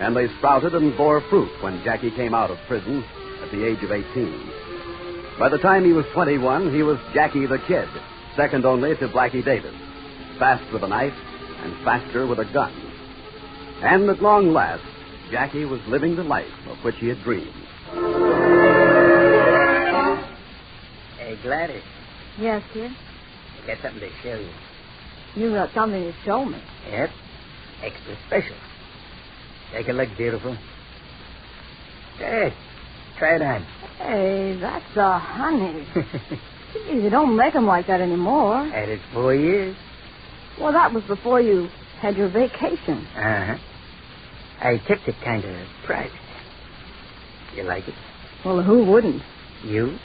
And they sprouted and bore fruit when Jackie came out of prison at the age of 18. By the time he was 21, he was Jackie the Kid, second only to Blackie Davis, fast with a knife and faster with a gun. And at long last, Jackie was living the life of which he had dreamed. Hey, Gladys. Yes, kid? I got something to show you. You got something to show me. Yep. Extra special. Take a look, beautiful. Hey, try it on. Hey, that's a honey. Geez, you don't make them like that anymore. Had it 4 years. Well, that was before you had your vacation. Uh-huh. I kept it kind of private. You like it? Well, who wouldn't? You?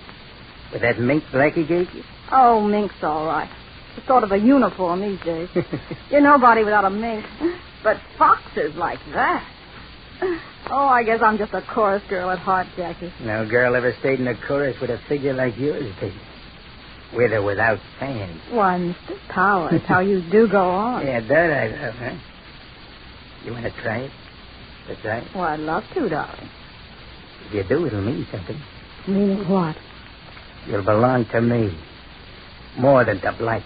With that mink Blackie gave you? Oh, mink's all right. It's sort of a uniform these days. You're nobody without a mink. But foxes like that. Oh, I guess I'm just a chorus girl at heart, Jackie. No girl ever stayed in a chorus with a figure like yours, baby. With or without fans. Why, Mr. Powers, how you do go on. Yeah, that I love, huh? You want to try it? That's right. Well, I'd love to, darling. If you do, it'll mean something. Meaning what? You'll belong to me. More than to Blackie.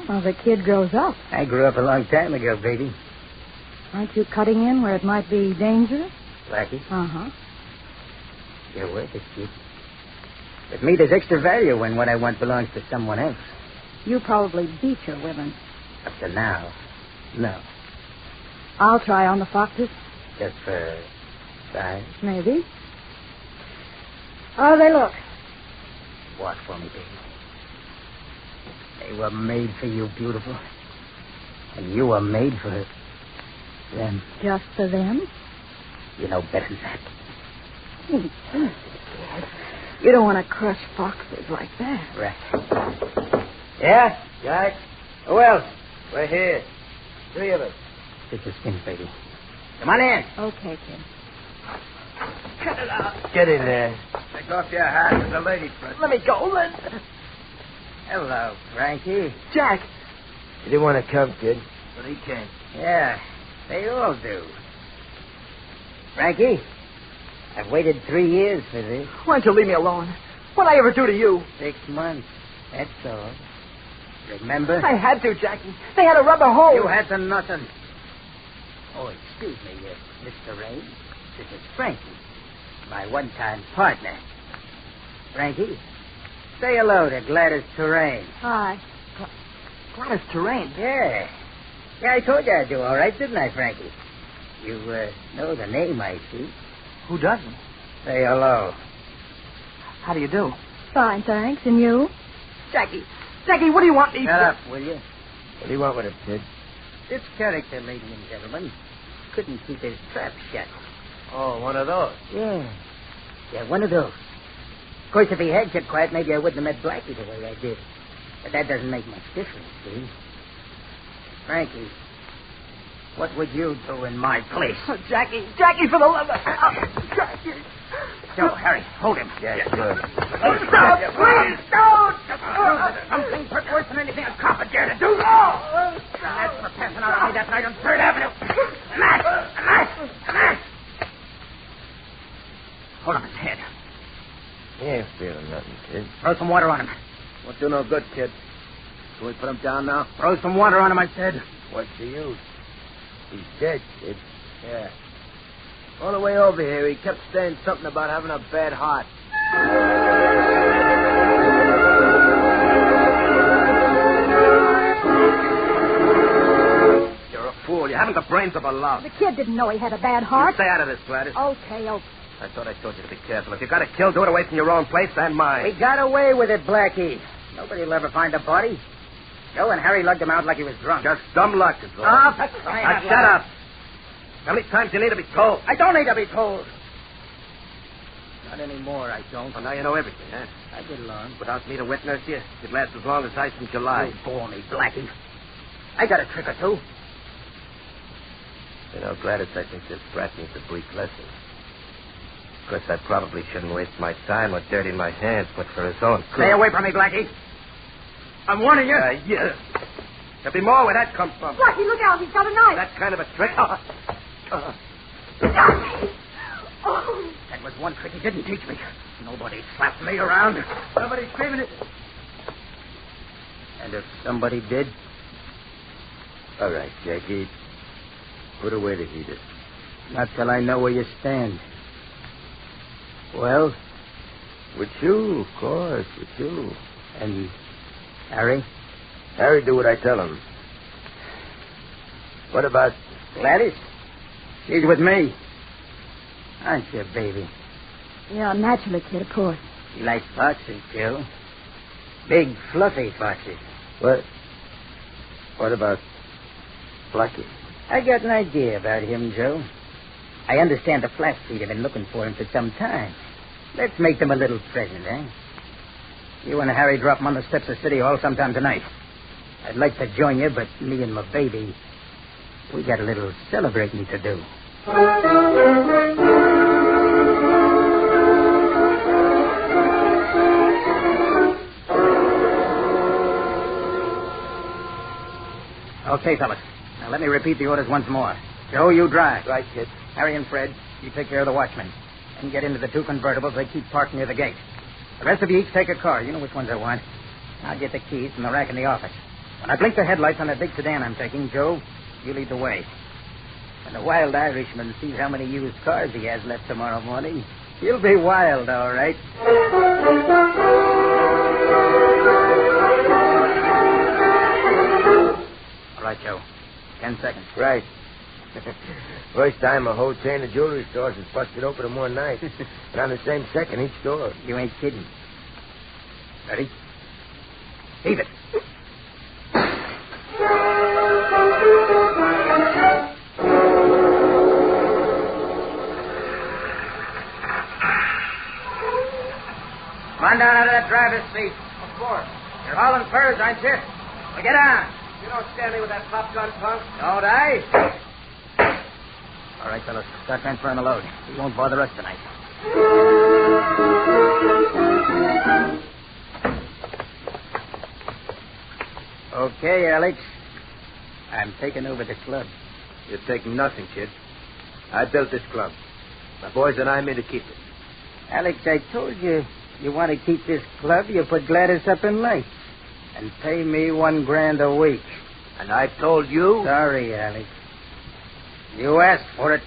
Well, the kid grows up. I grew up a long time ago, baby. Aren't you cutting in where it might be dangerous? Blackie? Uh-huh. You're worth it, kid. With me, there's extra value when what I want belongs to someone else. You probably beat your women. Up to now, no. I'll try on the foxes. Just for size? Maybe. How do they look? Walk for me, baby. They were made for you, beautiful. And you were made for them. Just for them? You know better than that. You don't want to crush foxes like that. Right. Yeah, Jack? Who else? We're here. 3 of us. Take your skin, baby. Come on in. Okay, kid. Cut it out. Get in there. Take off your hat to the lady first. Let me go, then. Hello, Frankie. Jack. You didn't want to come, kid. But he came. Yeah, they all do. Frankie, I've waited 3 years for this. Why don't you leave me alone? What'd I ever do to you? 6 months. That's all. Remember? I had to, Jackie. They had a rubber hole. You had to nothing. Oh, excuse me, Mr. Rain. This is Frankie, my one-time partner. Frankie, say hello to Gladys Terrain. Hi. Gladys Terrain? Yeah. Yeah, I told you I'd do all right, didn't I, Frankie? You know the name, I see. Who doesn't? Say hello. How do you do? Fine, thanks. And you? Jackie, what do you want me Shut to... up, will you? What do you want with it, kid? This character, ladies and gentlemen, couldn't keep his trap shut. Oh, one of those? Yeah. Yeah, one of those. Of course, if he had kept quiet, maybe I wouldn't have met Blackie the way I did. But that doesn't make much difference, see? Frankie, what would you do in my place? Oh, Jackie, for the love of... Jackie. Joe, Harry, hold him. Yeah, sure. Stop, please, don't! Something worse than anything a cop would dare to do. And that's for passing out on me that night on 3rd Avenue. A match! Hold on his head. He ain't feeling nothing, kid. Throw some water on him. Won't do no good, kid. Can we put him down now? Throw some water on him, I said. What's the use? He's dead, kid. Yeah. All the way over here, he kept saying something about having a bad heart. You're a fool. You haven't the brains of a louse. The kid didn't know he had a bad heart. You stay out of this, Gladys. Okay. I thought I told you to be careful. If you got to kill, do it away from your own place and mine. We got away with it, Blackie. Nobody will ever find the body. Joe and Harry lugged him out like he was drunk. Just dumb luck is all. Oh, that's fine. Now, shut up. How many times do you need to be told? I don't need to be told. Not anymore, I don't. Well, now you know everything, huh? I get along. Without me to witness you, it'd last as long as ice in July. You bore me, Blackie. I got a trick or two. You know, Gladys, I think this brat needs a brief lesson. Of course, I probably shouldn't waste my time with dirt in my hands, but for his own good. Stay away from me, Blackie. I'm warning you. Yeah. There'll be more where that comes from. Blackie, look out. He's got a knife. That kind of a trick. Oh. That was one trick he didn't teach me. Nobody slapped me around. Somebody screaming it. And if somebody did? All right, Jackie. Put away the heater. Not till I know where you stand. Well? With you, of course, with you. And Harry? Harry, do what I tell him. What about Gladys? She's with me. Aren't you, baby? Yeah, naturally, kid, of course. She likes foxes, Joe. Big, fluffy foxes. What about Blackie? I got an idea about him, Joe. I understand the Flatfeet have been looking for him for some time. Let's make them a little present, eh? You and Harry drop him on the steps of City Hall sometime tonight. I'd like to join you, but me and my baby, we got a little celebrating to do. Okay, fellas. Now let me repeat the orders once more. Joe, you drive. Right, kid. Harry and Fred, you take care of the watchmen. And get into the 2 convertibles they keep parked near the gate. The rest of you each take a car. You know which ones I want. I'll get the keys from the rack in the office. When I blink the headlights on that big sedan I'm taking, Joe, you lead the way. When the wild Irishman sees how many used cars he has left tomorrow morning, he'll be wild, all right. All right, Joe. 10 seconds. Right. First time a whole chain of jewelry stores is busted open in one night. And on the same second, each door. You ain't kidding. Ready? Heave it. Come on down out of that driver's seat. What for? You're hauling furs, aren't you? Well, get on. You don't scare me with that popgun, punk. Don't I? All right, fellas. Start transferring the load. We won't bother us tonight. Okay, Alex. I'm taking over the club. You're taking nothing, kid. I built this club. My boys and I mean to keep it. Alex, I told you want to keep this club. You put Gladys up in lights. And pay me $1,000 a week. And I told you... Sorry, Alex. You asked for it.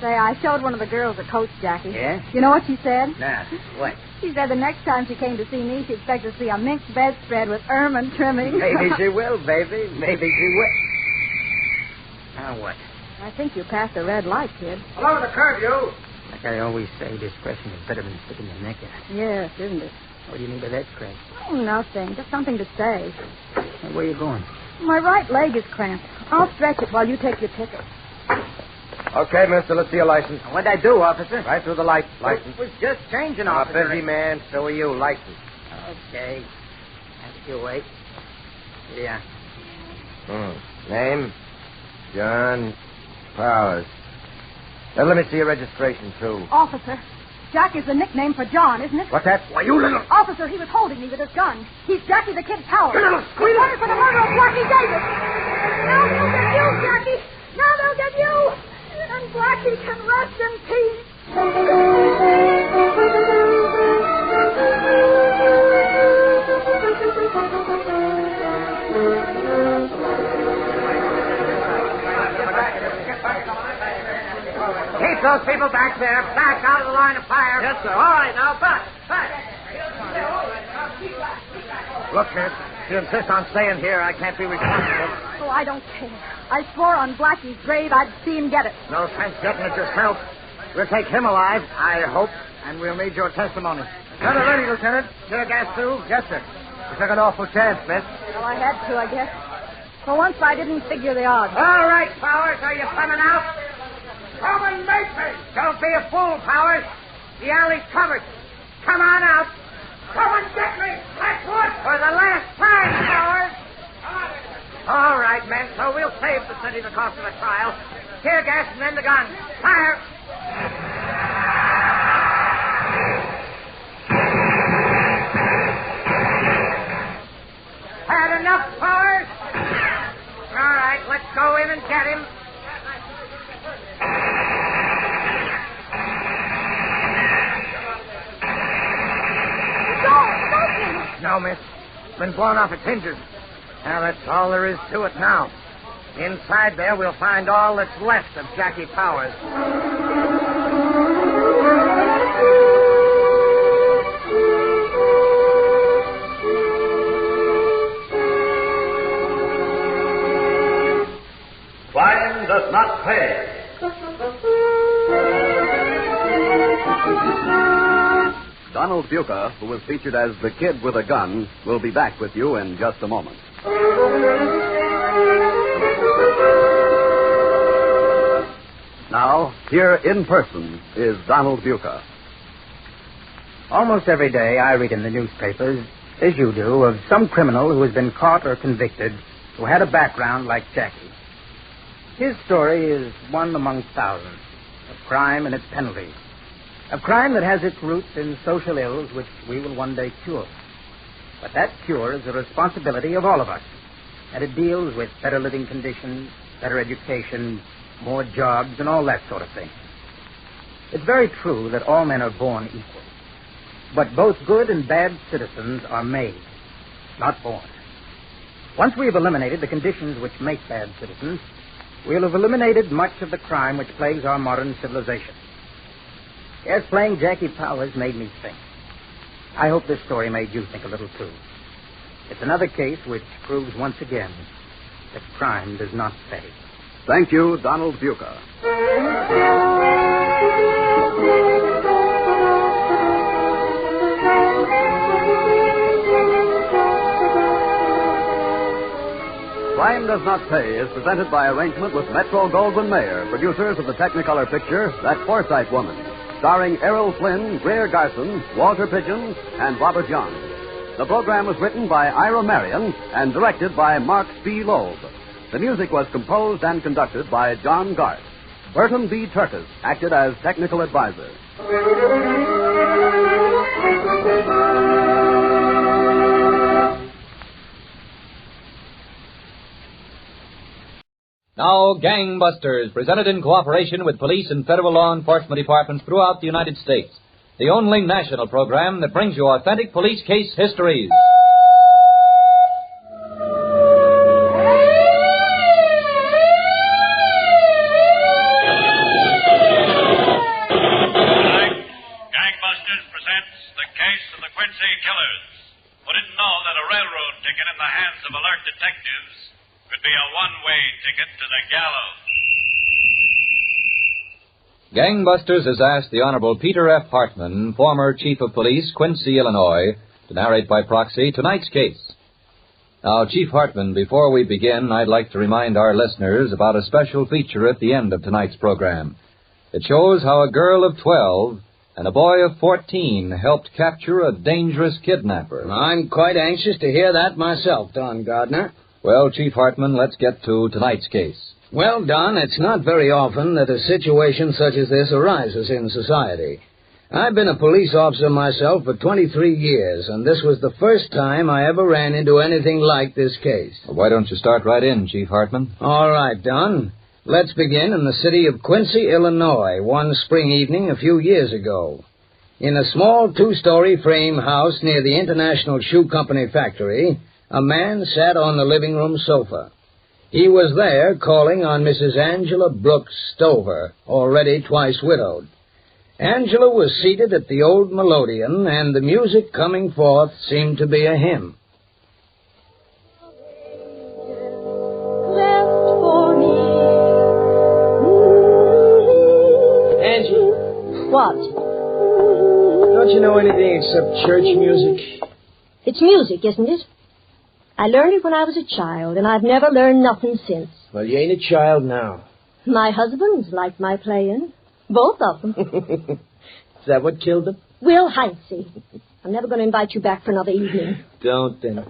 Say, I showed one of the girls a coach, Jackie. Yeah? You know what she said? Nah, what? She said the next time she came to see me, she expected to see a mink bedspread with ermine trimming. Maybe she will, baby. Maybe she will. Now what? I think you passed the red light, kid. Hello, the curb, you. Like I always say, discretion is better than sticking your neck out. Yes, isn't it? What do you mean by that, Craig? Oh, nothing. Just something to say. Hey, where you going? My right leg is cramped. I'll stretch it while you take your ticket. Okay, mister, let's see your license. What'd I do, officer? Right through the light. License. Was just changing, I'm officer. a busy man, so are you. License. Okay. Have you wait. Yeah. Name? John Powers. Now, let me see your registration, too. Officer, Jack is the nickname for John, isn't it? What's that? Why, you little... Officer, he was holding me with his gun. He's Jackie the Kid Powers. You little squealer! Wanted for the murder of Blackie Davis. Now they'll get you, Jackie. Now they'll get you. And Blackie can rest in peace. Keep those people back there. Back out of the line of fire. Yes, sir. All right, now, back. Look, miss, if you insist on staying here, I can't be responsible. Oh, I don't care. I swore on Blackie's grave I'd see him get it. No sense getting it yourself. We'll take him alive, I hope, and we'll need your testimony. Got it ready, Lieutenant. Tear gas through? Yes, sir. You took an awful chance, miss. Well, I had to, I guess. For once, I didn't figure the odds. All right, Powers, are you coming out? Come and make me. Don't be a fool, Powers. The alley's covered. Come on out. Come and get me. That's what. For the last time, Powers. All right, men, so we'll save the city the cost of a trial. Tear gas and then the gun. Fire. Had enough, Powers? All right, let's go in and get him. No, miss. Been blown off its hinges. Now, that's all there is to it now. Inside there, we'll find all that's left of Jackie Powers. Crime does not pay. Donald Buca, who was featured as the Kid with a Gun, will be back with you in just a moment. Now, here in person is Donald Buca. Almost every day I read in the newspapers, as you do, of some criminal who has been caught or convicted who had a background like Jackie. His story is one among thousands of crime and its penalties. A crime that has its roots in social ills which we will one day cure. But that cure is the responsibility of all of us. And it deals with better living conditions, better education, more jobs, and all that sort of thing. It's very true that all men are born equal. But both good and bad citizens are made, not born. Once we have eliminated the conditions which make bad citizens, we'll have eliminated much of the crime which plagues our modern civilization. Yes, playing Jackie Powers made me think. I hope this story made you think a little, too. It's another case which proves once again that crime does not pay. Thank you, Donald Buca. Crime Does Not Pay is presented by arrangement with Metro-Goldwyn-Mayer, producers of the Technicolor picture That Forsyte Woman, starring Errol Flynn, Greer Garson, Walter Pigeon, and Robert Young. The program was written by Ira Marion and directed by Mark B. Loeb. The music was composed and conducted by John Garth. Burton B. Turkis acted as technical advisor. Now, Gangbusters, presented in cooperation with police and federal law enforcement departments throughout the United States. the only national program that brings you authentic police case histories. Gangbusters presents the case of the Quincy Killers. Who didn't know that a railroad ticket in the hands of alert detectives could be a one-way ticket to the gallows? Gangbusters has asked the Honorable Peter F. Hartman, former Chief of Police, Quincy, Illinois, to narrate by proxy tonight's case. Now, Chief Hartman, before we begin, I'd like to remind our listeners about a special feature at the end of tonight's program. It shows how a girl of 12 and a boy of 14 helped capture a dangerous kidnapper. I'm quite anxious to hear that myself, Don Gardner. Well, Chief Hartman, let's get to tonight's case. Well, Don, it's not very often that a situation such as this arises in society. I've been a police officer myself for 23 years, and this was the first time I ever ran into anything like this case. Well, why don't you start right in, Chief Hartman? All right, Don. Let's begin in the city of Quincy, Illinois, one spring evening a few years ago. In a small two-story frame house near the International Shoe Company factory, a man sat on the living room sofa. He was there calling on Mrs. Angela Brooks Stover, already twice widowed. Angela was seated at the old melodeon, and the music coming forth seemed to be a hymn. Angie. What? Don't you know anything except church music? It's music, isn't it? I learned it when I was a child, and I've never learned nothing since. Well, you ain't a child now. My husband's liked my playing. Both of them. Is that what killed him? Will Heinze. I'm never going to invite you back for another evening. Don't then.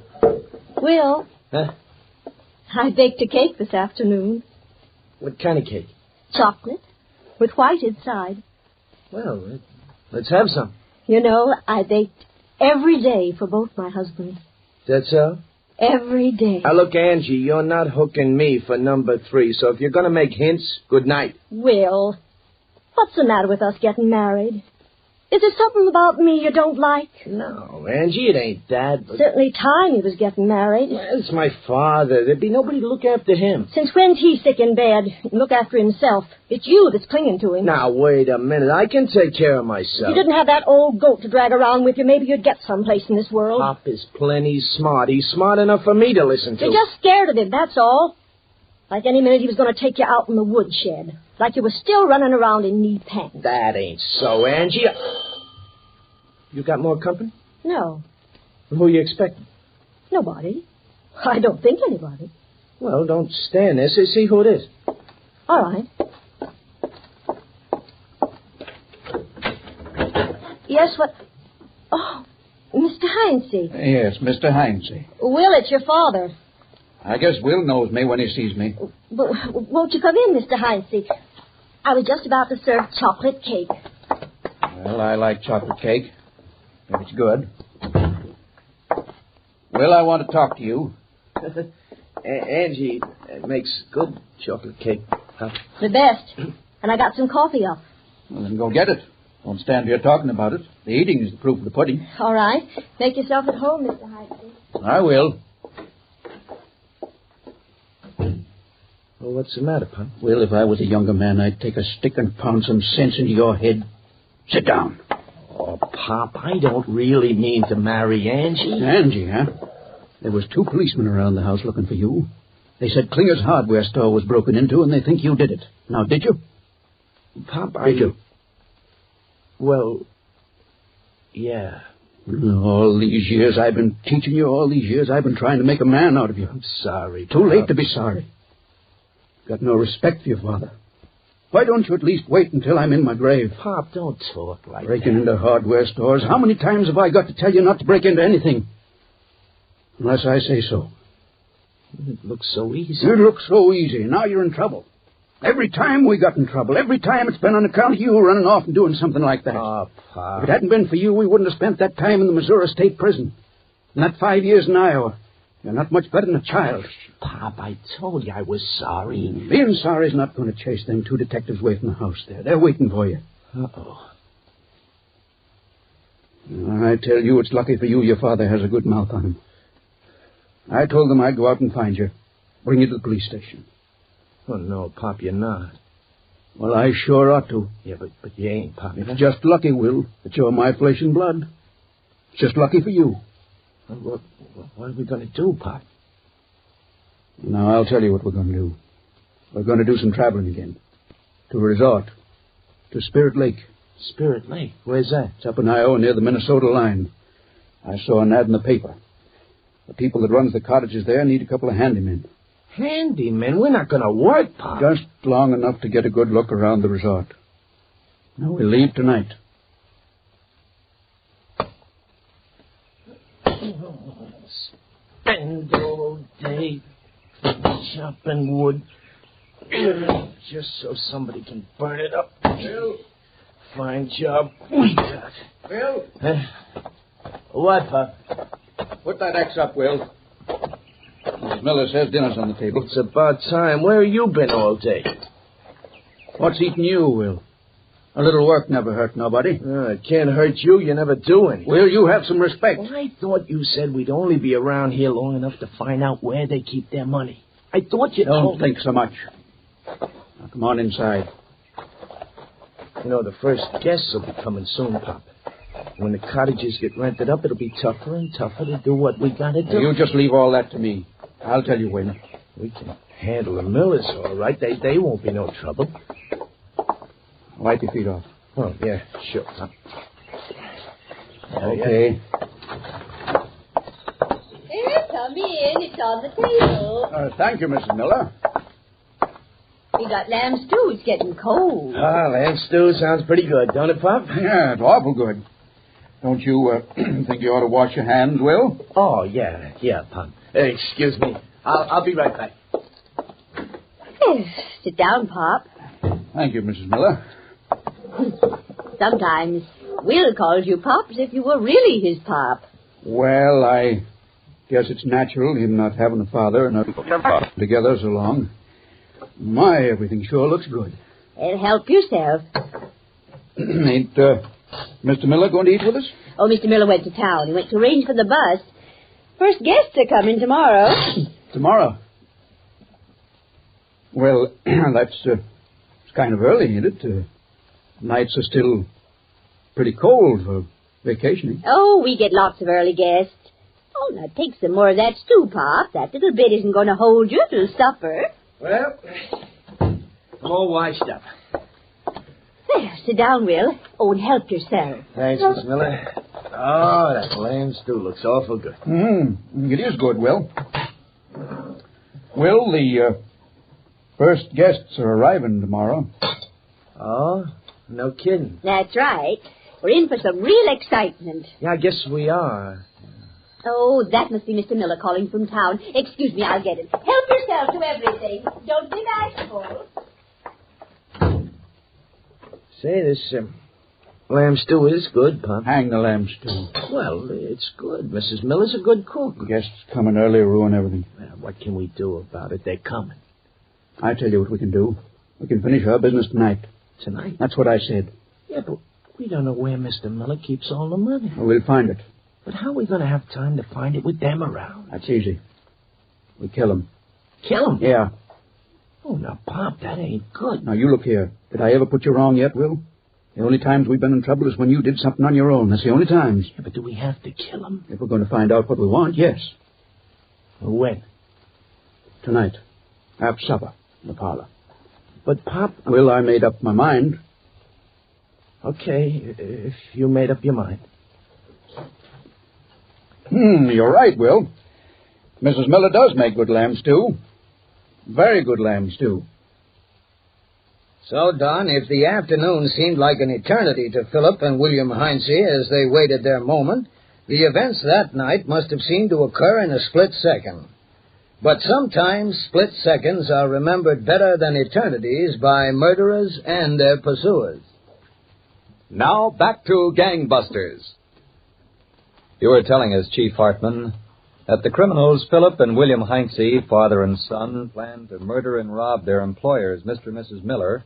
Will. Huh? I baked a cake this afternoon. What kind of cake? Chocolate. With white inside. Well, let's have some. You know, I baked every day for both my husbands. That so? Every day. Now, look, Angie, you're not hooking me for number 3, so if you're going to make hints, good night. Will, what's the matter with us getting married? Is there something about me you don't like? No, Angie, it ain't that. But... Certainly time he was getting married. Well, it's my father. There'd be nobody to look after him. Since when's he sick in bed and look after himself? It's you that's clinging to him. Now, wait a minute. I can take care of myself. If you didn't have that old goat to drag around with you, maybe you'd get someplace in this world. Pop is plenty smart. He's smart enough for me to listen to. You're just scared of him, that's all. Like any minute he was going to take you out in the woodshed. Like you were still running around in knee pants. That ain't so, Angie. You got more company? No. Who you expecting? Nobody. I don't think anybody. Well, don't stand there. See who it is. All right. Yes, what? Oh, Mr. Heinze. Yes, Mr. Heinze. Will, it's your father. I guess Will knows me when he sees me. But won't you come in, Mr. Heinze? I was just about to serve chocolate cake. Well, I like chocolate cake. If it's good. Will, I want to talk to you. Angie makes good chocolate cake. Huh? The best. And I got some coffee up. Well, then go get it. Don't stand here talking about it. The eating is the proof of the pudding. All right. Make yourself at home, Mr. Heinze. I will. Well, what's the matter, Pop? Will, if I was a younger man, I'd take a stick and pound some sense into your head. Sit down. Oh, Pop, I don't really mean to marry Angie. Angie, huh? There was 2 policemen around the house looking for you. They said Klinger's hardware store was broken into, and they think you did it. Now, did you? Pop, Did you? Well, yeah. All these years I've been teaching you, all these years I've been trying to make a man out of you. I'm sorry. Too late to be sorry. Got no respect for your father. Why don't you at least wait until I'm in my grave? Pop, don't talk like Breaking that. into hardware stores. How many times have I got to tell you not to break into anything? Unless I say so. It looks so easy. It looks so easy. Now you're in trouble. Every time we got in trouble, every time it's been on account of you running off and doing something like that. Oh, Pop. If it hadn't been for you, we wouldn't have spent that time in the Missouri State Prison. And that 5 years in Iowa. You're not much better than a child. Pop, I told you I was sorry. Being sorry's not going to chase them 2 detectives away from the house there. They're waiting for you. Uh-oh. I tell you, it's lucky for you your father has a good mouth on him. I told them I'd go out and find you. Bring you to the police station. Oh, no, Pop, you're not. Well, I sure ought to. Yeah, but you ain't, Pop. It's just lucky, Will, that you're my flesh and blood. It's just lucky for you. What are we going to do, Pop? Now, I'll tell you what we're going to do. We're going to do some traveling again. To a resort. To Spirit Lake. Spirit Lake? Where's that? It's up in Iowa near the Minnesota line. I saw an ad in the paper. The people that runs the cottages there need a couple of handymen. Handymen? We're not going to work, Pop. Just long enough to get a good look around the resort. Now, we'll leave tonight. Spend all day chopping wood just so somebody can burn it up. Bill? Fine job we got. Bill? What, Pop? Put that X up, Will. Mrs. Miller says dinner's on the table. It's about time. Where have you been all day? What's eating you, Will? A little work never hurt nobody. It can't hurt you. You never do anything. Will, you have some respect. Well, I thought you said we'd only be around here long enough to find out where they keep their money. I thought you Don't think so much. Now, come on inside. You know, the first guests will be coming soon, Pop. When the cottages get rented up, it'll be tougher and tougher to do what we gotta do. You just leave all that to me. I'll tell you when. We can handle the Millers all right. They won't be no trouble. Wipe your feet off. Oh, yeah, sure, Pop. Okay. Here, come in. It's on the table. Thank you, Mrs. Miller. We got lamb stew. It's getting cold. Lamb stew sounds pretty good, don't it, Pop? Yeah, it's awful good. Don't you think you ought to wash your hands, Will? Oh, yeah, Pop. Excuse me. I'll be right back. Sit down, Pop. Thank you, Mrs. Miller. Sometimes Will calls you Pop as if you were really his pop. Well, I guess it's natural, him not having a father and us together so long. My, everything sure looks good. Well, help yourself. Ain't Mr. Miller going to eat with us? Oh, Mr. Miller went to town. He went to arrange for the bus. First guests are coming tomorrow. Tomorrow? Well, that's it's kind of early, ain't it? Nights are still pretty cold for vacationing. Oh, we get lots of early guests. Oh, now take some more of that stew, Pop. That little bit isn't going to hold you till supper. Well, I'm all washed up. There, sit down, Will. Oh, and help yourself. Thanks, Miss Miller. Oh, that lamb stew looks awful good. It is good, Will. Will, the first guests are arriving tomorrow. Oh, no kidding. That's right. We're in for some real excitement. Yeah, I guess we are. Oh, that must be Mr. Miller calling from town. Excuse me, I'll get it. Help yourself to everything. Don't be bashful. Say, this lamb stew is good, Pop. Hang the lamb stew. Well, it's good. Mrs. Miller's a good cook. Guests coming early ruin everything. Well, what can we do about it? They're coming. I tell you what we can do. We can finish our business tonight. Tonight? That's what I said. Yeah, but we don't know where Mr. Miller keeps all the money. Well, we'll find it. But how are we going to have time to find it with them around? That's easy. We kill him. Kill him? Yeah. Oh, now, Pop, that ain't good. Now, you look here. Did I ever put you wrong yet, Will? The only times we've been in trouble is when you did something on your own. That's the only times. Yeah, but do we have to kill him? If we're going to find out what we want, yes. When? Tonight. After supper. In the parlor. But, Pop... Will, I made up my mind. Okay, if you made up your mind. You're right, Will. Mrs. Miller does make good lamb stew. Very good lamb stew. So, Don, if the afternoon seemed like an eternity to Philip and William Heinze as they waited their moment, the events that night must have seemed to occur in a split second. But sometimes split seconds are remembered better than eternities by murderers and their pursuers. Now, back to Gangbusters. You were telling us, Chief Hartman, that the criminals Philip and William Heinze, father and son, planned to murder and rob their employers, Mr. and Mrs. Miller,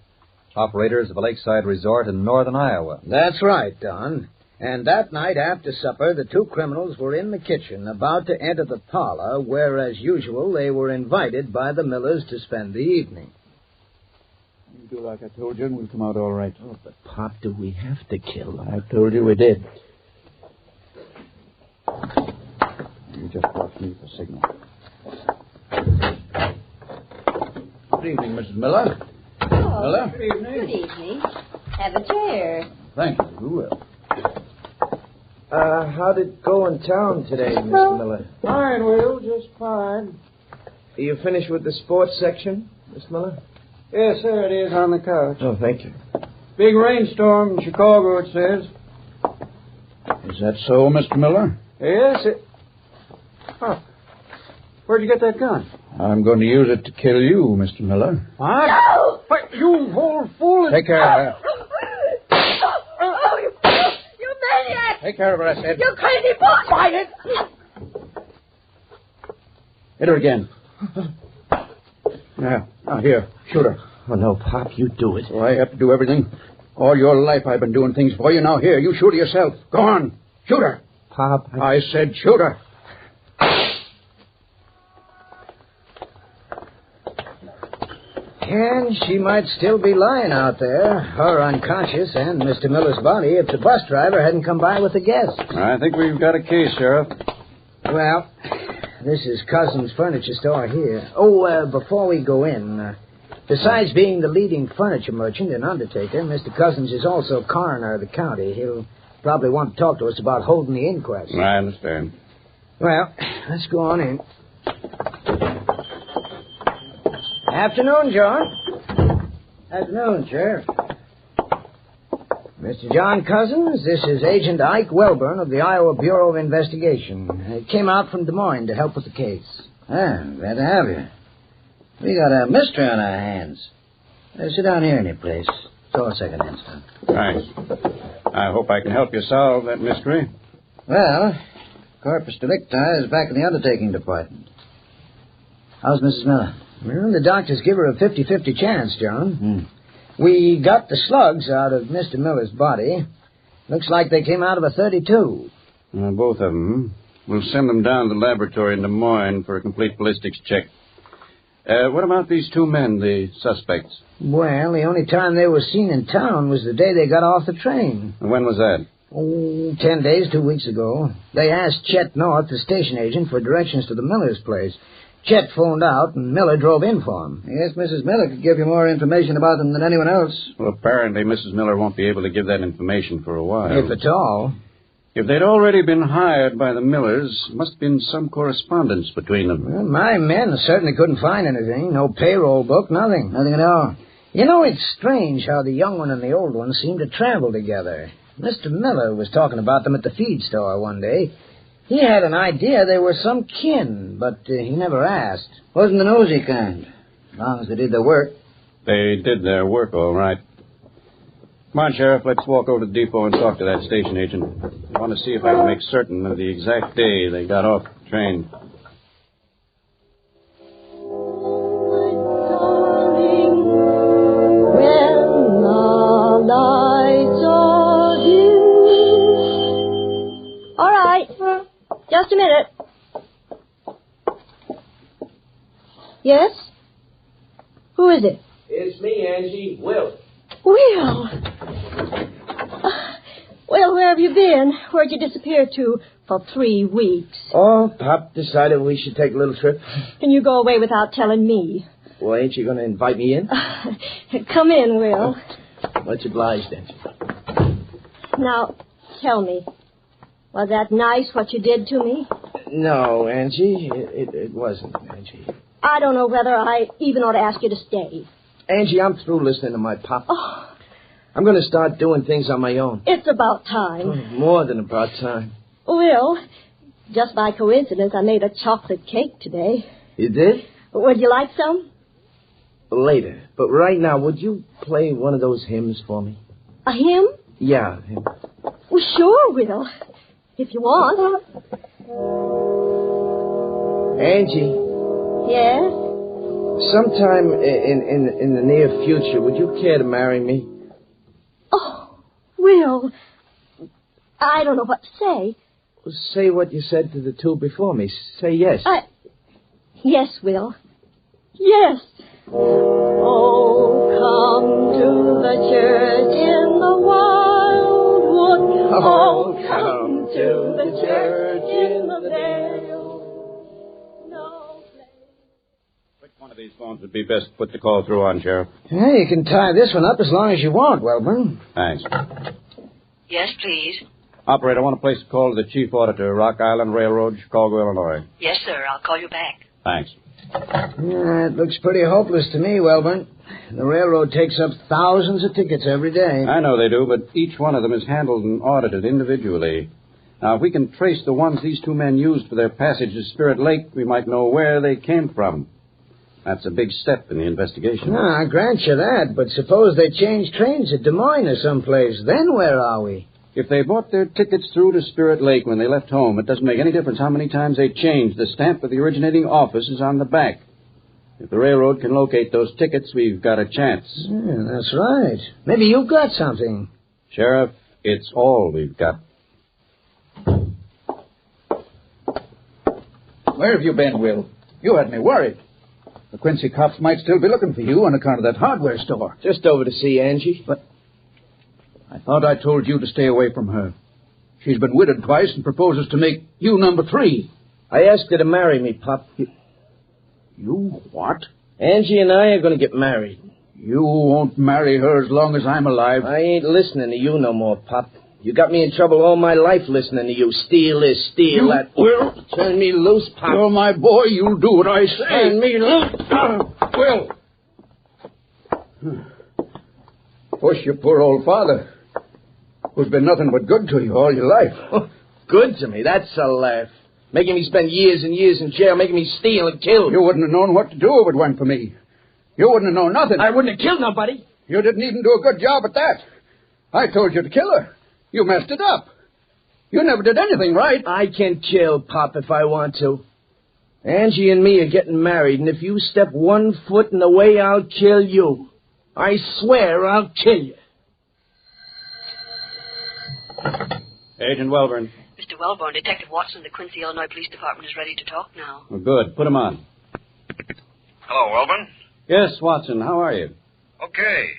operators of a lakeside resort in northern Iowa. That's right, Don. And that night after supper, the two criminals were in the kitchen, about to enter the parlor, where, as usual, they were invited by the Millers to spend the evening. You do like I told you, and we'll come out all right. Oh, but, Pop, do we have to kill her? I told you we did. You just watch me for signal. Good evening, Mrs. Miller. Oh, Miller? good evening. Good evening. Have a chair. Thank you. Who will? How'd it go in town today, Mr. Miller? Fine, Will, just fine. Are you finished with the sports section, Miss Miller? Yes, sir, it is on the couch. Oh, thank you. Big rainstorm in Chicago, it says. Is that so, Mr. Miller? Yes, it... Huh. Where'd you get that gun? I'm going to use it to kill you, Mr. Miller. What? No! What, you old fool! Take care of her. Oh, you maniac! Take care of her, I said. You crazy boy! Fight it! Hit her again. Now, here, shoot her. Oh, no, Pop, you do it. Oh, I have to do everything. All your life I've been doing things for you. Now, here, you shoot her yourself. Go on. Shoot her. Pop, I said shoot her. And she might still be lying out there, her unconscious and Mr. Miller's body, if the bus driver hadn't come by with the guests. I think we've got a case, Sheriff. Well, this is Cousin's furniture store here. Oh, before we go in, besides being the leading furniture merchant and undertaker, Mr. Cousins is also coroner of the county. He'll probably want to talk to us about holding the inquest. I understand. Well, let's go on in. Afternoon, John. Afternoon, Sheriff. Mr. John Cousins, this is Agent Ike Welburn of the Iowa Bureau of Investigation. He came out from Des Moines to help with the case. Glad to have you. We got a mystery on our hands. Sit down here any place. It's all second-hand stuff. Thanks. I hope I can help you solve that mystery. Well, Corpus Delicti is back in the undertaking department. How's Mrs. Miller? Well, the doctors give her a 50-50 chance, John. We got the slugs out of Mr. Miller's body. Looks like they came out of a .32. Both of them. We'll send them down to the laboratory in Des Moines for a complete ballistics check. What about these two men, the suspects? Well, the only time they were seen in town was the day they got off the train. When was that? 10 days, 2 weeks ago. They asked Chet North, the station agent, for directions to the Miller's place. Chet phoned out, and Miller drove in for him. I guess Mrs. Miller could give you more information about them than anyone else. Well, apparently Mrs. Miller won't be able to give that information for a while. If at all. If they'd already been hired by the Millers, must have been some correspondence between them. Well, my men certainly couldn't find anything. No payroll book, nothing. Nothing at all. You know, it's strange how the young one and the old one seem to travel together. Mr. Miller was talking about them at the feed store one day. He had an idea they were some kin, but he never asked. Wasn't the nosy kind, as long as they did their work. They did their work, all right. Come on, Sheriff, let's walk over to the depot and talk to that station agent. I want to see if I can make certain of the exact day they got off the train. All right. Just a minute. Yes? Who is it? It's me, Angie. Will. Will. Well, where have you been? Where'd you disappear to for 3 weeks? Oh, Pop decided we should take a little trip. Can you go away without telling me? Well, ain't you going to invite me in? Come in, Will. Much obliged, Angie. Now, tell me. Was that nice, what you did to me? No, Angie. It wasn't, Angie. I don't know whether I even ought to ask you to stay. Angie, I'm through listening to my pop. Oh. I'm going to start doing things on my own. It's about time. Oh, more than about time. Will, just by coincidence, I made a chocolate cake today. You did? Would you like some? Later. But right now, would you play one of those hymns for me? A hymn? Yeah, a hymn. Well, sure, Will. If you want. Angie. Yes? Sometime in the near future, would you care to marry me? Oh, Will. I don't know what to say. Well, say what you said to the two before me. Say yes. Yes, Will. Yes. Oh, come to the church in the wildwood. Oh, come to the church in the vale. No place. Which one of these phones would be best to put the call through on, Sheriff? Yeah, you can tie this one up as long as you want, Wellborn. Thanks. Yes, please. Operator, I want to place a call to the Chief Auditor, Rock Island Railroad, Chicago, Illinois. Yes, sir. I'll call you back. Thanks. Yeah, it looks pretty hopeless to me, Wellborn. The railroad takes up thousands of tickets every day. I know they do, but each one of them is handled and audited individually. Now, if we can trace the ones these two men used for their passage to Spirit Lake, we might know where they came from. That's a big step in the investigation. No, I grant you that, but suppose they changed trains at Des Moines or someplace. Then where are we? If they bought their tickets through to Spirit Lake when they left home, it doesn't make any difference how many times they change. The stamp of the originating office is on the back. If the railroad can locate those tickets, we've got a chance. Yeah, that's right. Maybe you've got something. Sheriff, it's all we've got. Where have you been, Will? You had me worried. The Quincy cops might still be looking for you on account of that hardware store. Just over to see Angie. But I thought I told you to stay away from her. She's been widowed twice and proposes to make you number 3. I asked her to marry me, Pop. You what? Angie and I are going to get married. You won't marry her as long as I'm alive. I ain't listening to you no more, Pop. You got me in trouble all my life listening to you. Steal this, steal that. Will. Turn me loose, Pop. You're my boy. You'll do what I say. Turn me loose. Will. Push your poor old father, who's been nothing but good to you all your life. Good to me? That's a laugh. Making me spend years and years in jail, making me steal and kill. You wouldn't have known what to do if it weren't for me. You wouldn't have known nothing. I wouldn't have killed nobody. You didn't even do a good job at that. I told you to kill her. You messed it up. You never did anything right. I can kill, Pop, if I want to. Angie and me are getting married, and if you step 1 foot in the way, I'll kill you. I swear I'll kill you. Agent Welborn. Mr. Wellborn, Detective Watson, the Quincy, Illinois Police Department is ready to talk now. Well, good. Put him on. Hello, Welborn. Yes, Watson. How are you? Okay.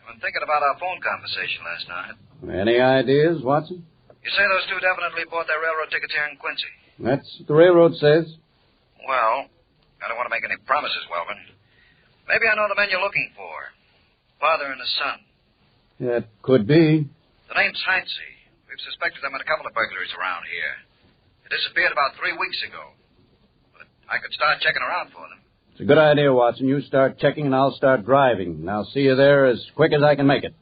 I've been thinking about our phone conversation last night. Any ideas, Watson? You say those two definitely bought their railroad tickets here in Quincy. That's what the railroad says. Well, I don't want to make any promises, Welborn. Maybe I know the men you're looking for. Father and his son. That could be. The name's Heinze. We've suspected them in a couple of burglaries around here. They disappeared about 3 weeks ago. But I could start checking around for them. It's a good idea, Watson. You start checking and I'll start driving. And I'll see you there as quick as I can make it.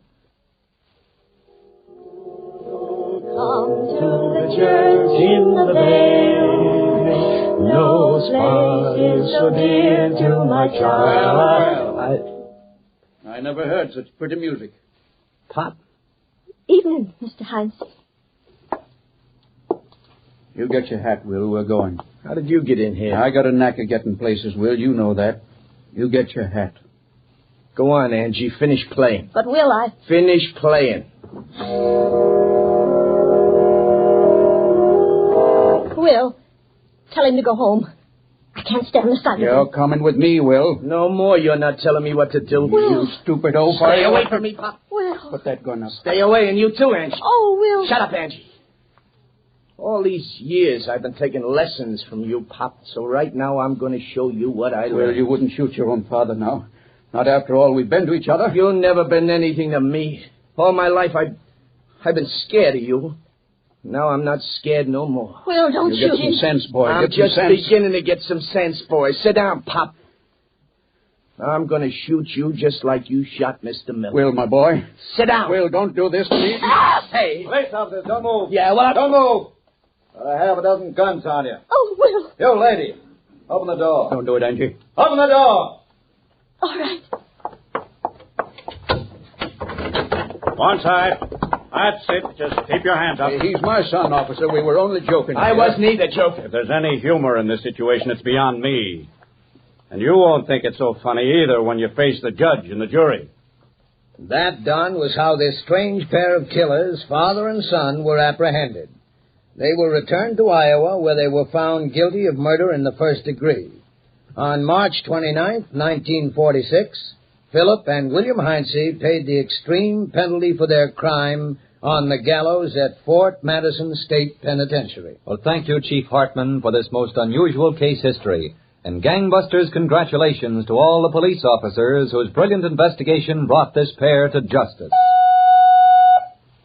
Come to the church in the vale. No place is so dear to my child. I never heard such pretty music. Pop? Evening, Mr. Heinze. You get your hat, Will. We're going. How did you get in here? I got a knack of getting places, Will. You know that. You get your hat. Go on, Angie. Finish playing. But Will, Finish playing. Will, tell him to go home. I can't stand the sight of him. You're coming with me, Will. No more. You're not telling me what to do. Will. You stupid old Stay away from me, Pop. Will. Put that gun up. Stay away, and you too, Angie. Oh, Will. Shut up, Angie. All these years I've been taking lessons from you, Pop, so right now I'm going to show you what I learned. Well, you wouldn't shoot your own father now. Not after all we've been to each other. You've never been anything to me. All my life I've been scared of you. Now I'm not scared no more. Will, don't you shoot get him. some sense, boy. I'm get some just sense. beginning to get some sense, boy. Sit down, Pop. I'm going to shoot you just like you shot Mr. Miller. Will, my boy. Sit down. Will, don't do this to me. Hey. Police officers, don't move. Yeah, well, Don't move. I have a dozen guns on you. Oh, Will. You lady, open the door. Don't do it, Angie. Open the door. All right. One side. That's it. Just keep your hands up. Hey, he's my son, officer. We were only joking. I wasn't either joking. If there's any humor in this situation, it's beyond me. And you won't think it's so funny either when you face the judge and the jury. That done was how this strange pair of killers, father and son, were apprehended. They were returned to Iowa, where they were found guilty of murder in the first degree. On March 29th, 1946, Philip and William Heinze paid the extreme penalty for their crime on the gallows at Fort Madison State Penitentiary. Well, thank you, Chief Hartman, for this most unusual case history. And Gangbusters, congratulations to all the police officers whose brilliant investigation brought this pair to justice.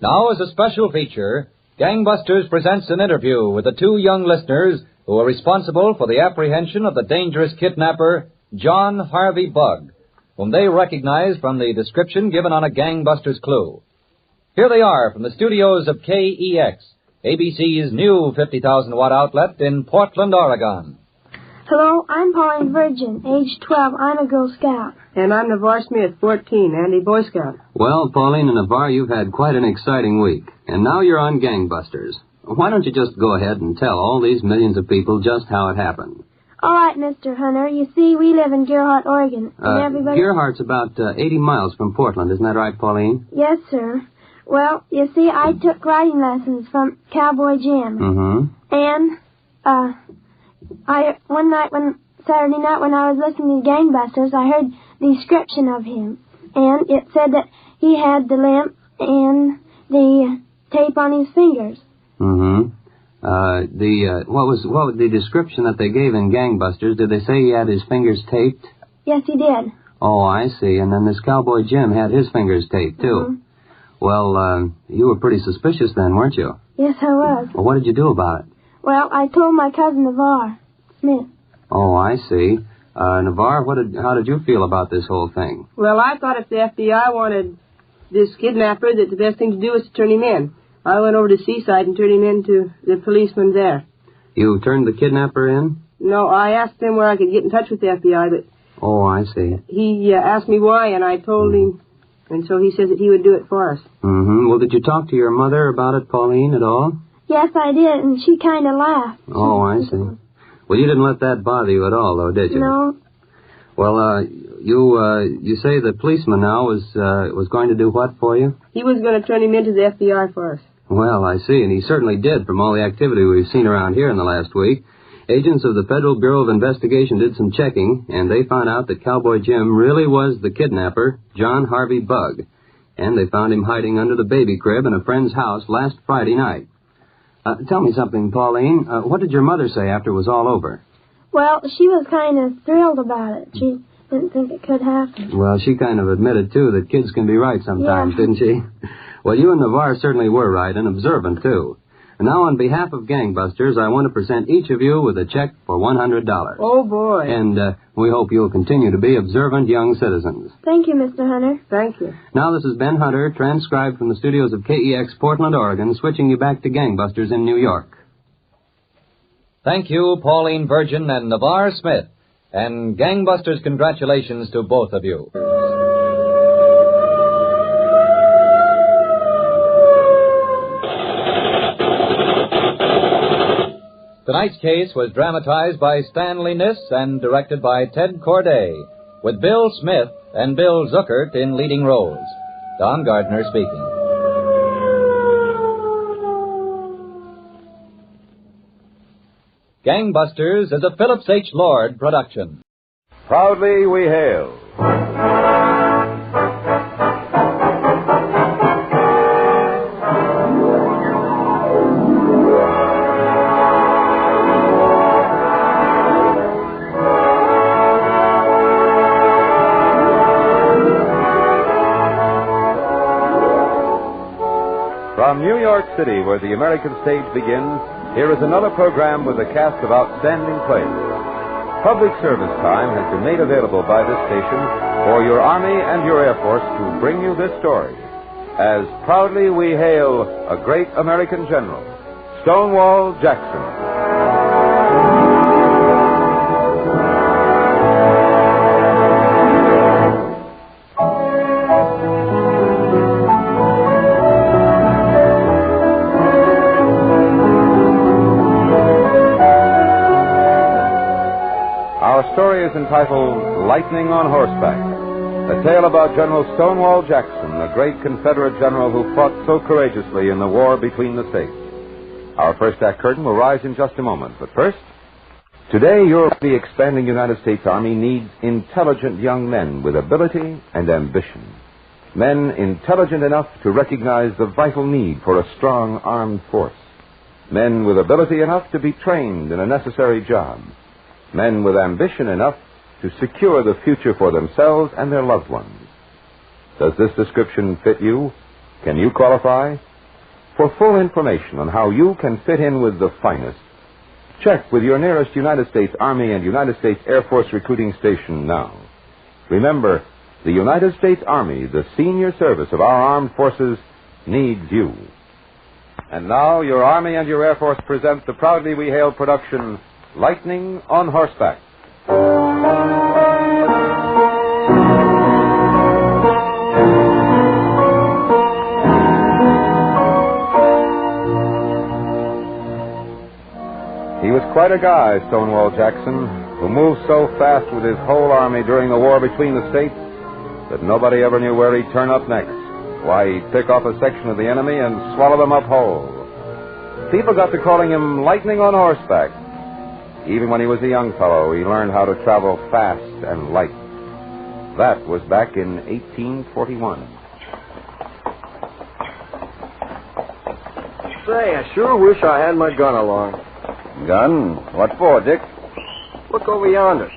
Now, as a special feature, Gangbusters presents an interview with the two young listeners who are responsible for the apprehension of the dangerous kidnapper, John Harvey Bugg, whom they recognized from the description given on a Gangbusters clue. Here they are from the studios of KEX, ABC's new 50,000-watt outlet in Portland, Oregon. Hello, I'm Pauline Virgin, age 12. I'm a Girl Scout. And I'm Navarre Smith, 14, Andy Boy Scout. Well, Pauline and Navarre, you've had quite an exciting week. And now you're on Gangbusters. Why don't you just go ahead and tell all these millions of people just how it happened? All right, Mr. Hunter. You see, we live in Gerhardt, Oregon. And everybody... Gerhardt's about 80 miles from Portland. Isn't that right, Pauline? Yes, sir. Well, you see, I took riding lessons from Cowboy Jim. Mm-hmm. And, Saturday night when I was listening to Gangbusters, I heard the description of him. And it said that he had the limp and the tape on his fingers. Mm-hmm. What was the description that they gave in Gangbusters? Did they say he had his fingers taped? Yes, he did. Oh, I see. And then this Cowboy Jim had his fingers taped, too. Mm-hmm. Well, you were pretty suspicious then, weren't you? Yes, I was. Well, what did you do about it? Well, I told my cousin Navarre Smith. Oh, I see. Navarre, how did you feel about this whole thing? Well, I thought if the FBI wanted this kidnapper, that the best thing to do was to turn him in. I went over to Seaside and turned him in to the policeman there. You turned the kidnapper in? No, I asked him where I could get in touch with the FBI, but... Oh, I see. He asked me why, and I told him, and so he says that he would do it for us. Mm-hmm. Well, did you talk to your mother about it, Pauline, at all? Yes, I did, and she kind of laughed. Oh, I see. Well, you didn't let that bother you at all, though, did you? No. Well, you say the policeman now was going to do what for you? He was going to turn him into the FBI for us. Well, I see, and he certainly did from all the activity we've seen around here in the last week. Agents of the Federal Bureau of Investigation did some checking, and they found out that Cowboy Jim really was the kidnapper, John Harvey Bugg. And they found him hiding under the baby crib in a friend's house last Friday night. Tell me something, Pauline. What did your mother say after it was all over? Well, she was kind of thrilled about it. She didn't think it could happen. Well, she kind of admitted, too, that kids can be right sometimes, didn't she? Well, you and Navarre certainly were right, and observant, too. And now, on behalf of Gangbusters, I want to present each of you with a check for $100. Oh, boy. And we hope you'll continue to be observant young citizens. Thank you, Mr. Hunter. Thank you. Now, this is Ben Hunter, transcribed from the studios of KEX Portland, Oregon, switching you back to Gangbusters in New York. Thank you, Pauline Virgin and Navarre Smith. And Gangbusters, congratulations to both of you. Tonight's case was dramatized by Stanley Niss and directed by Ted Corday, with Bill Smith and Bill Zuckert in leading roles. Don Gardner speaking. Gangbusters is a Phillips H. Lord production. Proudly we hail. From New York City, where the American stage begins, here is another program with a cast of outstanding plays. Public service time has been made available by this station for your Army and your Air Force to bring you this story. As proudly we hail a great American general, Stonewall Jackson. Our story is entitled Lightning on Horseback. A tale about General Stonewall Jackson, the great Confederate general who fought so courageously in the war between the states. Our first act curtain will rise in just a moment. But first, today the expanding United States Army needs intelligent young men with ability and ambition. Men intelligent enough to recognize the vital need for a strong armed force. Men with ability enough to be trained in a necessary job. Men with ambition enough to secure the future for themselves and their loved ones. Does this description fit you? Can you qualify? For full information on how you can fit in with the finest, check with your nearest United States Army and United States Air Force recruiting station now. Remember, the United States Army, the senior service of our armed forces, needs you. And now, your Army and your Air Force present the proudly we hail production, Lightning on Horseback. He was quite a guy, Stonewall Jackson, who moved so fast with his whole army during the war between the states that nobody ever knew where he'd turn up next. Why, he'd pick off a section of the enemy and swallow them up whole. People got to calling him Lightning on Horseback. Even when he was a young fellow, he learned how to travel fast and light. That was back in 1841. Say, I sure wish I had my gun along. Gun? What for, Dick? Look over yonder.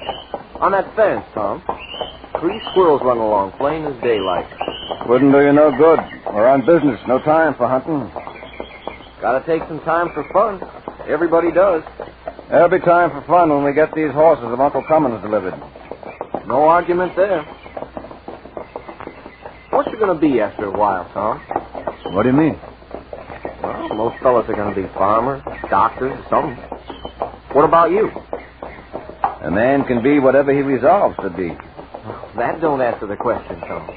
On that fence, Tom. 3 squirrels run along, plain as daylight. Wouldn't do you no good. We're on business. No time for hunting. Gotta take some time for fun. Everybody does. There'll be time for fun when we get these horses of Uncle Cummins delivered. No argument there. What's you gonna be after a while, Tom? What do you mean? Well, most fellas are gonna be farmers, doctors, or something. What about you? A man can be whatever he resolves to be. That don't answer the question, Tom.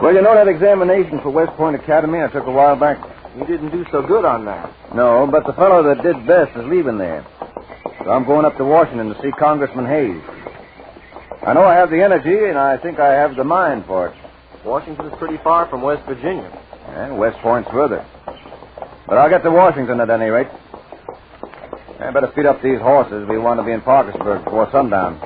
Well, you know that examination for West Point Academy I took a while back? You didn't do so good on that. No, but the fellow that did best is leaving there. So I'm going up to Washington to see Congressman Hayes. I know I have the energy, and I think I have the mind for it. Washington's pretty far from West Virginia. And West Point's further. But I'll get to Washington at any rate. I better feed up these horses. We want to be in Parkersburg before sundown.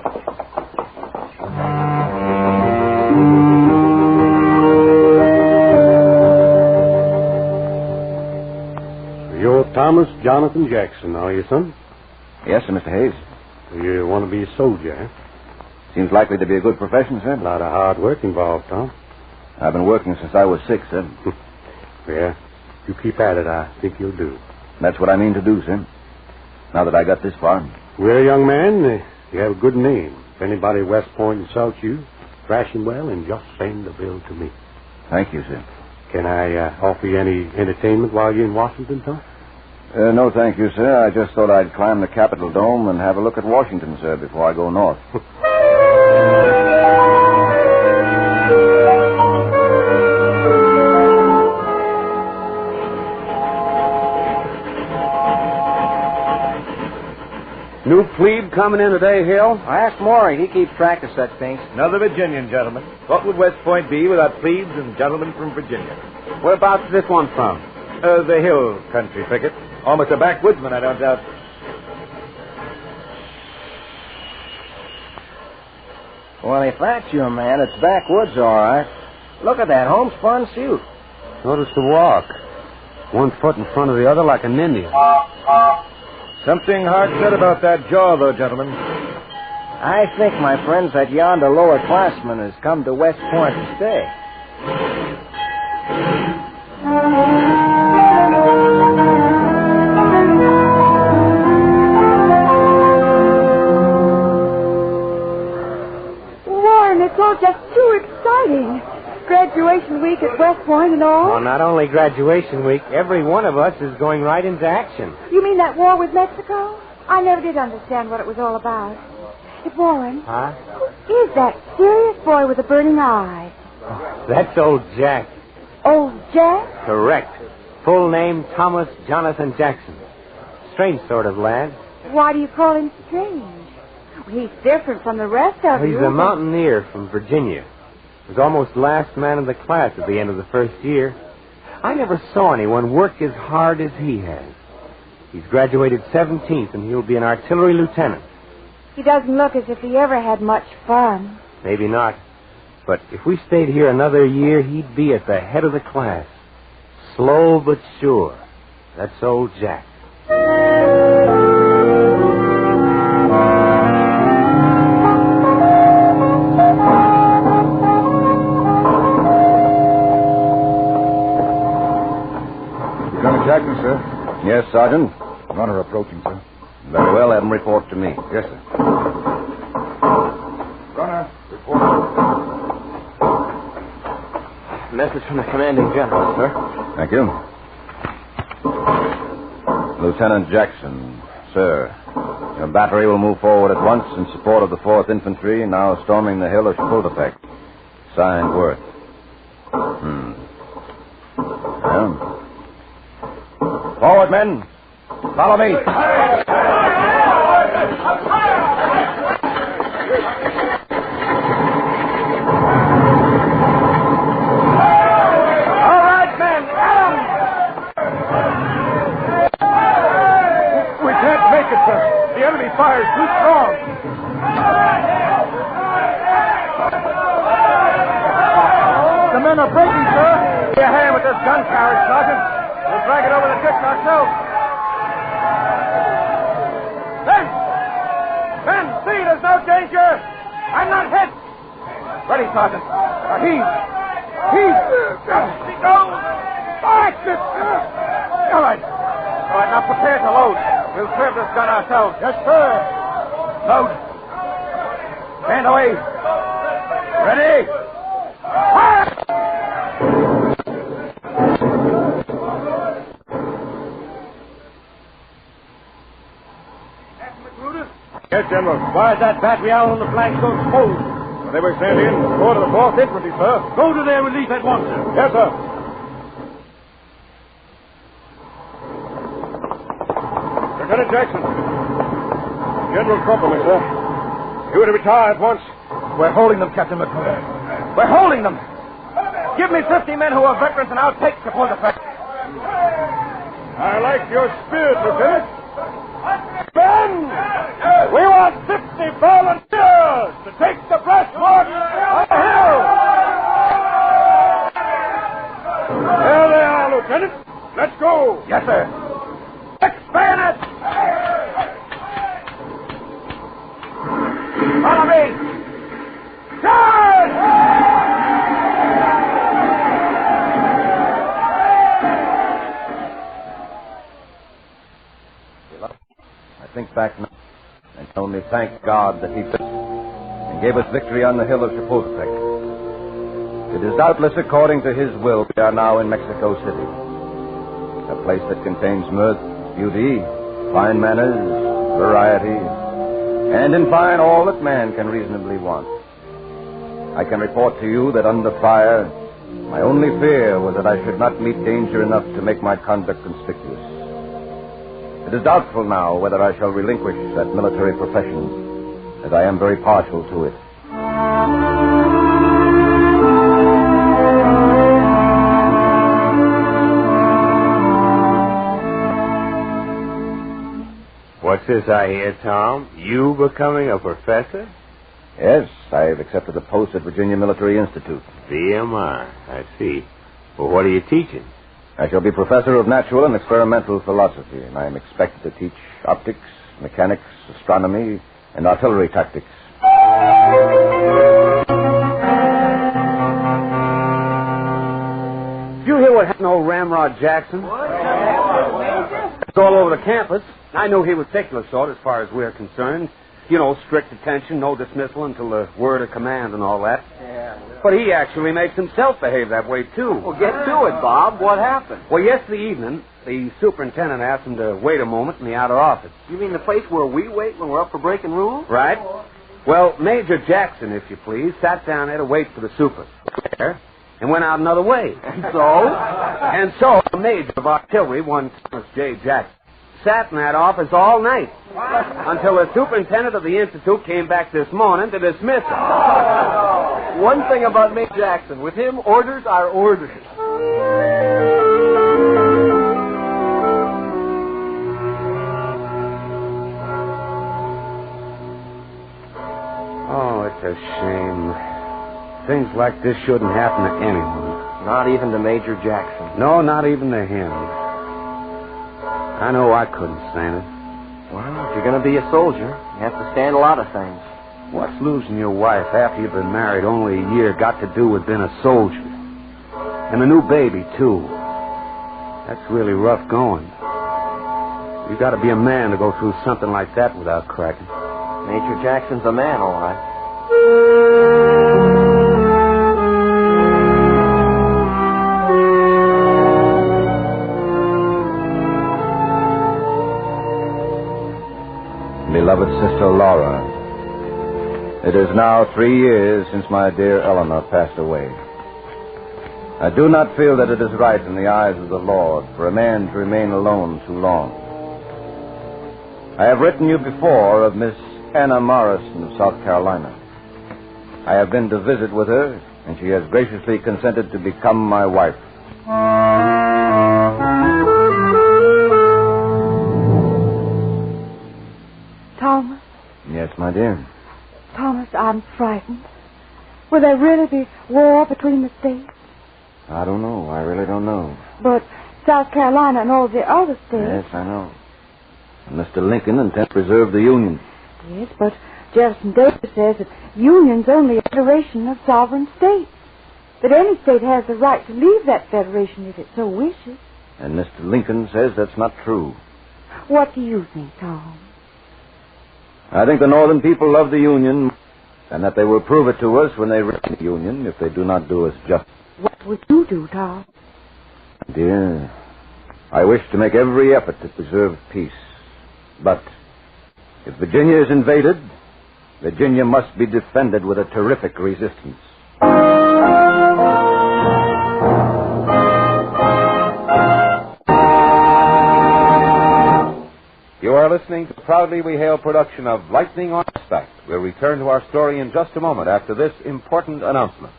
You're Thomas Jonathan Jackson, are you, son? Yes, sir, Mr. Hayes. You want to be a soldier, eh? Seems likely to be a good profession, sir. A lot of hard work involved, Tom. I've been working since I was 6, sir. Yeah, you keep at it, I think you'll do. That's what I mean to do, sir. Now that I got this far. Well, young man, you have a good name. If anybody at West Point insults you, thrash him well and just send the bill to me. Thank you, sir. Can I offer you any entertainment while you're in Washington, Tom? No, thank you, sir. I just thought I'd climb the Capitol Dome and have a look at Washington, sir, before I go north. New plebe coming in today, Hill? I asked Maury. He keeps track of such things. Another Virginian, gentlemen. What would West Point be without plebes and gentlemen from Virginia? Whereabouts is this one from? The hill country, Pickett. Almost a backwoodsman, I don't doubt. Well, if that's your man, it's backwoods, all right. Look at that homespun suit. Notice the walk. 1 foot in front of the other like an Indian. Something hard said about that jaw, though, gentlemen. I think, my friends, that yonder lower classman has come to West Point to stay. Warren, it's all just too exciting. Graduation week at West Point and all. Well, not only graduation week, every one of us is going right into action. You mean that war with Mexico? I never did understand what it was all about. Hey, Warren. Huh? Who is that serious boy with the burning eye? Oh, that's old Jack. Old Jack? Correct. Full name, Thomas Jonathan Jackson. Strange sort of lad. Why do you call him strange? He's different from the rest of you. He's a mountaineer from Virginia. Was almost last man in the class at the end of the first year. I never saw anyone work as hard as he has. He's graduated 17th, and he'll be an artillery lieutenant. He doesn't look as if he ever had much fun. Maybe not. But if we stayed here another year, he'd be at the head of the class. Slow but sure. That's old Jack. Lieutenant Jackson, sir. Yes, Sergeant. Runner approaching, sir. Very well. Have him report to me. Yes, sir. Runner, report. Message from the commanding general, sir. Thank you. Lieutenant Jackson, sir. Your battery will move forward at once in support of the 4th Infantry, now storming the hill of Chapultepec. Signed, Worth. Well. Forward, men. Follow me. The enemy fires too strong. The men are breaking, sir. Give me a hand with this gun carriage, Sergeant. We'll drag it over the ditch ourselves. Men, see, there's no danger. I'm not hit. Ready, Sergeant. Heave. He goes. Bastard. All right, now prepare to load. We'll serve this gun ourselves. Yes, sir. Load. Stand away. Ready? Fire! Yes, General. Why is that battery out on the flank so exposed? Well, they were sent in. Go to the 4th Infantry, sir. Go to their relief at once, sir. Yes, sir. Lieutenant Jackson. General compliment, sir. You are to retire at once. We're holding them, Captain McClure. We're holding them. Give me 50 men who are veterans, and I'll take Chapultepec. I like your spirit, Lieutenant. Men! We want 50 volunteers to take the breastwork on the hill! There they are, Lieutenant. Let's go. Yes, sir. Bayonet! Follow me! Charge! I think back now and can only thank God that He took and gave us victory on the hill of Chapultepec. It is doubtless according to His will we are now in Mexico City, a place that contains mirth, beauty, fine manners, variety, and in fine, all that man can reasonably want. I can report to you that under fire, my only fear was that I should not meet danger enough to make my conduct conspicuous. It is doubtful now whether I shall relinquish that military profession, as I am very partial to it. What's this I hear, Tom? You becoming a professor? Yes, I've accepted a post at Virginia Military Institute. VMI, I see. Well, what are you teaching? I shall be professor of natural and experimental philosophy, and I am expected to teach optics, mechanics, astronomy, and artillery tactics. Did you hear what happened to old Ramrod Jackson? It's all over the campus. I knew he was particular sort as far as we're concerned. You know, strict attention, no dismissal until the word of command and all that. Yeah. But he actually makes himself behave that way, too. Well, get to it, Bob. What happened? Well, yesterday evening, the superintendent asked him to wait a moment in the outer office. You mean the place where we wait when we're up for breaking rules? Right. Well, Major Jackson, if you please, sat down there to wait for the super there and went out another way. And so? And so, the major of artillery, one Thomas J. Jackson, sat in that office all night until the superintendent of the institute came back this morning to dismiss him. One thing about Major Jackson, with him, orders are orders. Oh, it's a shame. Things like this shouldn't happen to anyone. Not even to Major Jackson. No, not even to him. I know I couldn't stand it. Well, if you're going to be a soldier, you have to stand a lot of things. What's losing your wife after you've been married only a year got to do with being a soldier? And a new baby, too. That's really rough going. You got to be a man to go through something like that without cracking. Major Jackson's a man, all right. Beloved Sister Laura, it is now 3 years since my dear Eleanor passed away. I do not feel that it is right in the eyes of the Lord for a man to remain alone too long. I have written you before of Miss Anna Morrison of South Carolina. I have been to visit with her, and she has graciously consented to become my wife. Thomas? Yes, my dear. Thomas, I'm frightened. Will there really be war between the states? I don't know. I really don't know. But South Carolina and all the other states... Yes, I know. Mr. Lincoln intends to preserve the Union. Yes, but Jefferson Davis says that Union's only a federation of sovereign states. That any state has the right to leave that federation if it so wishes. And Mr. Lincoln says that's not true. What do you think, Tom? I think the northern people love the Union, and that they will prove it to us when they reach the Union if they do not do us justice. What would you do, Tom? Dear, I wish to make every effort to preserve peace. But if Virginia is invaded, Virginia must be defended with a terrific resistance. You are listening to the Proudly We Hail production of Lightning on Horseback. We'll return to our story in just a moment after this important announcement.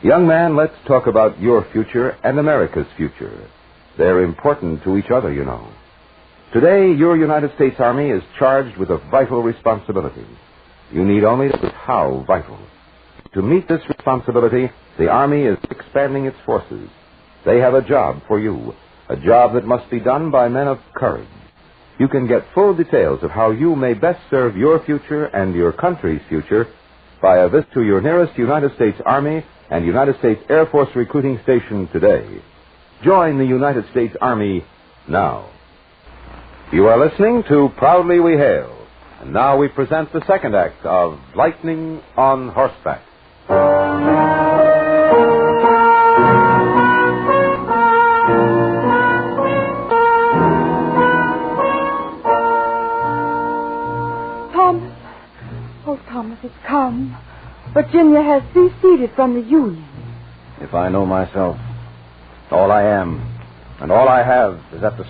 Young man, let's talk about your future and America's future. They're important to each other, you know. Today, your United States Army is charged with a vital responsibility. You need only to know how vital. To meet this responsibility, the Army is expanding its forces. They have a job for you, a job that must be done by men of courage. You can get full details of how you may best serve your future and your country's future by a visit to your nearest United States Army and United States Air Force recruiting station today. Join the United States Army now. You are listening to Proudly We Hail. And now we present the second act of Lightning on Horseback. Thomas. Oh, Thomas, it's come. Virginia has seceded from the Union. If I know myself, all I am and all I have is at the...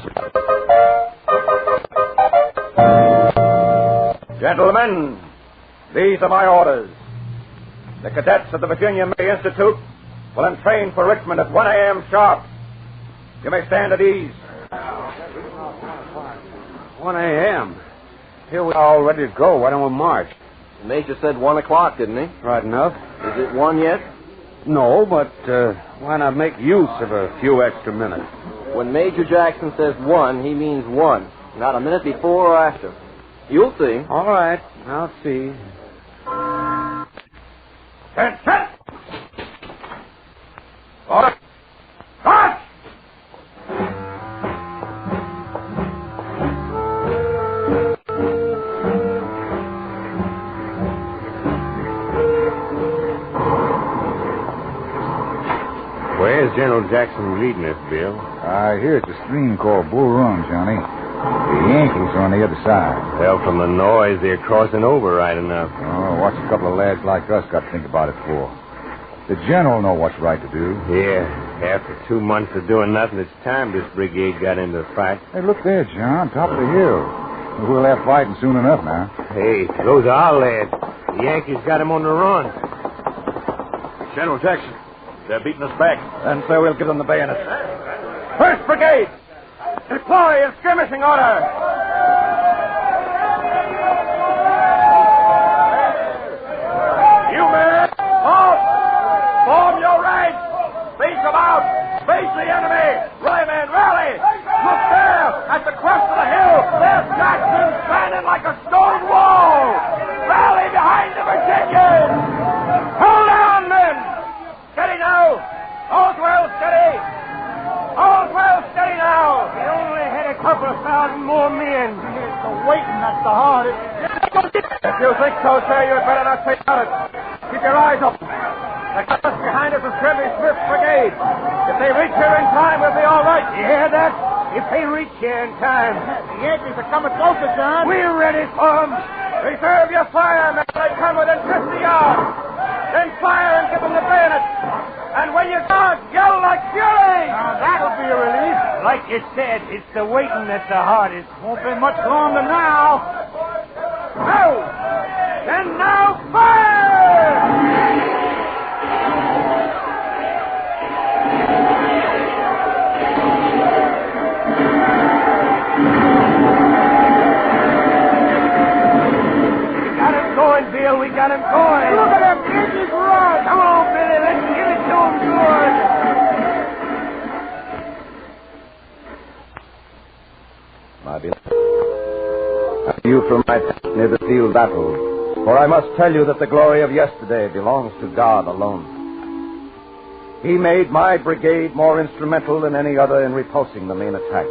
Gentlemen, these are my orders. The cadets of the Virginia Military Institute will entrain for Richmond at 1 a.m. sharp. You may stand at ease. 1 a.m. Here we are all ready to go. Why don't we march? The Major said 1 o'clock, didn't he? Right enough. Is it 1 yet? No, but why not make use of a few extra minutes? When Major Jackson says 1, he means 1. Not a minute before or after. You'll see. All right. I'll see. Attention! Order! March! Where's General Jackson leading us, Bill? Here at the stream called Bull Run, Johnny. The Yankees are on the other side. Well, from the noise, they're crossing over right enough. Oh, what's a couple of lads like us got to think about it for? The general know what's right to do. Yeah, after 2 months of doing nothing, it's time this brigade got into the fight. Hey, look there, John, top of the hill. We'll have fighting soon enough now. Hey, those are our lads. The Yankees got him on the run. General Jackson, they're beating us back. And so we'll give them the bayonet. First Brigade, deploy in skirmishing order. You men, halt! Form your ranks. Face about. Face the enemy. Riflemen, rally. Look there, at the crest of the hill. There's Jackson standing like a stone wall. Rally behind the Virginians. Hold on, men. Steady now. All's well, steady. All's well, steady now. We only had a couple of thousand more men. It's the waiting that's the hardest. If you think so, sir, you'd better not say about it. Keep your eyes open. The guns behind us is Kirby Smith's brigade. If they reach here in time, we'll be all right. You hear that? If they reach here in time. The Yankees are coming closer, John. We're ready for them. Reserve your fire, men. They come within 50 yards. Then fire and give them the bayonet. And when you start, yell like fury. Now, that'll be a relief. Like you said, it's the waiting that's the hardest. Won't be much longer now. Oh! And now, fire! Bill, we got him going. Look at him. Yankees run. Come on, Billy. Let's give it to him good. My beloved, I you from my tent near the field battle, for I must tell you that the glory of yesterday belongs to God alone. He made my brigade more instrumental than any other in repulsing the main attack.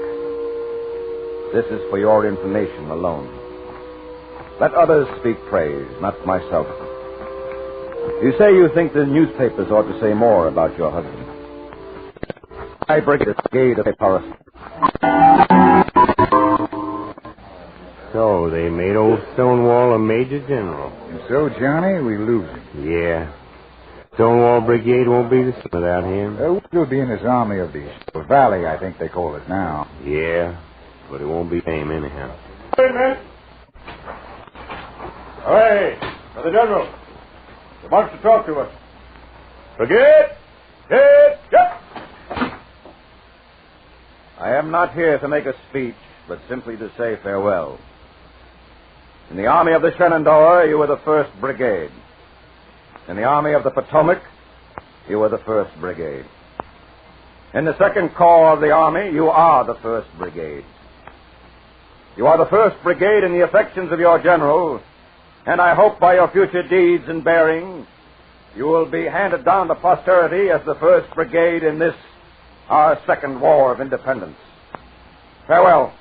This is for your information alone. Let others speak praise, not myself. You say you think the newspapers ought to say more about your husband. I brigade of Paris. So, they made old Stonewall a major general. And so, Johnny, we lose him. Yeah. Stonewall Brigade won't be the same without him. We'll be in his army of the Valley, I think they call it now. Yeah, but it won't be the same anyhow. Wait a minute. Hey, the General. He wants to talk to us. Brigade, get. I am not here to make a speech, but simply to say farewell. In the Army of the Shenandoah, you were the 1st Brigade. In the Army of the Potomac, you were the 1st Brigade. In the 2nd Corps of the Army, you are the 1st Brigade. You are the 1st Brigade in the affections of your general, and I hope by your future deeds and bearing, you will be handed down to posterity as the 1st Brigade in this, our 2nd War of Independence. Farewell.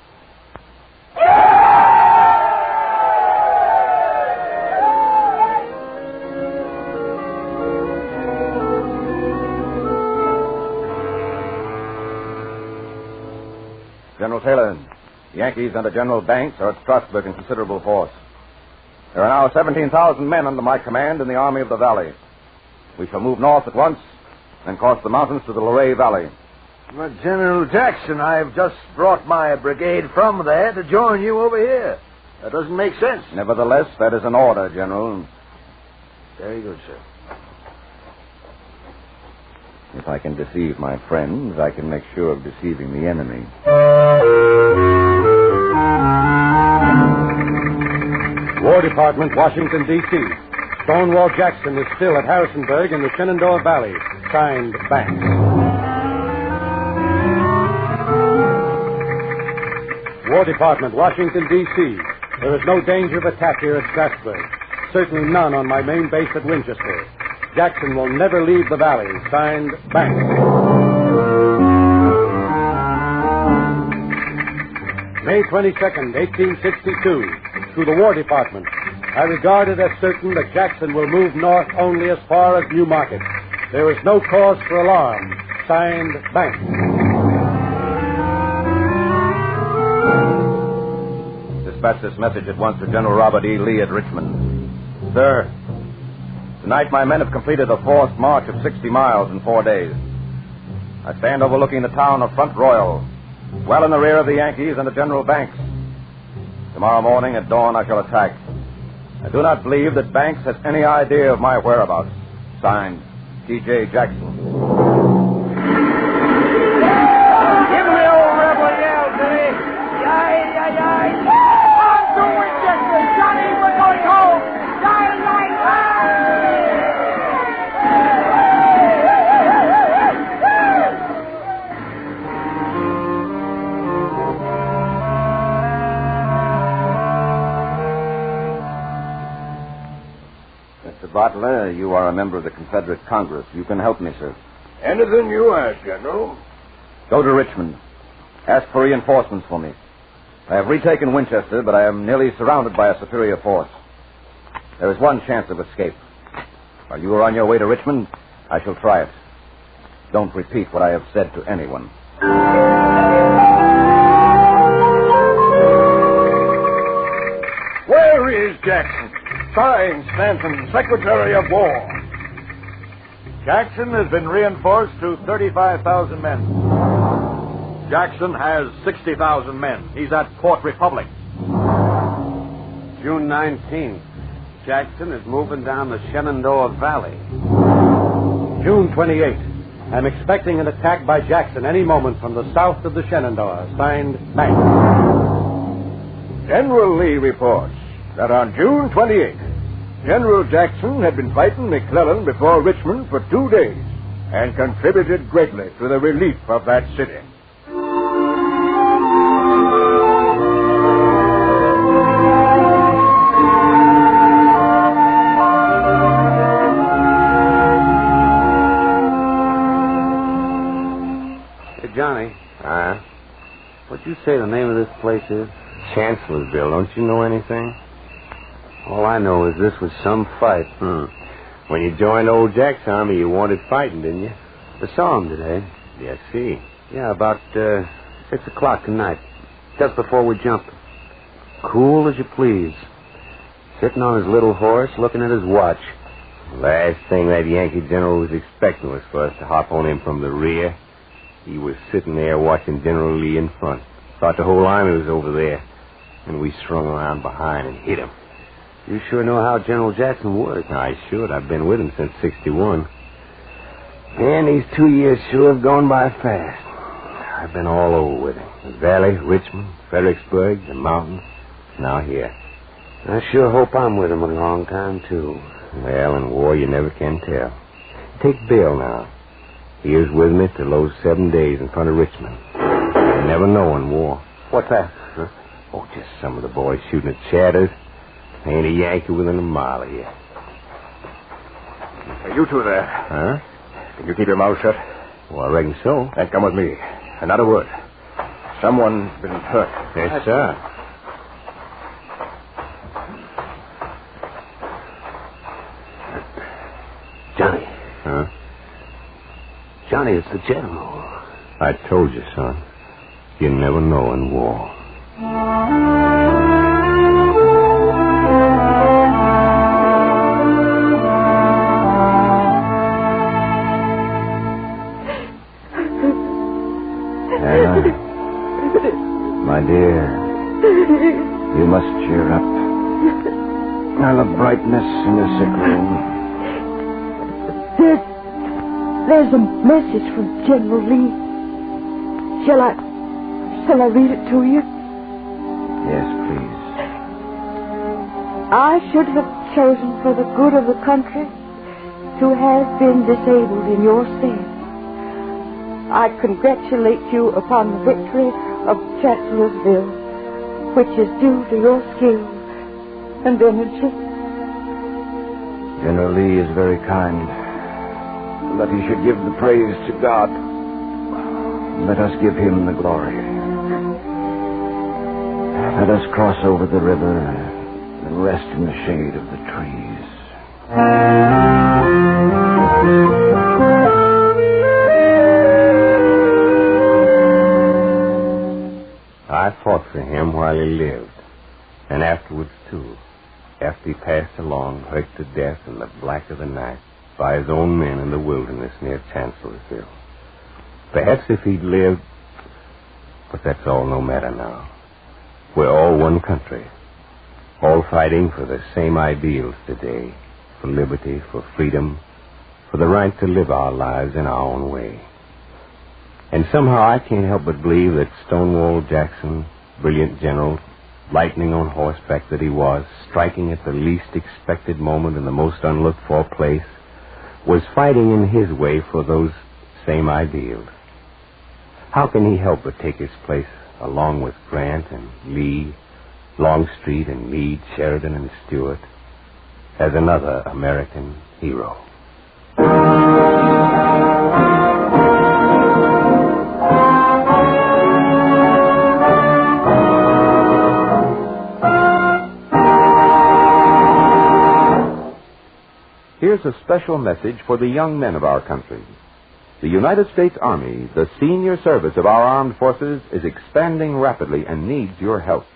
General Taylor, the Yankees under General Banks are at Strasburg in considerable force. There are now 17,000 men under my command in the Army of the Valley. We shall move north at once and cross the mountains to the Luray Valley. But, General Jackson, I've just brought my brigade from there to join you over here. That doesn't make sense. Nevertheless, that is an order, General. Very good, sir. If I can deceive my friends, I can make sure of deceiving the enemy. War Department, Washington, D.C. Stonewall Jackson is still at Harrisonburg in the Shenandoah Valley. Signed, Banks. War Department, Washington, D.C. There is no danger of attack here at Strasburg. Certainly none on my main base at Winchester. Jackson will never leave the valley. Signed, Banks. May 22nd, 1862. To the War Department. I regard it as certain that Jackson will move north only as far as New Market. There is no cause for alarm. Signed, Banks. Dispatch this message at once to General Robert E. Lee at Richmond. Sir, tonight my men have completed a forced march of 60 miles in 4 days. I stand overlooking the town of Front Royal, well in the rear of the Yankees and the General Banks. Tomorrow morning at dawn I shall attack. I do not believe that Banks has any idea of my whereabouts. Signed, T.J. Jackson. Give me the old rebel yell, Billy. Yay, yay, yay. I'm through with Jackson. Johnny, we're going home. Yay, yay, Mr. Butler, you are a member of the Confederate Congress. You can help me, sir. Anything you ask, General. Go to Richmond. Ask for reinforcements for me. I have retaken Winchester, but I am nearly surrounded by a superior force. There is one chance of escape. While you are on your way to Richmond, I shall try it. Don't repeat what I have said to anyone. Where is Jackson? Signed, Stanton, Secretary of War. Jackson has been reinforced to 35,000 men. Jackson has 60,000 men. He's at Port Republic. June 19th. Jackson is moving down the Shenandoah Valley. June 28th. I'm expecting an attack by Jackson any moment from the south of the Shenandoah. Signed, Banks. General Lee reports that on June 28th, General Jackson had been fighting McClellan before Richmond for 2 days and contributed greatly to the relief of that city. Hey, Johnny. What'd you say the name of this place is? Chancellorsville. Don't you know anything? All I know is this was some fight. When you joined old Jack's army, you wanted fighting, didn't you? I saw him today. Yes, see. Yeah, about 6 o'clock tonight. Just before we jumped. Cool as you please. Sitting on his little horse, looking at his watch. Last thing that Yankee general was expecting was for us to hop on him from the rear. He was sitting there watching General Lee in front. Thought the whole army was over there. And we strung around behind and hit him. You sure know how General Jackson works. I should. I've been with him since 61. And these 2 years sure have gone by fast. I've been all over with him. The Valley, Richmond, Fredericksburg, the mountains. Now here. I sure hope I'm with him a long time, too. Well, in war, you never can tell. Take Bill now. He was with me till those 7 days in front of Richmond. You never know in war. What's that? Huh? Oh, just some of the boys shooting at chatters. Ain't a Yankee within a mile of here. Hey, you two there. Huh? Can you keep your mouth shut? Well, I reckon so. Then come with me. And not a word. Someone's been hurt. Yes, sir. Johnny. Huh? Johnny, it's the general. I told you, son. You never know in war. My dear, you must cheer up. Now the brightness in the sick room. There's a message from General Lee. Shall I read it to you? Yes, please. I should have chosen for the good of the country to have been disabled in your stead. I congratulate you upon the victory of Chancellorsville, which is due to your skill and energy. General Lee is very kind, but he should give the praise to God. Let us give him the glory. Let us cross over the river and rest in the shade of the trees. I fought for him while he lived, and afterwards, too. After he passed along, hurt to death in the black of the night by his own men in the wilderness near Chancellorsville. Perhaps if he'd lived, but that's all no matter now. We're all one country, all fighting for the same ideals today, for liberty, for freedom, for the right to live our lives in our own way. And somehow I can't help but believe that Stonewall Jackson, brilliant general, lightning on horseback that he was, striking at the least expected moment in the most unlooked-for place, was fighting in his way for those same ideals. How can he help but take his place along with Grant and Lee, Longstreet and Meade, Sheridan and Stewart, as another American hero? Here's a special message for the young men of our country. The United States Army, the senior service of our armed forces, is expanding rapidly and needs your help.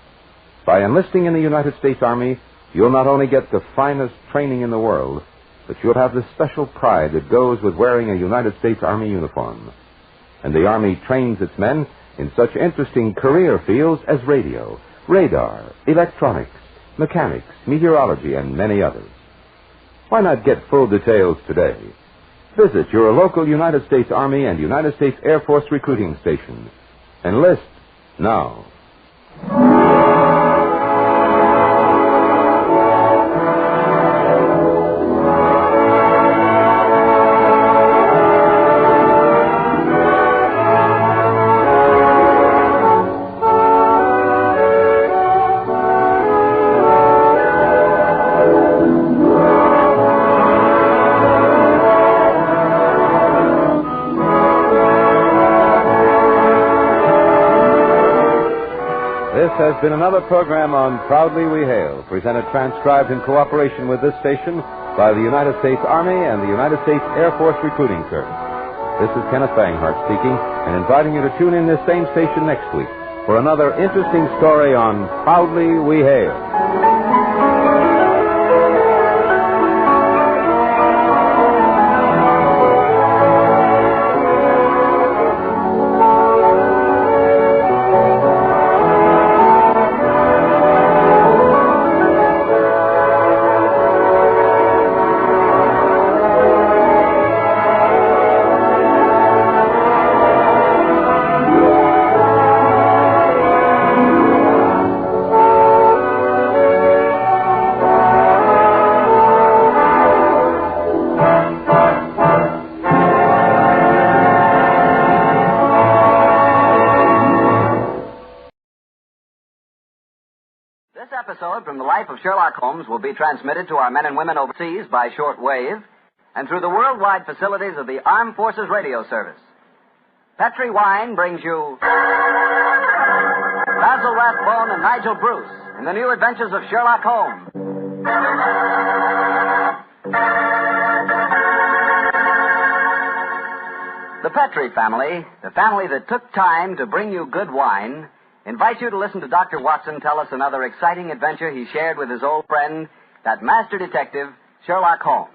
By enlisting in the United States Army, you'll not only get the finest training in the world, but you'll have the special pride that goes with wearing a United States Army uniform. And the Army trains its men in such interesting career fields as radio, radar, electronics, mechanics, meteorology, and many others. Why not get full details today? Visit your local United States Army and United States Air Force recruiting stations. Enlist now. This has been another program on Proudly We Hail, presented transcribed in cooperation with this station by the United States Army and the United States Air Force Recruiting Service. This is Kenneth Banghart speaking and inviting you to tune in this same station next week for another interesting story on Proudly We Hail. Episode from the life of Sherlock Holmes will be transmitted to our men and women overseas by short wave and through the worldwide facilities of the Armed Forces Radio Service. Petri Wine brings you Basil Rathbone and Nigel Bruce in the new adventures of Sherlock Holmes. The Petri family, the family that took time to bring you good wine, invite you to listen to Dr. Watson tell us another exciting adventure he shared with his old friend, that master detective, Sherlock Holmes.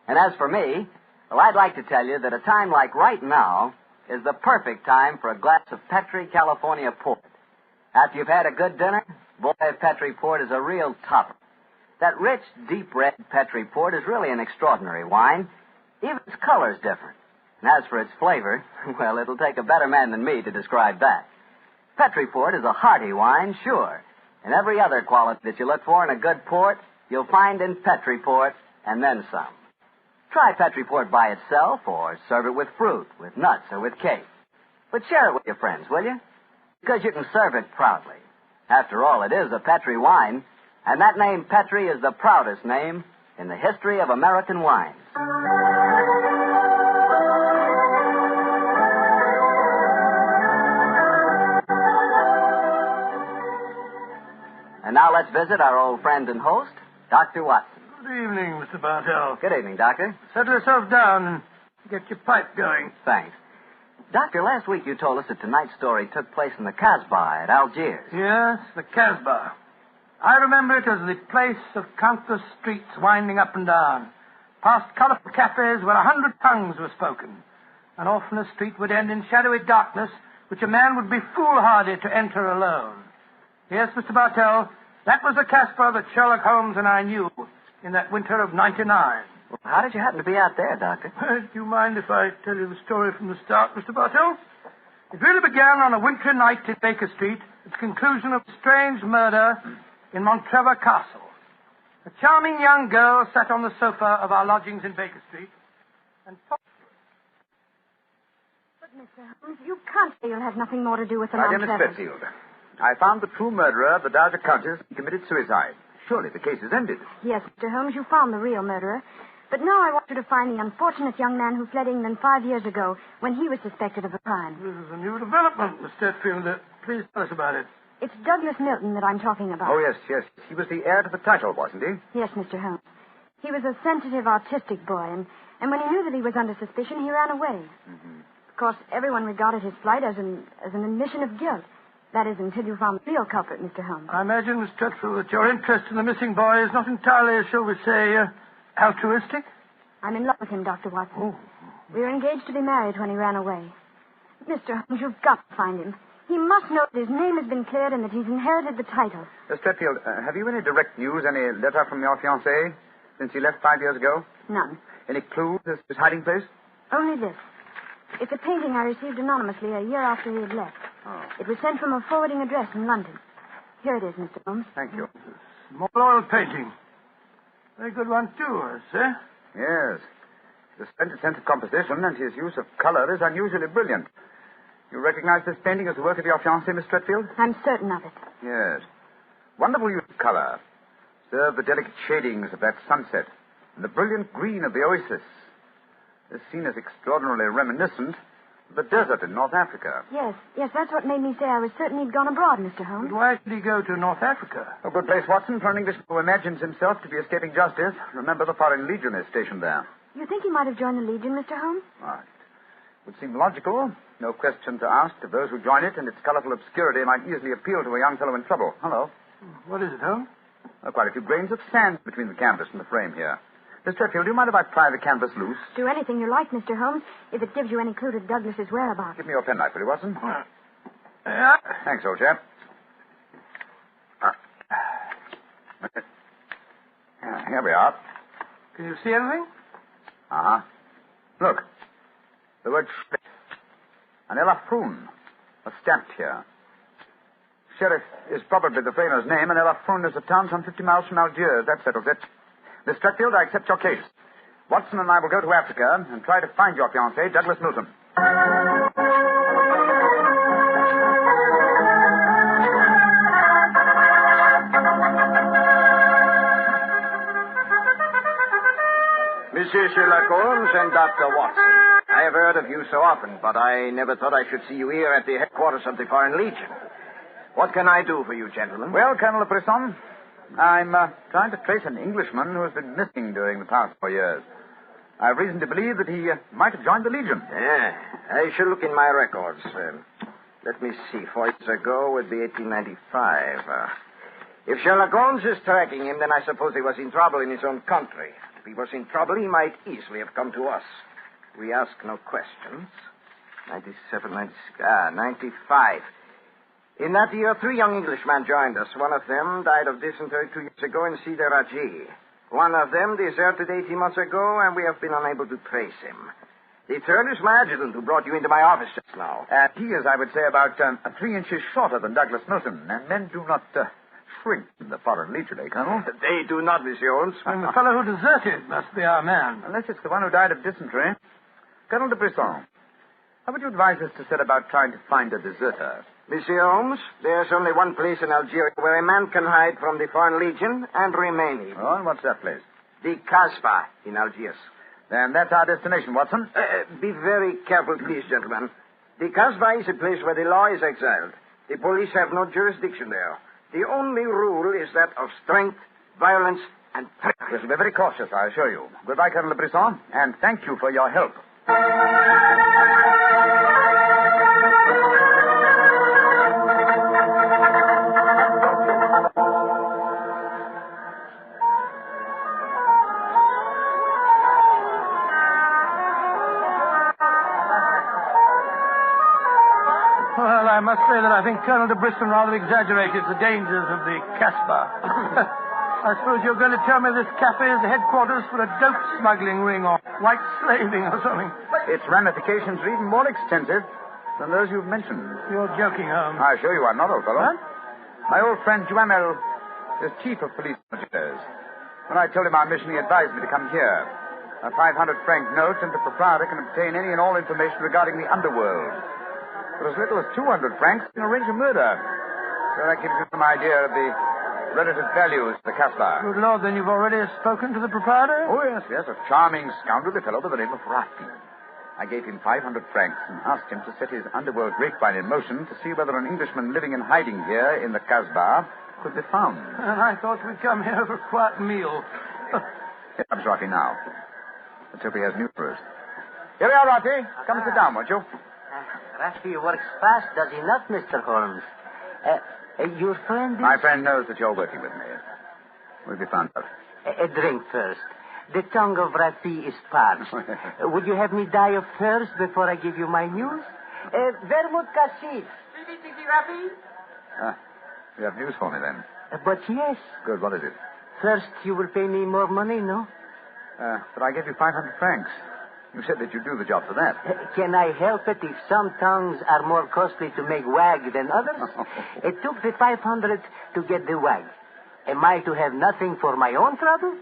And as for me, well, I'd like to tell you that a time like right now is the perfect time for a glass of Petri California Port. After you've had a good dinner, boy, Petri Port is a real topper. That rich, deep red Petri Port is really an extraordinary wine. Even its color's different. And as for its flavor, well, it'll take a better man than me to describe that. Petri Port is a hearty wine, sure. And every other quality that you look for in a good port, you'll find in Petri Port, and then some. Try Petri Port by itself, or serve it with fruit, with nuts, or with cake. But share it with your friends, will you? Because you can serve it proudly. After all, it is a Petri wine, and that name Petri is the proudest name in the history of American wines. And now let's visit our old friend and host, Dr. Watson. Good evening, Mr. Bartell. Good evening, Doctor. Settle yourself down and get your pipe going. Thanks. Doctor, last week you told us that tonight's story took place in the Casbah at Algiers. Yes, the Casbah. I remember it as the place of countless streets winding up and down, past colorful cafes where 100 tongues were spoken. And often a street would end in shadowy darkness, which a man would be foolhardy to enter alone. Yes, Mr. Bartell, that was the Casbah that Sherlock Holmes and I knew in that winter of '99. Well, how did you happen to be out there, Doctor? Do you mind if I tell you the story from the start, Mr. Bartell? It really began on a wintry night in Baker Street at the conclusion of a strange murder in Montrevor Castle. A charming young girl sat on the sofa of our lodgings in Baker Street and talked. But, Mr. Holmes, you can't say you'll have nothing more to do with the Dear Miss Montrevors. Redfield, I found the true murderer of the Dowager Countess and committed suicide. Surely the case is ended. Yes, Mr. Holmes, you found the real murderer. But now I want you to find the unfortunate young man who fled England 5 years ago when he was suspected of a crime. This is a new development, Miss Redfield. Please tell us about it. It's Douglas Milton that I'm talking about. Oh, yes. He was the heir to the title, wasn't he? Yes, Mr. Holmes. He was a sensitive, artistic boy, and when he knew that he was under suspicion, he ran away. Mm-hmm. Of course, everyone regarded his flight as an admission of guilt. That is, until you found the real culprit, Mr. Holmes. I imagine, Miss Redfield, that your interest in the missing boy is not entirely, shall we say, altruistic? I'm in love with him, Dr. Watson. Oh. We were engaged to be married when he ran away. Mr. Holmes, you've got to find him. He must know that his name has been cleared and that he's inherited the title. Miss Redfield, have you any direct news, any letter from your fiancé since he left 5 years ago? None. Any clues as to his hiding place? Only this. It's a painting I received anonymously a year after he had left. Oh. It was sent from a forwarding address in London. Here it is, Mr. Holmes. Thank you. Small oil painting. Very good one, too, I say. Yes. His splendid sense of composition and his use of color is unusually brilliant. You recognize this painting as the work of your fiancé, Miss Redfield? I'm certain of it. Yes. Wonderful use of color. Observe the delicate shadings of that sunset and the brilliant green of the oasis. This scene is extraordinarily reminiscent of the desert in North Africa. Yes, that's what made me say I was certain he'd gone abroad, Mr. Holmes. But why did he go to North Africa? A good place, Watson, for an Englishman who imagines himself to be escaping justice. Remember, the Foreign Legion is stationed there. You think he might have joined the Legion, Mr. Holmes? Right. Would seem logical. No questions are asked of those who join it, and its colorful obscurity might easily appeal to a young fellow in trouble. Hello. What is it, Holmes? Quite a few grains of sand between the canvas and the frame here. Miss Redfield, do you mind if I pry the canvas loose? Do anything you like, Mr. Holmes, if it gives you any clue to Douglas's whereabouts. Give me your penknife, will you, Watson? Yeah. Thanks, old chap. Here we are. Can you see anything? Uh-huh. Look. The word Schlick. An Elafroon. Stamped here. Sheriff is probably the framer's name, and Elafroon is a town some 50 miles from Algiers. That settles it. Miss Redfield, I accept your case. Watson and I will go to Africa and try to find your fiancé, Douglas Milton. Monsieur Sherlock Holmes and Dr. Watson. I have heard of you so often, but I never thought I should see you here at the headquarters of the Foreign Legion. What can I do for you, gentlemen? Well, Colonel Brisson, I'm trying to trace an Englishman who has been missing during the past 4 years. I have reason to believe that he might have joined the Legion. Yeah, I shall look in my records. Let me see. 4 years ago would be 1895. If Sherlock Holmes is tracking him, then I suppose he was in trouble in his own country. If he was in trouble, he might easily have come to us. We ask no questions. 97, 96, 95. In that year, 3 young Englishmen joined us. One of them died of dysentery 2 years ago in Cedar Raji. One of them deserted 18 months ago, and we have been unable to trace him. The third is my adjutant, who brought you into my office just now. He is, I would say, about 3 inches shorter than Douglas Milton, and men do not shrink in the Foreign Legion, eh, Colonel? They do not, Monsieur Holmes. And the fellow who deserted must be our man. Unless it's the one who died of dysentery. Colonel de Brisson, how would you advise us to set about trying to find a deserter? Monsieur Holmes, there's only one place in Algeria where a man can hide from the Foreign Legion and remain hidden. Oh, and what's that place? The Casbah in Algiers. Then that's our destination, Watson. Be very careful, please, gentlemen. The Casbah is a place where the law is exiled. The police have no jurisdiction there. The only rule is that of strength, violence, and threat. We shall be very cautious, I assure you. Goodbye, Colonel de Brisson, and thank you for your help. Well, I must say that I think Colonel de Brisson rather exaggerated the dangers of the Casbah. I suppose you're going to tell me this cafe is the headquarters for a dope smuggling ring or white slaving or something. Its ramifications are even more extensive than those you've mentioned. You're joking, Holmes. I assure you I'm not, old fellow. What? My old friend Duhamel is chief of police affairs. When I told him our mission, he advised me to come here. A 500-franc note, and the proprietor can obtain any and all information regarding the underworld. For as little as 200 francs, you can arrange a murder. So that gives you some idea of the relative values of the Casbah. Good Lord, then you've already spoken to the proprietor? Oh, yes. A charming scoundrel, a fellow by the name of Rafi. I gave him 500 francs and asked him to set his underworld grapevine in motion to see whether an Englishman living in hiding here in the Casbah could be found. And I thought we'd come here for a quiet meal. Here comes Rafi now. Let's hope he has news for us. Here we are, Rafi. Come and sit down, won't you? Rafi works fast, does he not, Mr. Holmes? Your friend is... My friend knows that you're working with me. We'll be found out. A drink first. The tongue of Rafi is parched. Would you have me die of thirst before I give you my news? Vermouth cassis. Rafi? You have news for me, then? But yes. Good. What is it? First, you will pay me more money, no? But I gave you 500 francs. You said that you'd do the job for that. Can I help it if some tongues are more costly to make wag than others? It took the 500 to get the wag. Am I to have nothing for my own trouble?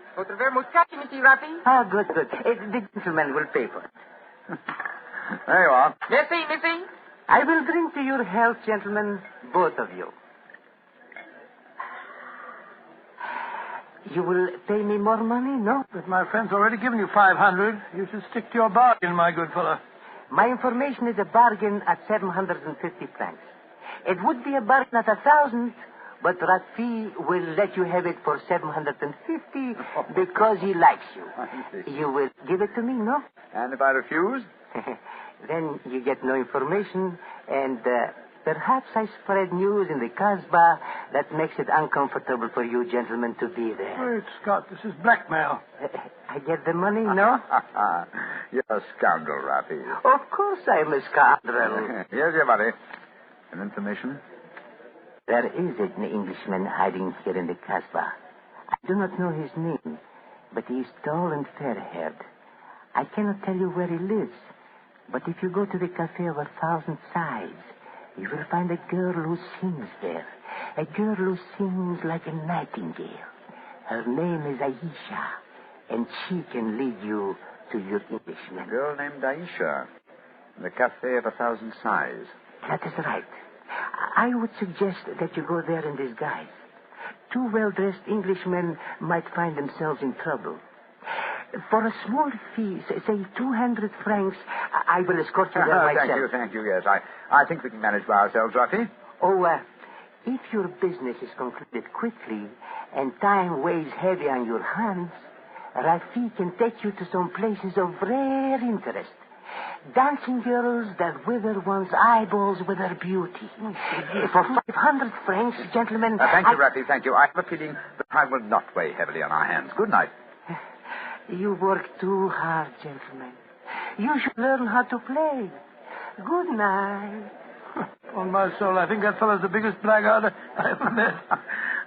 Ah, good. The gentleman will pay for it. There you are. Merci. I will drink to your health, gentlemen, both of you. You will pay me more money, no? But my friend's already given you 500. You should stick to your bargain, my good fellow. My information is a bargain at 750 francs. It would be a bargain at 1,000, but Rafi will let you have it for 750 because he likes you. You will give it to me, no? And if I refuse? Then you get no information, and perhaps I spread news in the Casbah that makes it uncomfortable for you gentlemen to be there. Wait, Scott, this is blackmail. I get the money, no? You're a scoundrel, Rafi. Of course I'm a scoundrel. Here's your money. And information? There is an Englishman hiding here in the Casbah. I do not know his name, but he is tall and fair-haired. I cannot tell you where he lives, but if you go to the Cafe of 1,000 Sighs, you will find a girl who sings there. A girl who sings like a nightingale. Her name is Aisha, and she can lead you to your Englishman. A girl named Aisha. The Cafe of 1,000 Sighs. That is right. I would suggest that you go there in disguise. 2 well-dressed Englishmen might find themselves in trouble. For a small fee, say 200 francs, I will escort you there myself. Thank you, yes. I think we can manage by ourselves, Rafi. If your business is concluded quickly and time weighs heavy on your hands, Rafi can take you to some places of rare interest. Dancing girls that wither one's eyeballs with their beauty. For 500 francs, gentlemen... Thank you, Rafi, thank you. I have a feeling the time will not weigh heavily on our hands. Good night. You work too hard, gentlemen. You should learn how to play. Good night. On my soul, I think that fellow's the biggest blackguard I ever met.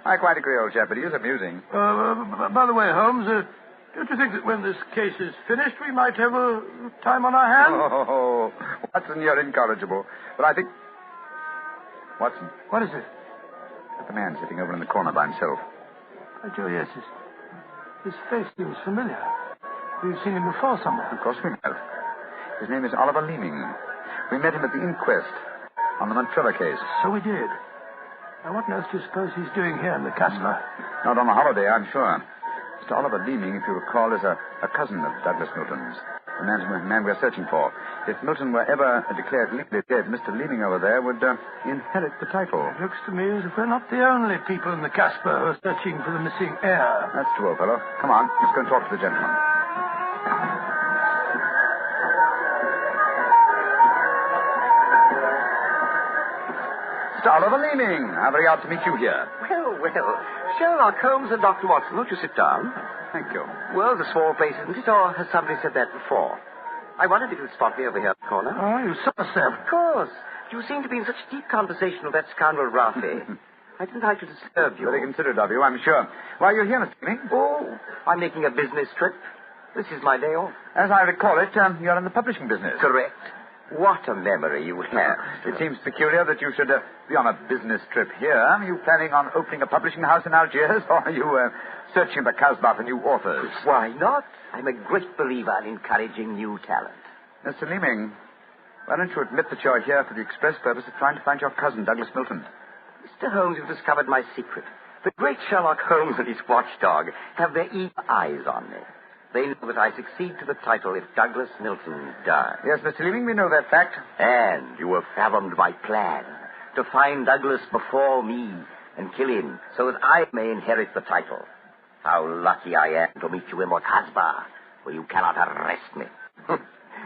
I quite agree, old chap, but he is amusing. By the way, Holmes, don't you think that when this case is finished, we might have a time on our hands? Oh, Watson, you're incorrigible. But I think... Watson. What is it? The man sitting over in the corner by himself. By Joe, yes. His face seems familiar. We've seen him before somewhere. Of course we have. His name is Oliver Leeming. We met him at the inquest on the Montreal case. So we did. Now, what on earth do you suppose he's doing here in the Casbah? Not on a holiday, I'm sure. Mr. Oliver Leeming, if you recall, is a cousin of Douglas Milton's. The man we're searching for. If Milton were ever declared legally dead, Mr. Leeming over there would inherit the title. It looks to me as if we're not the only people in the Casbah who are searching for the missing heir. That's true, old fellow. Come on, let's go and talk to the gentleman. Mr. Oliver Leeming, how very odd to meet you here. Well. Sherlock Holmes and Dr. Watson, won't you sit down? Thank you. Well, it's a small place, isn't it? Or has somebody said that before? I wondered if you'd spot me over here in the corner. Oh, you saw us, sir. Of course. You seem to be in such deep conversation with that scoundrel Rafi. I didn't like to disturb you. Very considerate of you, I'm sure. Why are you here, Mr. Fleming? Oh, I'm making a business trip. This is my day off. As I recall it, you're in the publishing business. Correct. What a memory you have. It seems peculiar that you should be on a business trip here. Are you planning on opening a publishing house in Algiers, or are you searching the Casbah for new authors? Why not? I'm a great believer in encouraging new talent. Mr. Leeming, why don't you admit that you're here for the express purpose of trying to find your cousin, Douglas Milton? Mr. Holmes, you've discovered my secret. The great Sherlock Holmes and his watchdog have their eager eyes on me. They know that I succeed to the title if Douglas Milton dies. Yes, Mr. Leeming, we know that fact. And you have fathomed my plan to find Douglas before me and kill him so that I may inherit the title. How lucky I am to meet you in Casbah, where you cannot arrest me.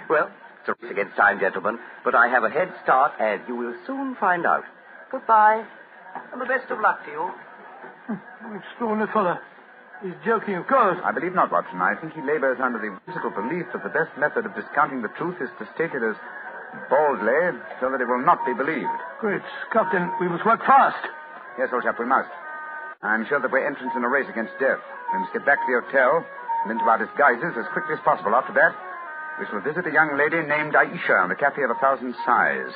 Well, it's a race against time, gentlemen, but I have a head start, as you will soon find out. Goodbye, and the best of luck to you. Extraordinary fellow. He's joking, of course. I believe not, Watson. I think he labors under the whimsical belief that the best method of discounting the truth is to state it as boldly so that it will not be believed. Great Scott, then we must work fast. Yes, old chap, we must. I'm sure that we're entrants in a race against death. We must get back to the hotel and into our disguises as quickly as possible. After that, we shall visit a young lady named Aisha in the Cafe of 1,000 Sighs.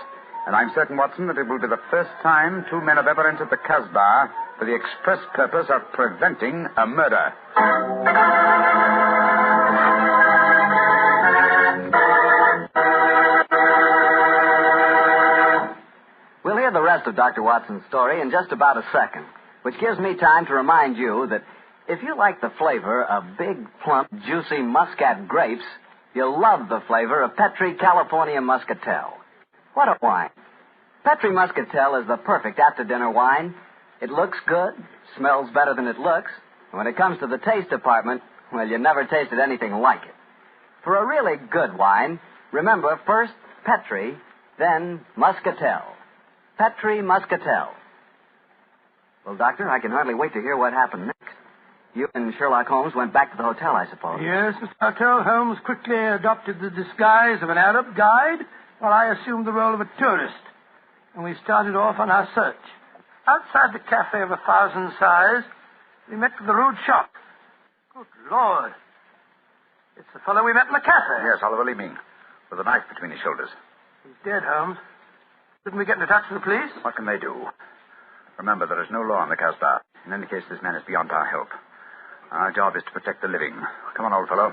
And I'm certain, Watson, that it will be the first time two men have ever entered the Casbah for the express purpose of preventing a murder. We'll hear the rest of Dr. Watson's story in just about a second, which gives me time to remind you that if you like the flavor of big, plump, juicy Muscat grapes, you'll love the flavor of Petri California Muscatel. What a wine. Petri Muscatel is the perfect after-dinner wine. It looks good, smells better than it looks, and when it comes to the taste department, well, you never tasted anything like it. For a really good wine, remember first Petri, then Muscatel. Petri Muscatel. Well, Doctor, I can hardly wait to hear what happened next. You and Sherlock Holmes went back to the hotel, I suppose. Yes, Mr. Hotel. Holmes quickly adopted the disguise of an Arab guide, while I assumed the role of a tourist. And we started off on our search. Outside the Cafe of 1,000 Sighs, we met with a rude shock. Good Lord. It's the fellow we met in the cafe. Yes, Oliver Leeming, with a knife between his shoulders. He's dead, Holmes. Didn't we get into touch with the police? What can they do? Remember, there is no law in the Casbah. In any case, this man is beyond our help. Our job is to protect the living. Come on, old fellow.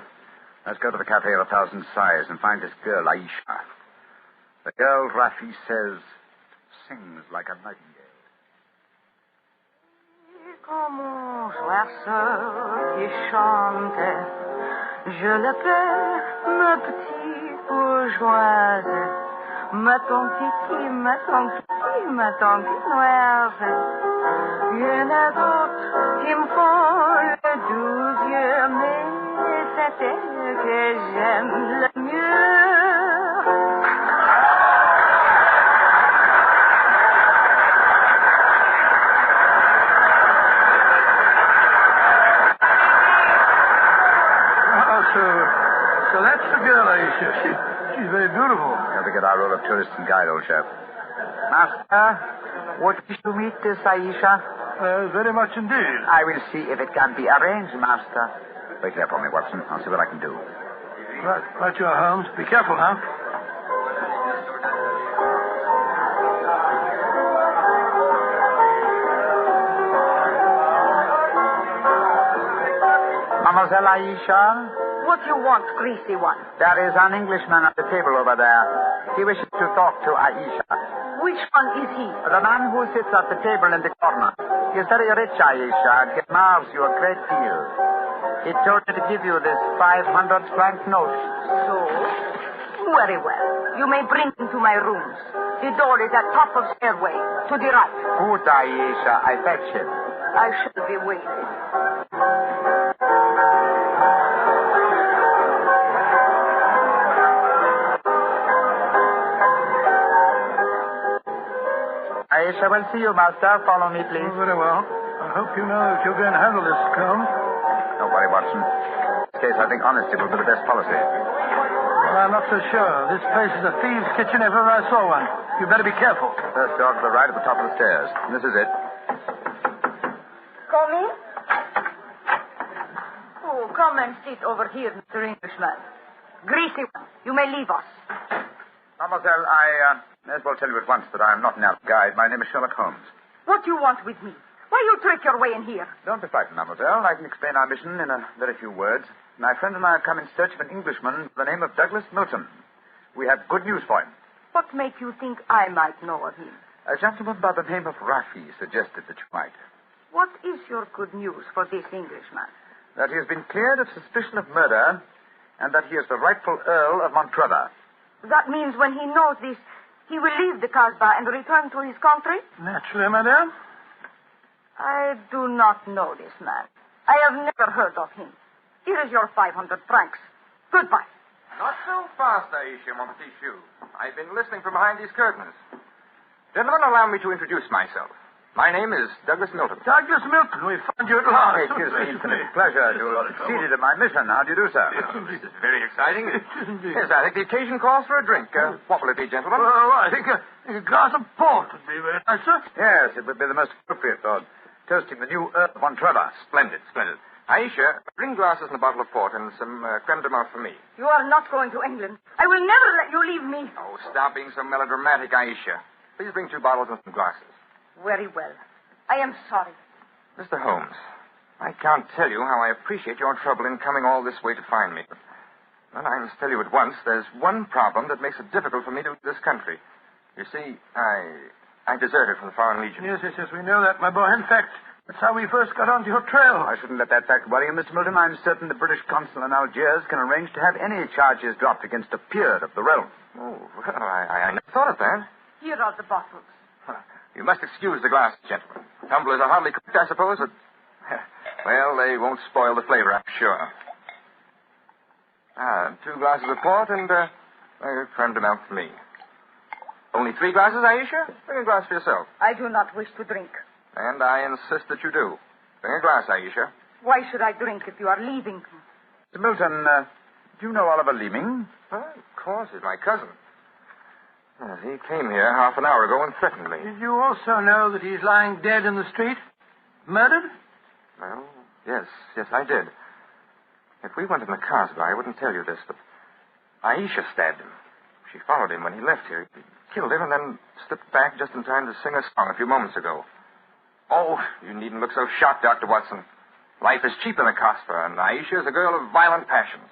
Let's go to the Cafe of 1,000 Sighs and find this girl, Aisha. The girl, Rafi says, sings like a nightingale. Comment joie seul qui chante, je l'appelle ma petite bourgeoise, ma tante noire. Il y en a d'autres qui me font le doux yeux, mais c'est elle que j'aime le mieux. So that's the girl, Aisha. She's very beautiful. Have to get our role of tourist and guide, old chap. Master, would you to meet this Aisha? Very much indeed. I will see if it can be arranged, Master. Wait here for me, Watson. I'll see what I can do. Right you are, Holmes. Be careful now. Mademoiselle Aisha? What do you want, greasy one? There is an Englishman at the table over there. He wishes to talk to Aisha. Which one is he? The man who sits at the table in the corner. He is very rich, Aisha, and he admires you a great deal. He told me to give you this 500-franc note. So? Very well. You may bring him to my rooms. The door is at top of stairway, to the right. Good, Aisha. I fetch him. I shall be waiting. Aisha will see you, Master. Follow me, please. Oh, very well. I hope you know that you're going to handle this, Holmes. Don't worry, Watson. In this case, I think honesty will be the best policy. Well, I'm not so sure. This place is a thieves' kitchen if ever I saw one. You better be careful. First door to the right at the top of the stairs. And this is it. come and sit over here, Mr. Englishman? Greasy one, you may leave us. Mademoiselle, I may as well tell you at once that I am not an Alp guide. My name is Sherlock Holmes. What do you want with me? Why you trick your way in here? Don't be frightened, mademoiselle. I can explain our mission in a very few words. My friend and I have come in search of an Englishman by the name of Douglas Milton. We have good news for him. What makes you think I might know of him? A gentleman by the name of Rafi suggested that you might. What is your good news for this Englishman? That he has been cleared of suspicion of murder, and that he is the rightful Earl of Montrevor. That means when he knows this, he will leave the Casbah and return to his country? Naturally, madame. I do not know this man. I have never heard of him. Here is your 500 francs. Goodbye. Not so fast, Aisha, mon petit chou. I've been listening from behind these curtains. Gentlemen, allow me to introduce myself. My name is Douglas Milton. Douglas Milton, we found you at last. It gives me infinite pleasure to have succeeded in my mission. How do you do, sir? This is very exciting. Yes, I think the occasion calls for a drink. What will it be, gentlemen? Oh, I think a glass of port would be very nice, sir. Yes, it would be the most appropriate for toasting the new Earl of Montrevor. Splendid, splendid. Aisha, bring glasses and a bottle of port and some creme de menthe for me. You are not going to England. I will never let you leave me. Oh, stop being so melodramatic, Aisha. Please bring 2 bottles and some glasses. Very well. I am sorry. Mr. Holmes, I can't tell you how I appreciate your trouble in coming all this way to find me. But I must tell you at once, there's one problem that makes it difficult for me to leave this country. You see, I deserted from the Foreign Legion. Yes, we know that, my boy. In fact, that's how we first got onto your trail. I shouldn't let that fact worry you, Mr. Milton. I'm certain the British consul in Algiers can arrange to have any charges dropped against a peer of the realm. Oh, well, I never thought of that. Here are the bottles. You must excuse the glasses, gentlemen. Tumblers are hardly cooked, I suppose, but... Well, they won't spoil the flavor, I'm sure. 2 glasses of port and creme de menthe for me. Only 3 glasses, Aisha? Bring a glass for yourself. I do not wish to drink. And I insist that you do. Bring a glass, Aisha. Why should I drink if you are leaving? Mr. Milton, do you know Oliver Leeming? Of course, he's my cousin. Yes, he came here half an hour ago and threatened me. Did you also know that he's lying dead in the street? Murdered? Well, yes, I did. If we went in the Casbah, I wouldn't tell you this, but Aisha stabbed him. She followed him when he left here. He killed him and then slipped back just in time to sing a song a few moments ago. Oh, you needn't look so shocked, Dr. Watson. Life is cheap in the Casbah, and Aisha is a girl of violent passions.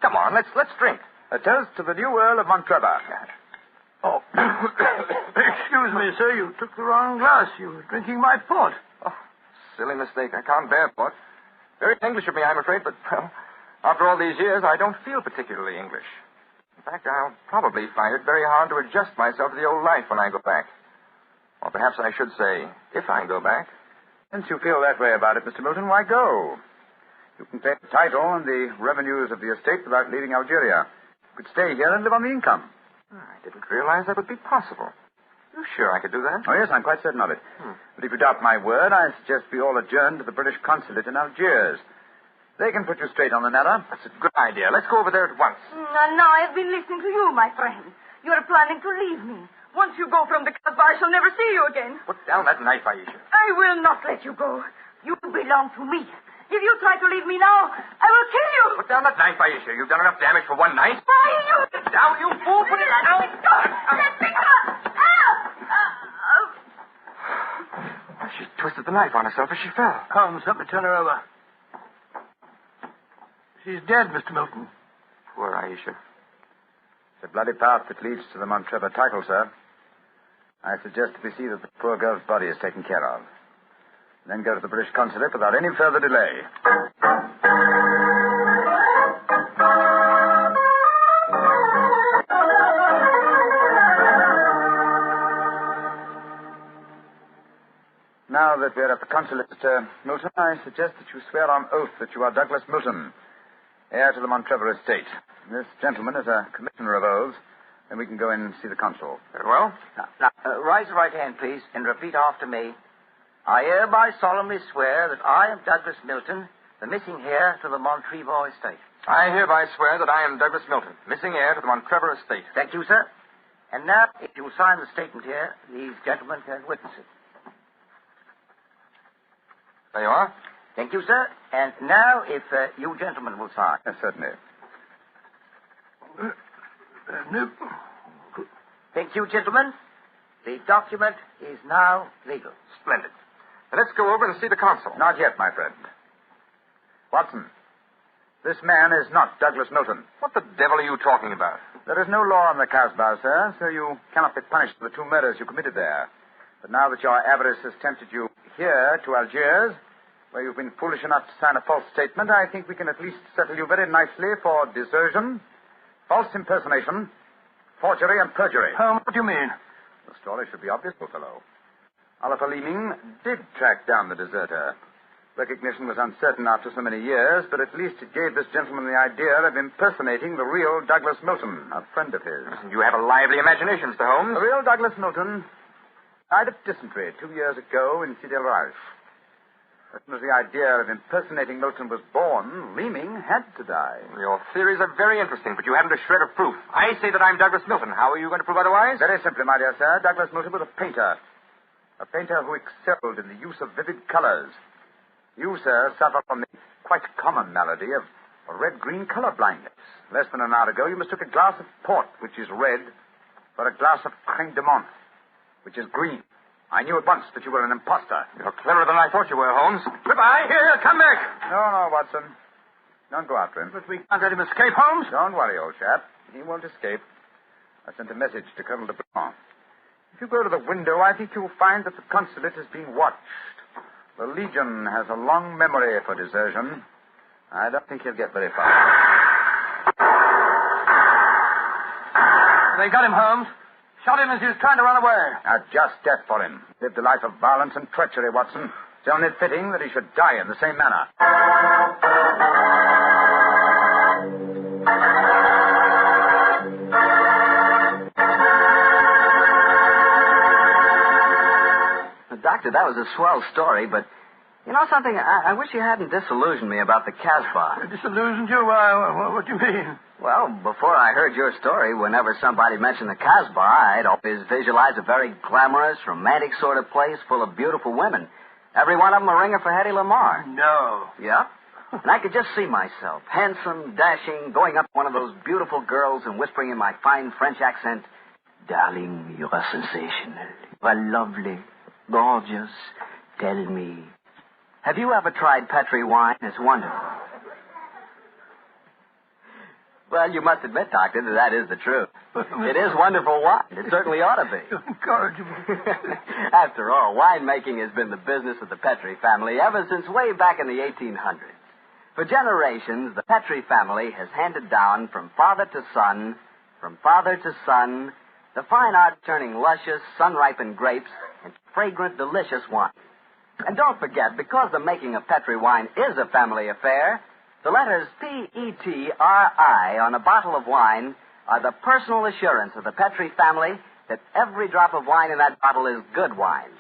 Come on, let's drink. A toast to the new Earl of Montrevor. Oh, excuse me, sir. You took the wrong glass. You were drinking my port. Oh, silly mistake. I can't bear port. Very English of me, I'm afraid, but, well, after all these years, I don't feel particularly English. In fact, I'll probably find it very hard to adjust myself to the old life when I go back. Or perhaps I should say, if I go back. Since you feel that way about it, Mr. Milton, why go? You can take the title and the revenues of the estate without leaving Algeria. You could stay here and live on the income. I didn't realize that would be possible. You sure I could do that? Oh, yes, I'm quite certain of it. But if you doubt my word, I suggest we all adjourn to the British consulate in Algiers. They can put you straight on the matter. That's a good idea. Let's go over there at once. Now I've been listening to you, my friend. You're planning to leave me. Once you go from the Casbah, I shall never see you again. Put down that knife, Aisha. I will not let you go. You belong to me. If you try to leave me now, I will kill you. Put down that knife, Aisha. You've done enough damage for one night. Why, you... Put it down, you fool. Put it down. Let me go. She twisted the knife on herself as she fell. Holmes, help me turn her over. She's dead, Mr. Milton. Poor Aisha. It's a bloody path that leads to the Montrevor title, sir. I suggest that we see that the poor girl's body is taken care of. Then go to the British consulate without any further delay. Now that we're at the consulate, Mr. Milton, I suggest that you swear on oath that you are Douglas Milton, heir to the Montrevor estate. This gentleman is a commissioner of oaths, and we can go in and see the consul. Very well. Now, raise your right hand, please, and repeat after me. I hereby solemnly swear that I am Douglas Milton, the missing heir to the Montrevor estate. I hereby swear that I am Douglas Milton, missing heir to the Montrevor estate. Thank you, sir. And now, if you will sign the statement here, these gentlemen can witness it. There you are. Thank you, sir. And now, if you gentlemen will sign. Yes, certainly. Thank you, gentlemen. The document is now legal. Splendid. Now, let's go over and see the consul. Not yet, my friend. Watson, this man is not Douglas Milton. What the devil are you talking about? There is no law in the Casbah, sir, so you cannot be punished for the 2 murders you committed there. But now that your avarice has tempted you here to Algiers, where you've been foolish enough to sign a false statement, I think we can at least settle you very nicely for desertion, false impersonation, forgery, and perjury. What do you mean? The story should be obvious, old fellow. Oliver Leeming did track down the deserter. Recognition was uncertain after so many years, but at least it gave this gentleman the idea of impersonating the real Douglas Milton, a friend of his. You have a lively imagination, Mr. Holmes. The real Douglas Milton died of dysentery 2 years ago in Sidi El Raj. As soon as the idea of impersonating Milton was born, Leeming had to die. Your theories are very interesting, but you haven't a shred of proof. I say that I'm Douglas Milton. How are you going to prove otherwise? Very simply, my dear sir. Douglas Milton was a painter. A painter who excelled in the use of vivid colors. You, sir, suffer from the quite common malady of red-green color blindness. Less than an hour ago, you mistook a glass of port, which is red, for a glass of crème de menthe, which is green. I knew at once that you were an impostor. You're cleverer than I thought you were, Holmes. Goodbye. Here, come back. No, Watson. Don't go after him. But we can't let him escape, Holmes. Don't worry, old chap. He won't escape. I sent a message to Colonel de Blanc. If you go to the window, I think you'll find that the consulate is being watched. The Legion has a long memory for desertion. I don't think he'll get very far. They got him, Holmes. Shot him as he was trying to run away. A just death for him. Lived a life of violence and treachery, Watson. It's only fitting that he should die in the same manner. Doctor, that was a swell story, but you know something? I wish you hadn't disillusioned me about the Casbah. Disillusioned you? What do you mean? Well, before I heard your story, whenever somebody mentioned the Casbah, I'd always visualize a very glamorous, romantic sort of place full of beautiful women. Every one of them a ringer for Hedy Lamarr. No. Yeah? And I could just see myself, handsome, dashing, going up to one of those beautiful girls and whispering in my fine French accent, "Darling, you are sensational. You are lovely, gorgeous. Tell me, have you ever tried Petri wine? It's wonderful." Well, you must admit, Doctor, that is the truth. It is wonderful wine. It certainly ought to be. Incorrigible. After all, winemaking has been the business of the Petri family ever since way back in the 1800s. For generations, the Petri family has handed down from father to son, the fine art of turning luscious, sun-ripened grapes into fragrant, delicious wine. And don't forget, because the making of Petri wine is a family affair, the letters P-E-T-R-I on a bottle of wine are the personal assurance of the Petri family that every drop of wine in that bottle is good wine.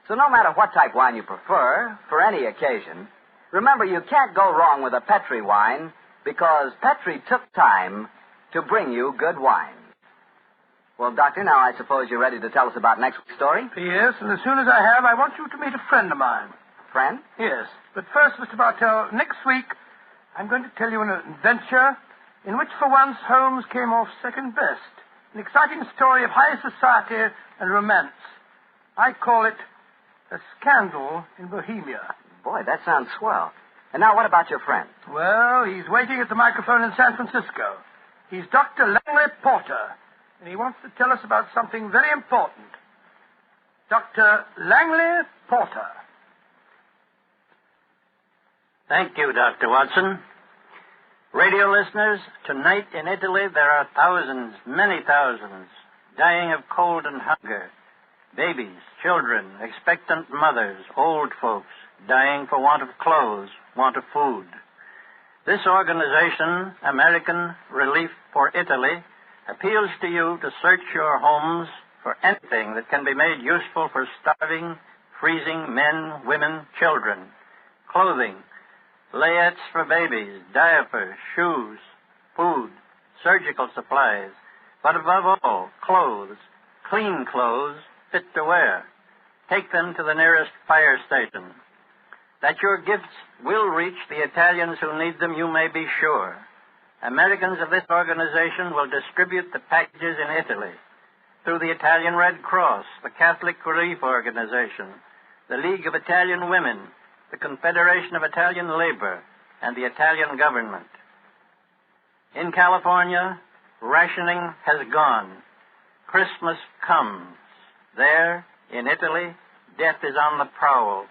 So no matter what type wine you prefer, for any occasion, remember you can't go wrong with a Petri wine because Petri took time to bring you good wine. Well, Doctor, now I suppose you're ready to tell us about next week's story? Yes, and as soon as I have, I want you to meet a friend of mine. Friend? Yes. But first, Mr. Bartell, next week, I'm going to tell you an adventure in which, for once, Holmes came off second best. An exciting story of high society and romance. I call it A Scandal in Bohemia. Boy, that sounds swell. And now what about your friend? Well, he's waiting at the microphone in San Francisco. He's Dr. Langley Porter, and he wants to tell us about something very important. Dr. Langley Porter. Thank you, Dr. Watson. Radio listeners, tonight in Italy there are thousands, many thousands, dying of cold and hunger. Babies, children, expectant mothers, old folks, dying for want of clothes, want of food. This organization, American Relief for Italy, appeals to you to search your homes for anything that can be made useful for starving, freezing men, women, children. Clothing, layettes for babies, diapers, shoes, food, surgical supplies, but above all, clothes, clean clothes, fit to wear. Take them to the nearest fire station. That your gifts will reach the Italians who need them, you may be sure. Americans of this organization will distribute the packages in Italy through the Italian Red Cross, the Catholic Relief Organization, the League of Italian Women, the Confederation of Italian Labor, and the Italian government. In California, rationing has gone. Christmas comes. There, in Italy, death is on the prowl.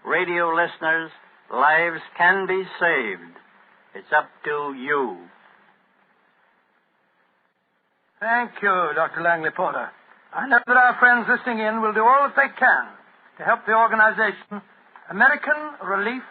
Radio listeners, lives can be saved. It's up to you. Thank you, Dr. Langley Porter. I know that our friends listening in will do all that they can to help the organization American Relief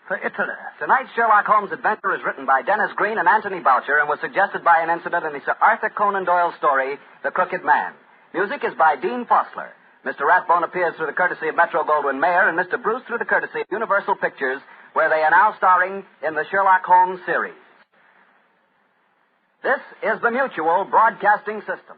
for Italy. Tonight's Sherlock Holmes adventure is written by Dennis Green and Anthony Boucher and was suggested by an incident in the Sir Arthur Conan Doyle story, The Crooked Man. Music is by Dean Fossler. Mr. Rathbone appears through the courtesy of Metro-Goldwyn-Mayer and Mr. Bruce through the courtesy of Universal Pictures, where they are now starring in the Sherlock Holmes series. This is the Mutual Broadcasting System.